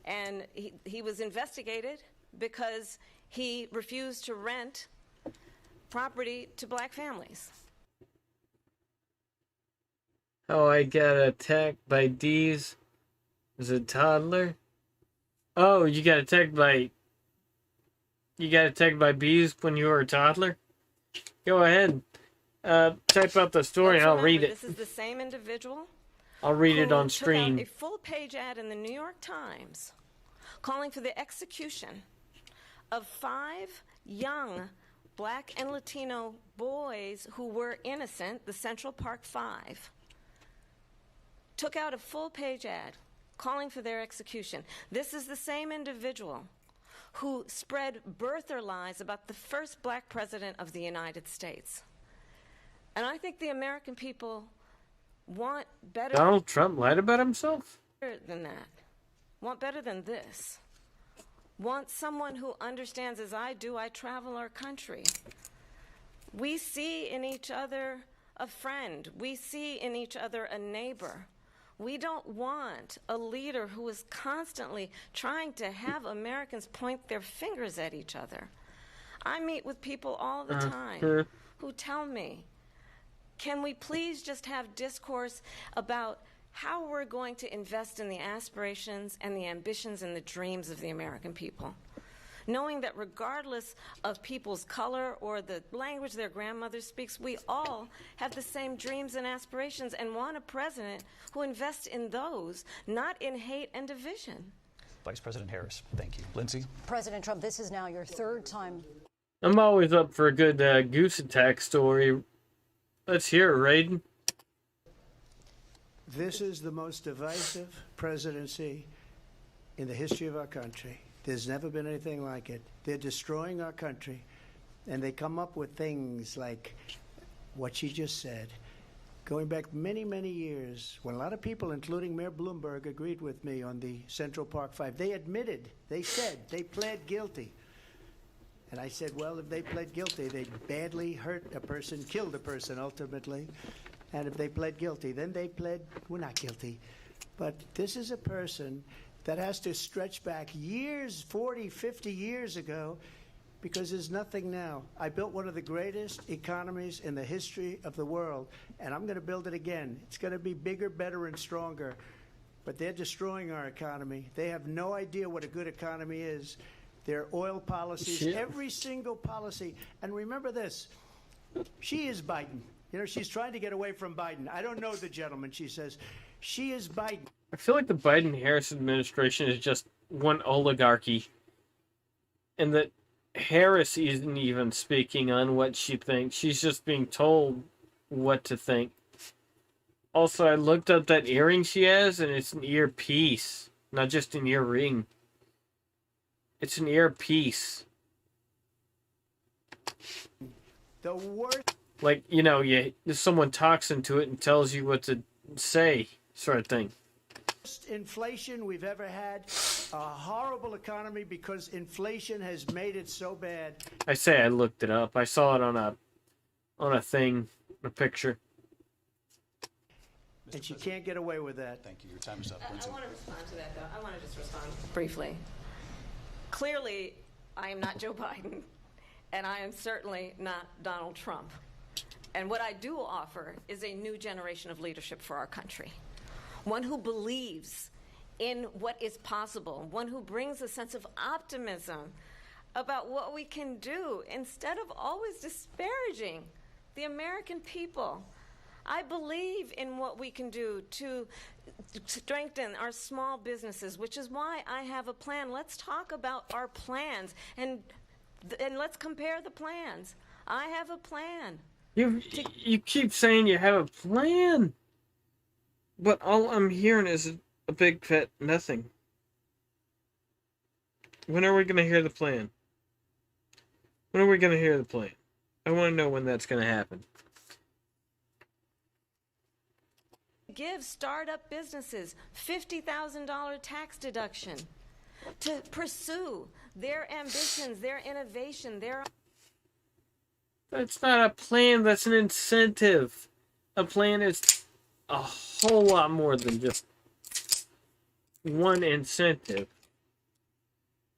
and he was investigated because he refused to rent property to black families. Oh, I got attacked by D's as a toddler. Oh, you got attacked by bees when you were a toddler? Go ahead. Type out the story and I'll read it. This is the same individual. I'll read it on Took screen. out a full-page ad in the New York Times calling for the execution of 5 young black and Latino boys who were innocent, the Central Park 5. Took out a full-page ad calling for their execution. This is the same individual who spread birther lies about the first black president of the United States. And I think the American people want better Donald Trump lied about himself? than that. Want better than this. Want someone who understands, as I do, I travel our country. We see in each other a friend. We see in each other a neighbor. We don't want a leader who is constantly trying to have Americans point their fingers at each other. I meet with people all the time who tell me, can we please just have discourse about how we're going to invest in the aspirations and the ambitions and the dreams of the American people? Knowing that regardless of people's color or the language their grandmother speaks, we all have the same dreams and aspirations and want a president who invests in those, not in hate and division. Vice President Harris, thank you. Lindsay? President Trump, this is now your 3rd time. I'm always up for a good goose attack story. Let's hear it, Raiden. This is the most divisive presidency in the history of our country. There's never been anything like it. They're destroying our country, and they come up with things like what she just said. Going back many, many years, when a lot of people, including Mayor Bloomberg, agreed with me on the Central Park 5, they admitted, they said, they pled guilty. And I said, well, if they pled guilty, they badly hurt a person, killed a person ultimately. And if they pled guilty, then they pled, we're not guilty. But this is a person that has to stretch back years, 40, 50 years ago, because there's nothing now. I built one of the greatest economies in the history of the world, and I'm going to build it again. It's going to be bigger, better, and stronger. But they're destroying our economy. They have no idea what a good economy is. Their oil policies, Shit. every single policy. And remember this, she is Biden. You know, she's trying to get away from Biden. I don't know the gentleman, she says. She is Biden. I feel like the Biden-Harris administration is just one oligarchy. And that Harris isn't even speaking on what she thinks. She's just being told what to think. Also, I looked up that earring she has, and it's an earpiece, not just an earring. It's an earpiece. The worst. Like, you know, someone talks into it and tells you what to say, sort of thing. Inflation we've ever had, a horrible economy because inflation has made it so bad. I say I looked it up. I saw it on a thing, a picture. And she can't get away with that. Thank you. Your time is up. I Lindsay. want to respond to that, though. I want to just respond briefly. Clearly, I am not Joe Biden, and I am certainly not Donald Trump. And what I do offer is a new generation of leadership for our country. One who believes in what is possible, one who brings a sense of optimism about what we can do instead of always disparaging the American people. I believe in what we can do to strengthen our small businesses, which is why I have a plan. Let's talk about our plans and let's compare the plans. I have a plan. You keep saying you have a plan, but all I'm hearing is a big fat nothing. When are we going to hear the plan? When are we going to hear the plan? I want to know when that's going to happen. Give startup businesses $50,000 tax deduction to pursue their ambitions, their innovation, their... That's not a plan, that's an incentive. A plan is a whole lot more than just one incentive.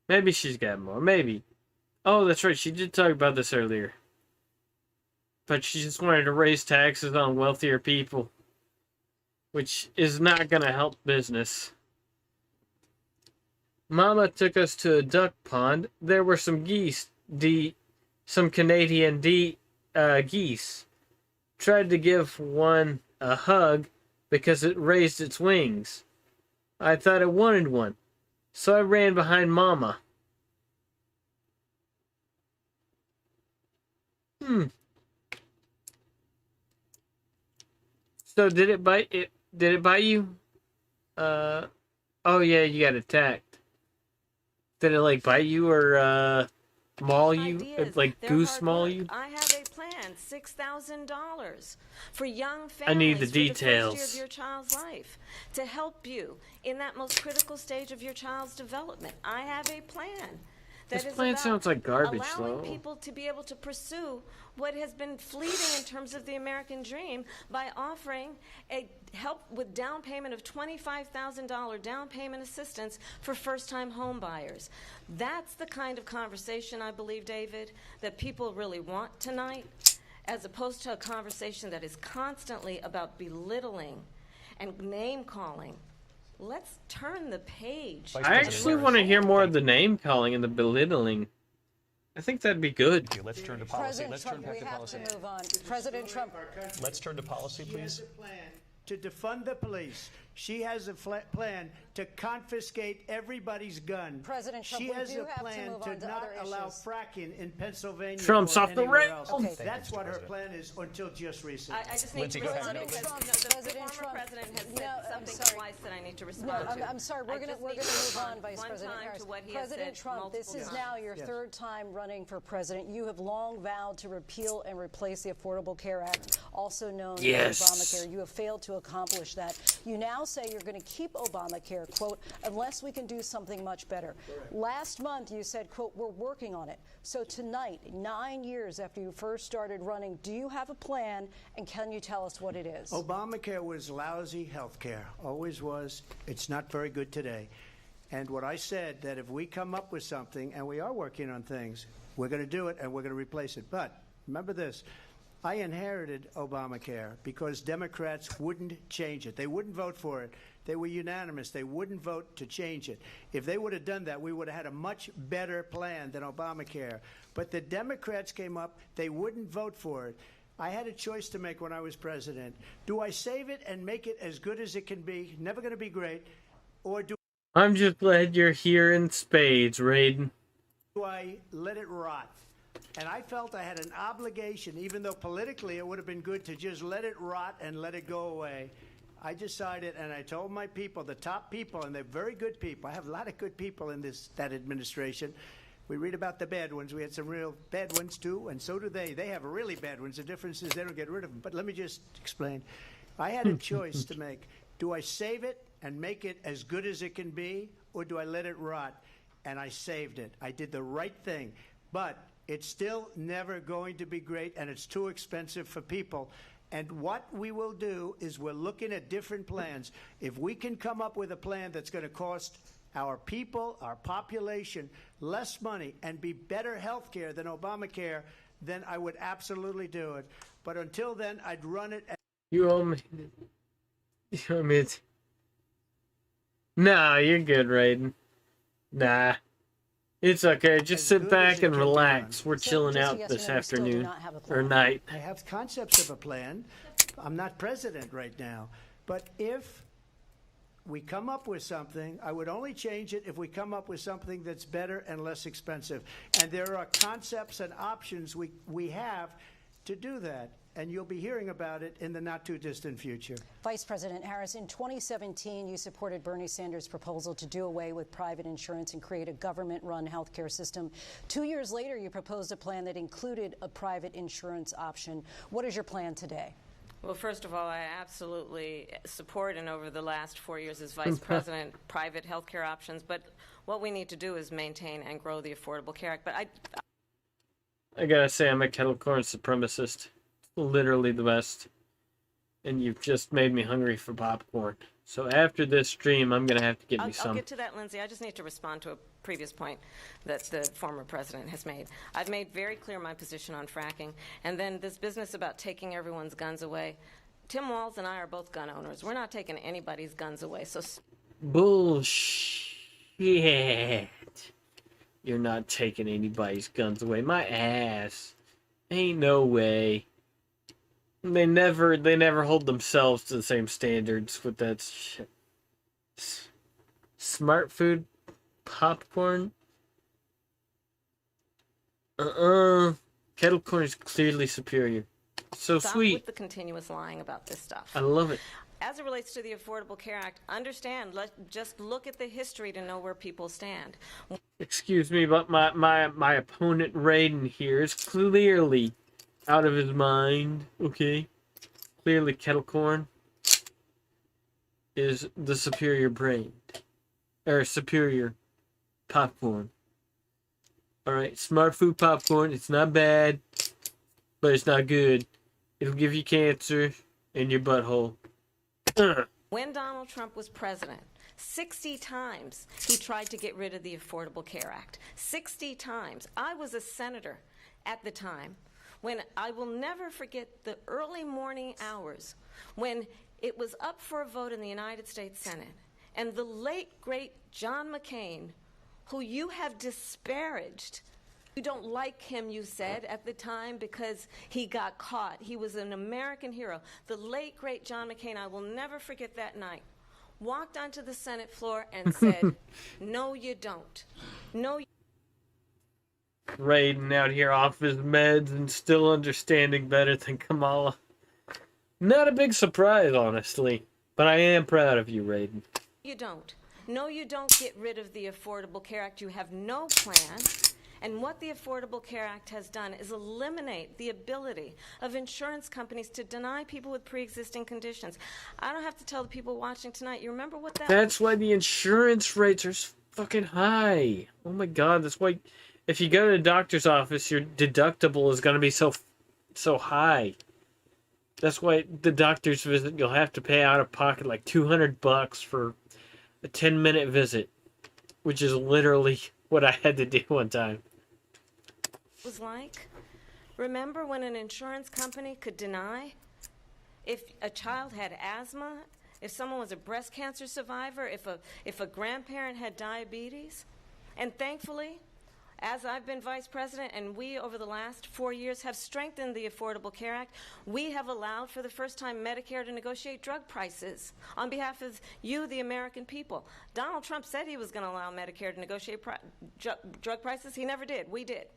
Maybe she's got more, maybe. Oh, that's right, she did talk about this earlier. But she just wanted to raise taxes on wealthier people, which is not going to help business. Mama took us to a duck pond. There were some geese, some Canadian geese. Tried to give one a hug because it raised its wings. I thought it wanted one, so I ran behind Mama. So did it bite it? Did it bite you? Oh yeah, you got attacked. Did it like bite you or maul you? Like goose maul you? I have a plan, $6,000 for young families. I need the for details. the first year of your child's life to help you in that most critical stage of your child's development. I have a plan. This That is plan about sounds like garbage, allowing though. people to be able to pursue what has been fleeting in terms of the American dream by offering a help with down payment of $25,000 down payment assistance for first-time home buyers. That's the kind of conversation, I believe, David, that people really want tonight, as opposed to a conversation that is constantly about belittling and name-calling. Let's turn the page. Vice I President actually Harris. want to hear more of the name calling and the belittling. I think that'd be good. Okay, let's turn to policy. President Let's Trump, turn back we to have policy. to move on. President Trump. Let's turn to policy, She has please. a plan to defund the police. She has a plan to confiscate everybody's gun. President Trump, she we has do a have to plan move to on to not other allow issues. fracking in Pennsylvania. Trump's or off the anywhere rails. else. Okay. That's what her President. plan is until just recently. I just need Lindsay, to go ahead. respond No, because Trump, the President former Trump. president has No, said I'm something sorry. twice that I need to No, respond to. I'm sorry. I We're just going need to to move on, respond Vice one President time Harris. to what he has President said Trump, this multiple is times. now your third time running for president. You have long vowed to repeal and replace the Affordable Care Act, also known Yes. as Obamacare. You have failed to accomplish that. You now say you're going to keep Obamacare, quote, unless we can do something much better. Last month, you said, quote, we're working on it. So tonight, 9 years after you first started running, do you have a plan, and can you tell us what it is? Obamacare was lousy health care, always was. It's not very good today. And what I said, that if we come up with something, and we are working on things, we're going to do it and we're going to replace it. But remember this, I inherited Obamacare because Democrats wouldn't change it. They wouldn't vote for it. They were unanimous. They wouldn't vote to change it. If they would have done that, we would have had a much better plan than Obamacare. But the Democrats came up. They wouldn't vote for it. I had a choice to make when I was president. Do I save it and make it as good as it can be, never going to be great, or do I'm just glad you're here in spades, Raiden. I let it rot? And I felt I had an obligation, even though politically it would have been good to just let it rot and let it go away. I decided, and I told my people, the top people, and they're very good people. I have a lot of good people in that administration. We read about the bad ones. We had some real bad ones, too, and so do they. They have really bad ones. The difference is they don't get rid of them. But let me just explain. I had a choice to make. Do I save it and make it as good as it can be, or do I let it rot? And I saved it. I did the right thing. But it's still never going to be great, and it's too expensive for people. And what we will do is we're looking at different plans. If we can come up with a plan that's going to cost our people, our population, less money and be better health care than Obamacare, then I would absolutely do it. But until then, I'd run it. You owe me. You owe me. Nah, you're good, Raiden. Nah. It's okay. Just sit back and relax. We're chilling out this afternoon or night. I have concepts of a plan. I'm not president right now. But if we come up with something, I would only change it if we come up with something that's better and less expensive. And there are concepts and options we have to do that. And you'll be hearing about it in the not-too-distant future. Vice President Harris, in 2017, you supported Bernie Sanders' proposal to do away with private insurance and create a government-run health care system. 2 years later, you proposed a plan that included a private insurance option. What is your plan today? Well, first of all, I absolutely support, and over the last 4 years as vice president, private health care options. But what we need to do is maintain and grow the Affordable Care Act. But I gotta say, I'm a kettle corn supremacist. Literally the best. And you've just made me hungry for popcorn. So after this stream, I'm going to have to get me some. I'll get to that, Lindsay. I just need to respond to a previous point that the former president has made. I've made very clear my position on fracking. And then this business about taking everyone's guns away. Tim Walz and I are both gun owners. We're not taking anybody's guns away. So bullshit. You're not taking anybody's guns away. My ass. Ain't no way. They never hold themselves to the same standards with that shit. Smart food popcorn? Kettle corn is clearly superior. So stop sweet. with the continuous lying about this stuff. I love it. As it relates to the Affordable Care Act, understand, just look at the history to know where people stand. Excuse me, but my opponent Raiden here is clearly out of his mind, okay? Clearly kettle corn is the superior brain. Or superior popcorn. Alright, smart food popcorn, it's not bad, but it's not good. It'll give you cancer in your butthole. When Donald Trump was president, 60 times he tried to get rid of the Affordable Care Act. 60 times. I was a senator at the time. When I will never forget the early morning hours when it was up for a vote in the United States Senate, and the late, great John McCain, who you have disparaged. You don't like him, you said, at the time because he got caught. He was an American hero. The late, great John McCain, I will never forget that night, walked onto the Senate floor and said, no, you don't. No, Raiden out here off his meds and still understanding better than Kamala. Not a big surprise, honestly. But I am proud of you, Raiden. you don't. No, you don't get rid of the Affordable Care Act. You have no plan. And what the Affordable Care Act has done is eliminate the ability of insurance companies to deny people with pre-existing conditions. I don't have to tell the people watching tonight. You remember what that... That's why the insurance rates are fucking high. Oh my god, that's why... If you go to the doctor's office, your deductible is going to be so high. That's why the doctor's visit, you'll have to pay out of pocket like $200 for a 10-minute visit. which is literally what I had to do one time. Was like? Remember when an insurance company could deny if a child had asthma, if someone was a breast cancer survivor, if a grandparent had diabetes? And thankfully, as I've been vice president and we over the last 4 years have strengthened the Affordable Care Act, we have allowed for the first time Medicare to negotiate drug prices on behalf of you, the American people. Donald Trump said he was going to allow Medicare to negotiate drug prices. He never did. We did.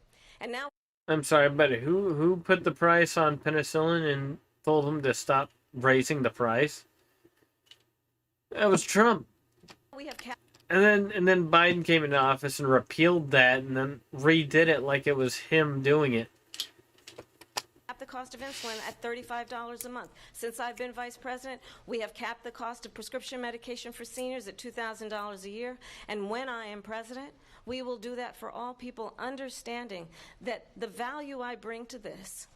And now I'm sorry, but who put the price on penicillin and told them to stop raising the price? That was Trump. we have And then Biden came into office and repealed that and then redid it like it was him doing it. capped the cost of insulin at $35 a month. Since I've been vice president, we have capped the cost of prescription medication for seniors at $2,000 a year. And when I am president, we will do that for all people, understanding that the value I bring to this.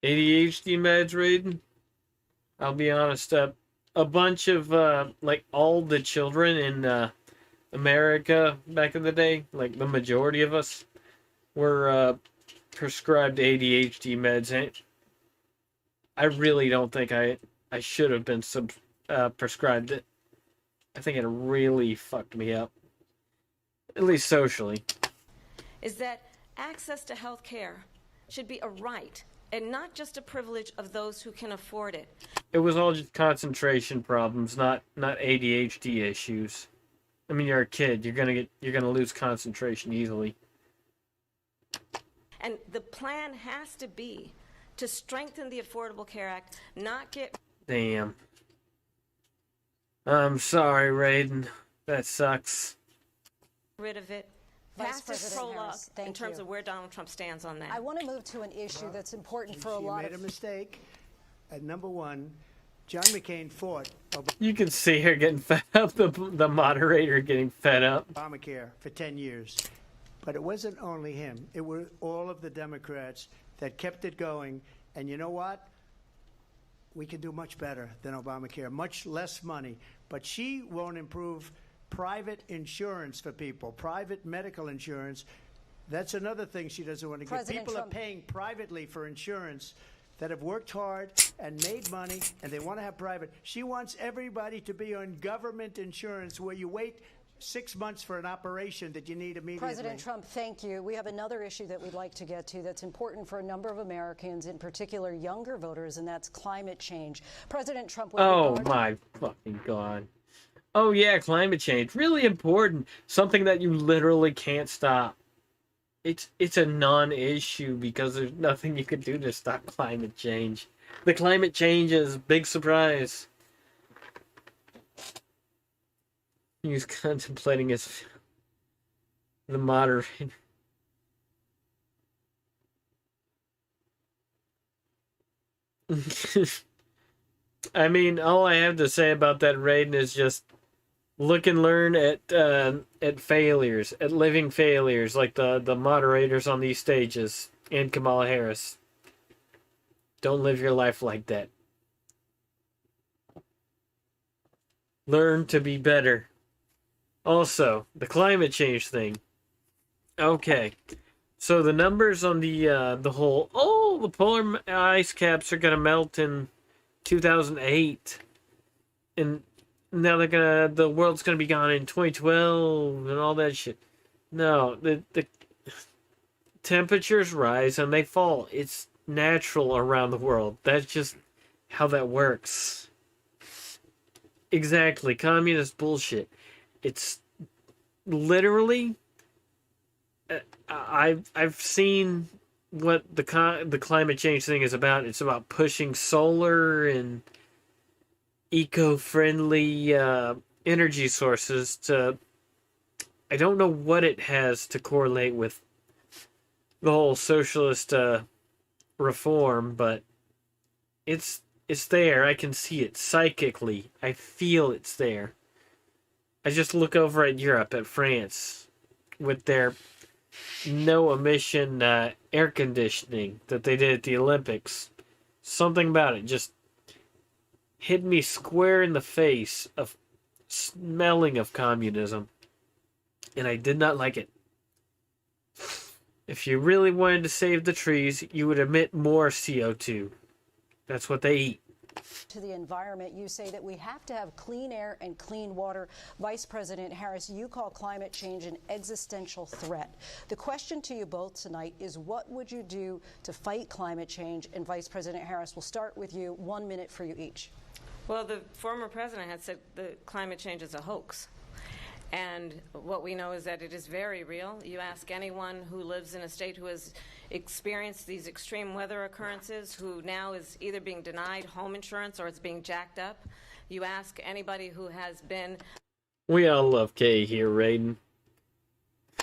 ADHD meds, Raiden? I'll be honest, a bunch of, like, all the children in, America back in the day, like the majority of us, were, prescribed ADHD meds. And I really don't think I should have been prescribed it. I think it really fucked me up. At least socially. Is that access to health care should be a right and not just a privilege of those who can afford it. It was all just concentration problems, not ADHD issues. I mean, you're a kid. You're gonna lose concentration easily. And the plan has to be to strengthen the Affordable Care Act, not get Damn. I'm sorry, Raiden. That sucks. rid of it. Vice Fastest President prologue Harris, thank in terms you. of where Donald Trump stands on that. I want to move to an issue that's important for a She lot made a of mistake. At number one, John McCain fought You can see her getting fed up. The moderator getting fed up. Obamacare for 10 years. But it wasn't only him. It were all of the Democrats that kept it going. And you know what? We can do much better than Obamacare, much less money. But she won't improve private insurance for people, private medical insurance. That's another thing she doesn't want to give. President People Trump- are paying privately for insurance that have worked hard and made money, and they want to have private. She wants everybody to be on government insurance where you wait 6 months for an operation that you need immediately. President Trump, thank you. We have another issue that we'd like to get to that's important for a number of Americans, in particular younger voters, and that's climate change. President Trump. Oh my fucking god. Oh yeah, climate change. Really important. Something that you literally can't stop. It's a non-issue because there's nothing you can do to stop climate change. The climate change is big surprise. He's contemplating the moderator. I mean, all I have to say about that Raiden is just look and learn at failures, at living failures, like the moderators on these stages and Kamala Harris. Don't live your life like that. Learn to be better. Also, the climate change thing. Okay. So the numbers on the whole, the polar ice caps are gonna melt in 2008, and now the world's gonna be gone in 2012 and all that shit. No, the temperatures rise and they fall. It's natural around the world. That's just how that works. Exactly, communist bullshit. It's literally. I've seen what the climate change thing is about. It's about pushing solar and eco-friendly energy sources to. I don't know what it has to correlate with the whole socialist reform, but it's there. I can see it psychically. I feel it's there. I just look over at Europe, at France, with their no emission air conditioning that they did at the Olympics. Something about it just hit me square in the face of smelling of communism. and I did not like it. If you really wanted to save the trees, you would emit more CO2. That's what they eat. To the environment, you say that we have to have clean air and clean water. Vice President Harris, you call climate change an existential threat. The question to you both tonight is, what would you do to fight climate change? And Vice President Harris, we'll start with you. 1 minute for you each. Well, the former president had said that climate change is a hoax. And what we know is that it is very real. You ask anyone who lives in a state who has experienced these extreme weather occurrences, who now is either being denied home insurance or it's being jacked up. You ask anybody who has been We all love Kay here, Raiden.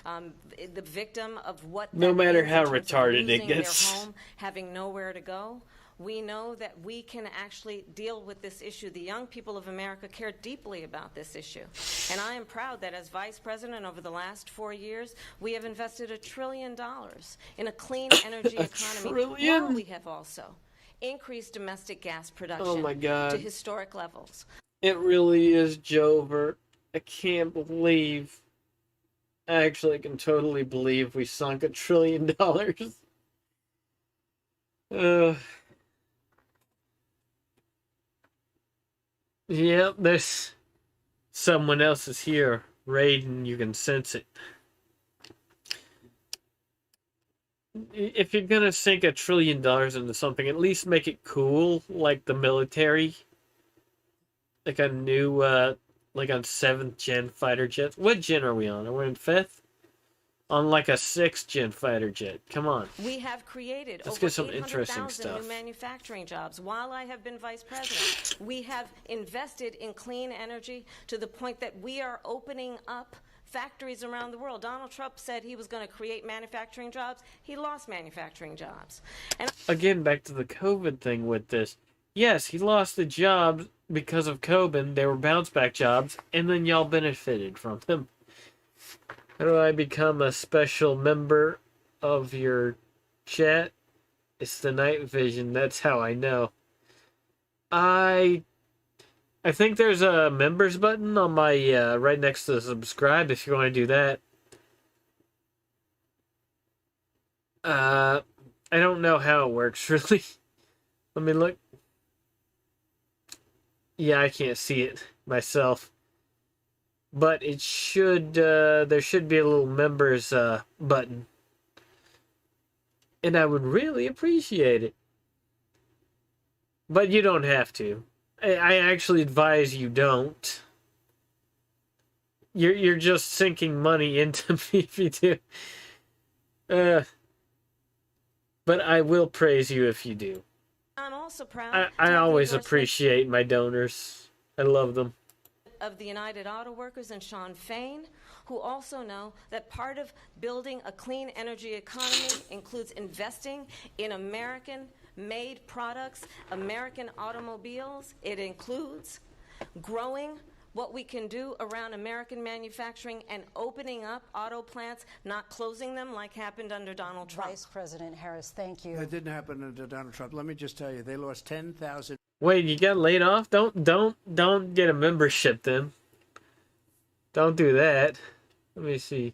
the victim of what No that matter means how in terms of retarded it losing gets. their home, having nowhere to go. We know that we can actually deal with this issue. The young people of America care deeply about this issue. And I am proud that as Vice President over the last 4 years, we have invested $1 trillion in a clean energy economy. trillion? While we have also increased domestic gas production Oh my God. to historic levels. It really is Jover. I can't believe. Actually, I can totally believe we sunk $1 trillion. Yep, there's someone else is here. Raiden, you can sense it. If you're gonna sink $1 trillion into something, at least make it cool, like the military. Like a new, like on 7th gen fighter jets. What gen are we on? Are we in 5th? On like a 6th gen fighter jet. Come on. We have created Let's over get some interesting 800,000 stuff. new manufacturing jobs. While I have been vice president, we have invested in clean energy to the point that we are opening up factories around the world. Donald Trump said he was going to create manufacturing jobs. He lost manufacturing jobs. And Again, back to the COVID thing with this. Yes, he lost the jobs because of COVID. They were bounce back jobs, and then y'all benefited from them. How do I become a special member of your chat? It's the night vision. That's how I know. I think there's a members button on my right next to the subscribe if you want to do that. I don't know how it works really. Let me look. Yeah, I can't see it myself. But it should, there should be a little members button. And I would really appreciate it. But you don't have to. I actually advise you don't. You're just sinking money into me if you do. But I will praise you if you do. I'm also proud I to have always the endorsement appreciate my donors. I love them. of the United Auto Workers and Sean Fain, who also know that part of building a clean energy economy includes investing in American-made products, American automobiles. It includes growing what we can do around American manufacturing and opening up auto plants, not closing them like happened under Donald Trump. Vice President Harris, thank you. That didn't happen under Donald Trump. Let me just tell you, they lost 10,000. Wait, you got laid off? Don't get a membership then. Don't do that. Let me see.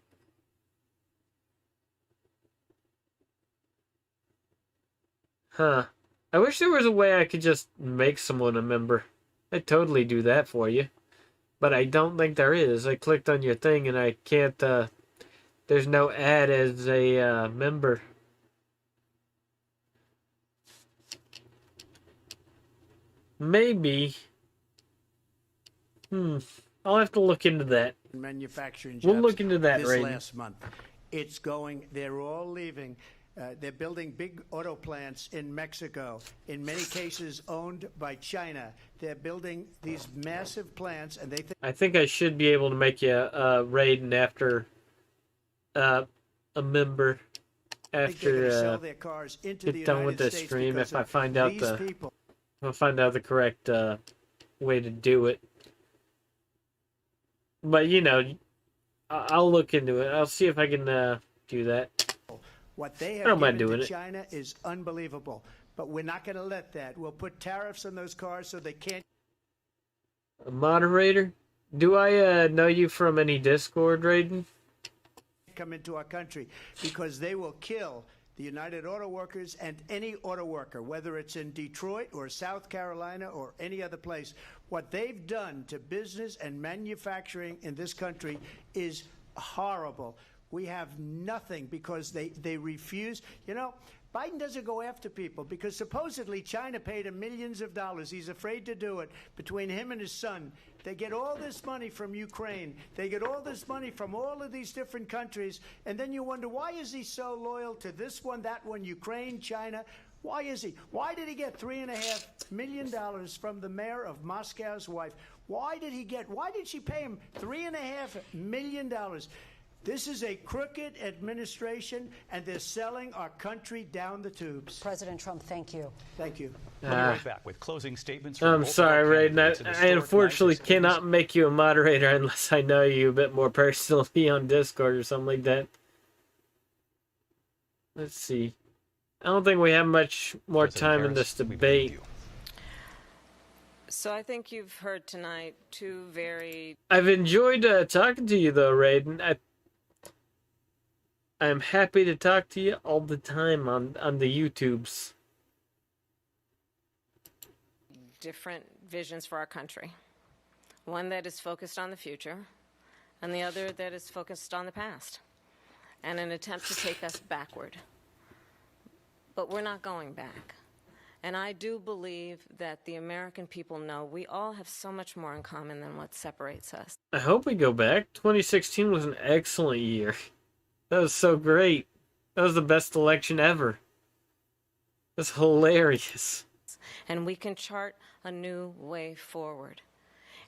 Huh. I wish there was a way I could just make someone a member. I'd totally do that for you. But I don't think there is. I clicked on your thing and I can't, there's no ad as a member. Maybe. I'll have to look into that. Manufacturing jobs. We'll look into that, this Raiden. last month. It's going. They're all leaving. They're building big auto plants in Mexico. In many cases, owned by China. They're building these massive plants, and they think. I think I should be able to make you Raiden after a member They're going to after sell their cars into the get done with United this States stream because if I of find out these the people. I'll find out the correct way to do it. But you know, I'll look into it. I'll see if I can do that. What they I don't have mind given doing to it. China is unbelievable. But we're not going to let that. We'll put tariffs on those cars so they can't. A moderator? Do I know you from any Discord, Raiden? come into our country because they will kill the United Auto Workers and any auto worker, whether it's in Detroit or South Carolina or any other place. What they've done to business and manufacturing in this country is horrible. We have nothing because they refuse. You know, Biden doesn't go after people because supposedly China paid him millions of dollars. He's afraid to do it. Between him and his son, they get all this money from Ukraine. They get all this money from all of these different countries. And then you wonder, why is he so loyal to this one, that one, Ukraine, China? Why is he? Why did he get $3.5 million from the mayor of Moscow's wife? Why did she pay him $3.5 million? This is a crooked administration, and they're selling our country down the tubes. President Trump, thank you. Thank you. We'll be right back with closing statements from I'm both sorry, of our Raiden. candidates in I historic unfortunately nights. cannot make you a moderator unless I know you a bit more personally on Discord or something like that. Let's see. I don't think we have much more President time in Harris, this we begin with debate. you. So I think you've heard tonight two very I've enjoyed talking to you, though, Raiden. I'm happy to talk to you all the time on the YouTubes. different visions for our country. One that is focused on the future, and the other that is focused on the past, and an attempt to take us backward. But we're not going back. And I do believe that the American people know we all have so much more in common than what separates us. I hope we go back. 2016 was an excellent year. That was so great. That was the best election ever. That's hilarious. And we can chart a new way forward.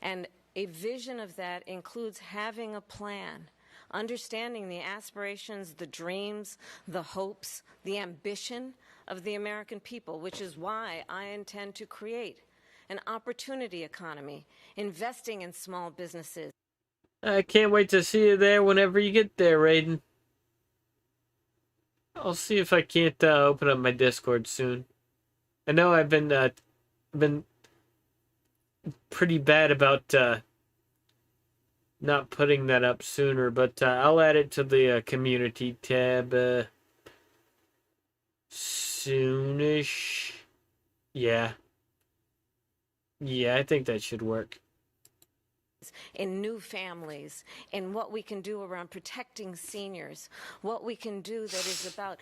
And a vision of that includes having a plan, understanding the aspirations, the dreams, the hopes, the ambition of the American people, which is why I intend to create an opportunity economy, investing in small businesses. I can't wait to see you there whenever you get there, Raiden. I'll see if I can't open up my Discord soon. I know I've been pretty bad about not putting that up sooner, but I'll add it to the community tab soonish. Yeah, I think that should work. In new families, in what we can do around protecting seniors, what we can do that is about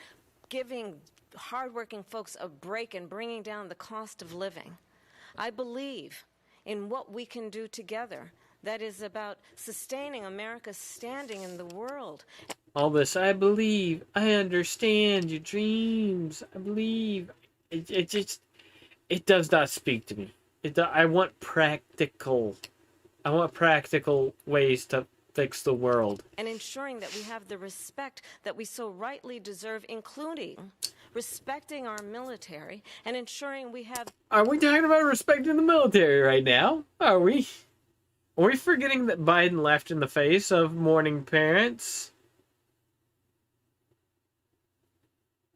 giving hardworking folks a break and bringing down the cost of living. I believe in what we can do together that is about sustaining America's standing in the world. All this, I believe, I understand your dreams, I believe. It does not speak to me. I want practical ways to fix the world. And ensuring that we have the respect that we so rightly deserve, including respecting our military and ensuring we have... Are we talking about respecting the military right now? Are we? Are we forgetting that Biden laughed in the face of mourning parents?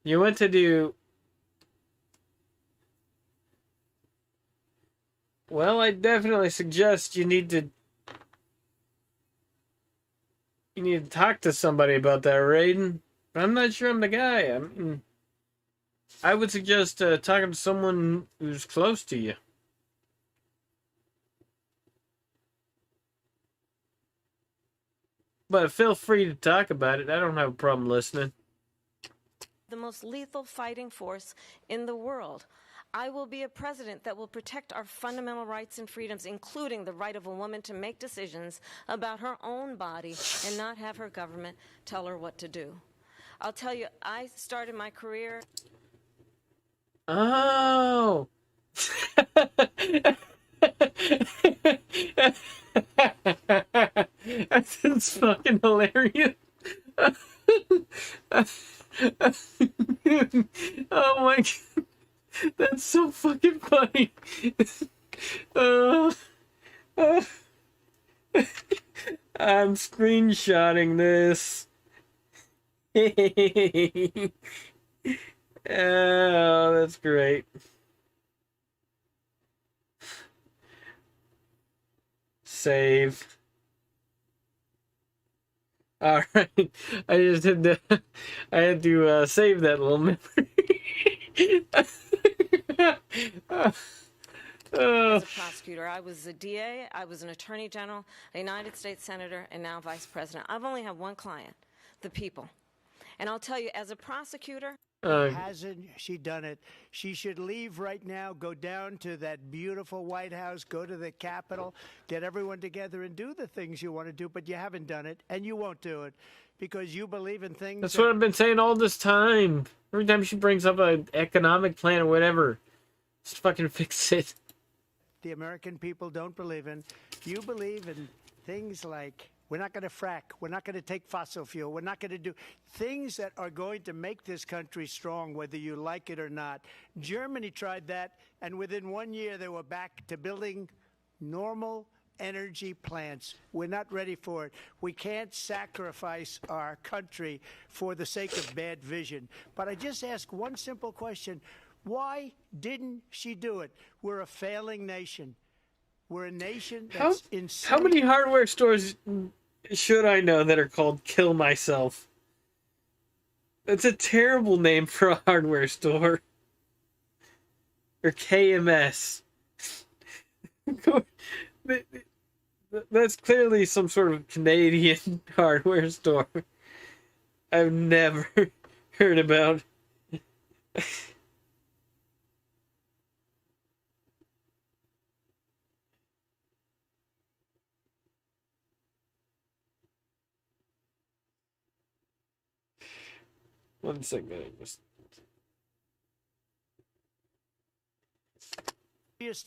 You want to do... Well, I definitely suggest you need to talk to somebody about that, Raiden. But I'm not sure I'm the guy. I would suggest talking to someone who's close to you. But feel free to talk about it. I don't have a problem listening. the most lethal fighting force in the world. I will be a president that will protect our fundamental rights and freedoms, including the right of a woman to make decisions about her own body and not have her government tell her what to do. I'll tell you, I started my career... Oh! That's fucking hilarious. Oh my god. That's so fucking funny. I'm screenshotting this. Oh, that's great. Save. All right. I just had to. I had to save that little memory. As a prosecutor, I was a DA, I was an attorney general, a United States senator, and now vice president. I've only had one client, the people. And I'll tell you, as a prosecutor, Hasn't she done it? She should leave right now, go down to that beautiful White House, go to the Capitol, get everyone together and do the things you want to do, but you haven't done it, and you won't do it because you believe in things. That's what I've been saying all this time. Every time she brings up an economic plan or whatever, just fucking fix it. The American people don't believe in. You believe in things like we're not going to frack, we're not going to take fossil fuel, we're not going to do things that are going to make this country strong, whether you like it or not. Germany tried that, and within 1 year they were back to building normal energy plants. We're not ready for it. We can't sacrifice our country for the sake of bad vision. But I just ask one simple question. Why didn't she do it? We're a failing nation. We're a nation that's insane. How many hardware stores should I know that are called Kill Myself? That's a terrible name for a hardware store. Or KMS. That's clearly some sort of Canadian hardware store I've never heard about. One second.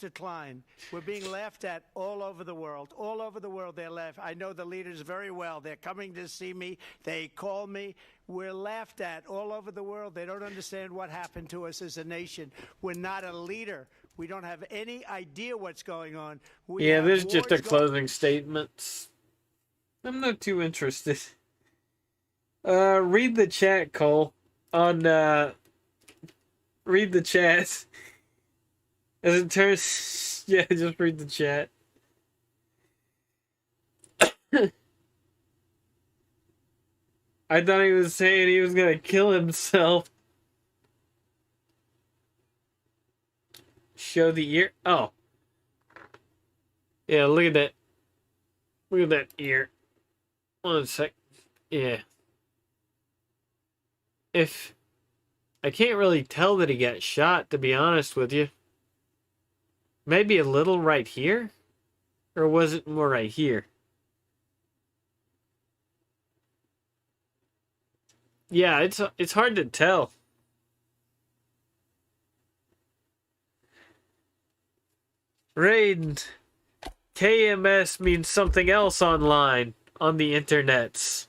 Decline. We're being laughed at all over the world. All over the world, they're laughed. I know the leaders very well. They're coming to see me. They call me. We're laughed at all over the world. They don't understand what happened to us as a nation. We're not a leader. We don't have any idea what's going on. Yeah, this is just a closing statement. I'm not too interested. Read the chat, Cole. Read the chat. As it turns, yeah, just read the chat. I thought he was saying he was gonna kill himself. Show the ear. Oh. Yeah, look at that. Look at that ear. 1 sec. Yeah. I can't really tell that he got shot, to be honest with you. Maybe a little right here? Or was it more right here? Yeah, it's hard to tell. Raiden, KMS means something else online, on the internets.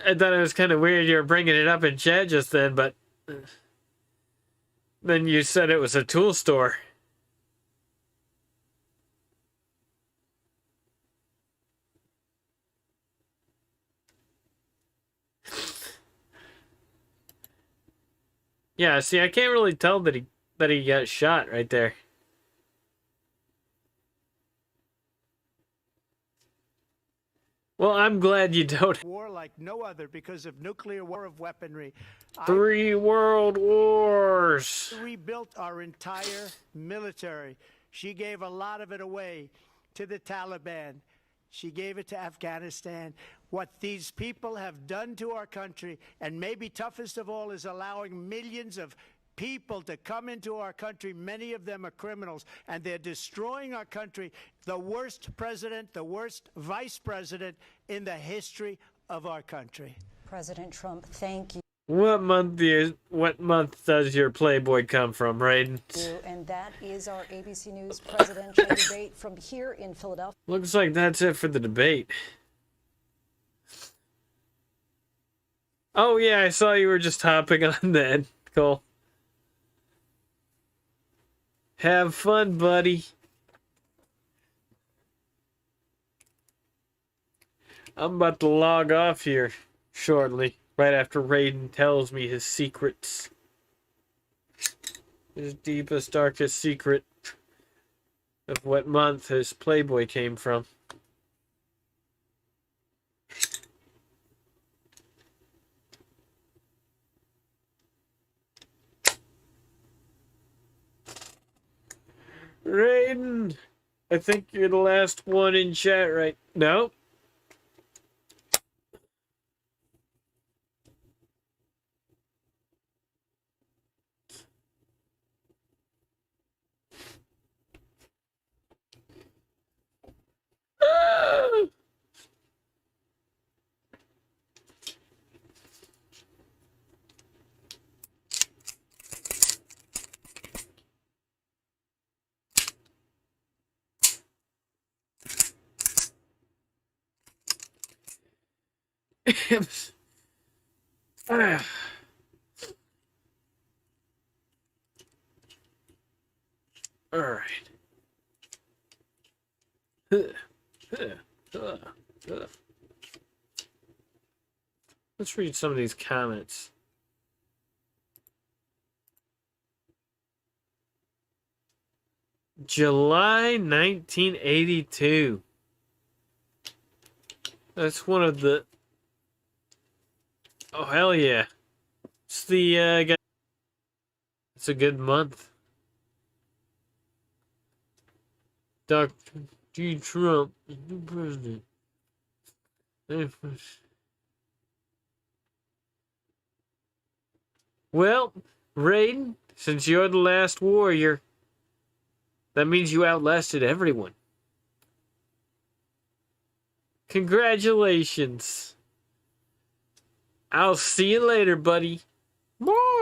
I thought it was kind of weird you were bringing it up in chat just then, but then you said it was a tool store. Yeah, see, I can't really tell that he got shot right there. Well, I'm glad you don't. War like no other because of nuclear war of weaponry. 3 world wars. Rebuilt our entire military. She gave a lot of it away to the Taliban. She gave it to Afghanistan. What these people have done to our country, and maybe toughest of all, is allowing millions of people to come into our country. Many of them are criminals, and they're destroying our country. The worst president, the worst vice president in the history of our country. President Trump, thank you. What month does your Playboy come from, Raiden? And that is our ABC News presidential debate from here in Philadelphia. Looks like that's it for the debate. Oh yeah, I saw you were just hopping on that. Cool. Have fun, buddy. I'm about to log off here shortly. Right after Raiden tells me his secrets. His deepest, darkest secret of what month his Playboy came from. Raiden, I think you're the last one in chat right now. Ah! Ah. All right. Let's read some of these comments. July 1982. That's one of the... Oh, hell yeah. It's the, it's a good month. Dr. G. Trump is new president. Well, Raiden, since you're the last warrior, that means you outlasted everyone. Congratulations. I'll see you later, buddy. Bye.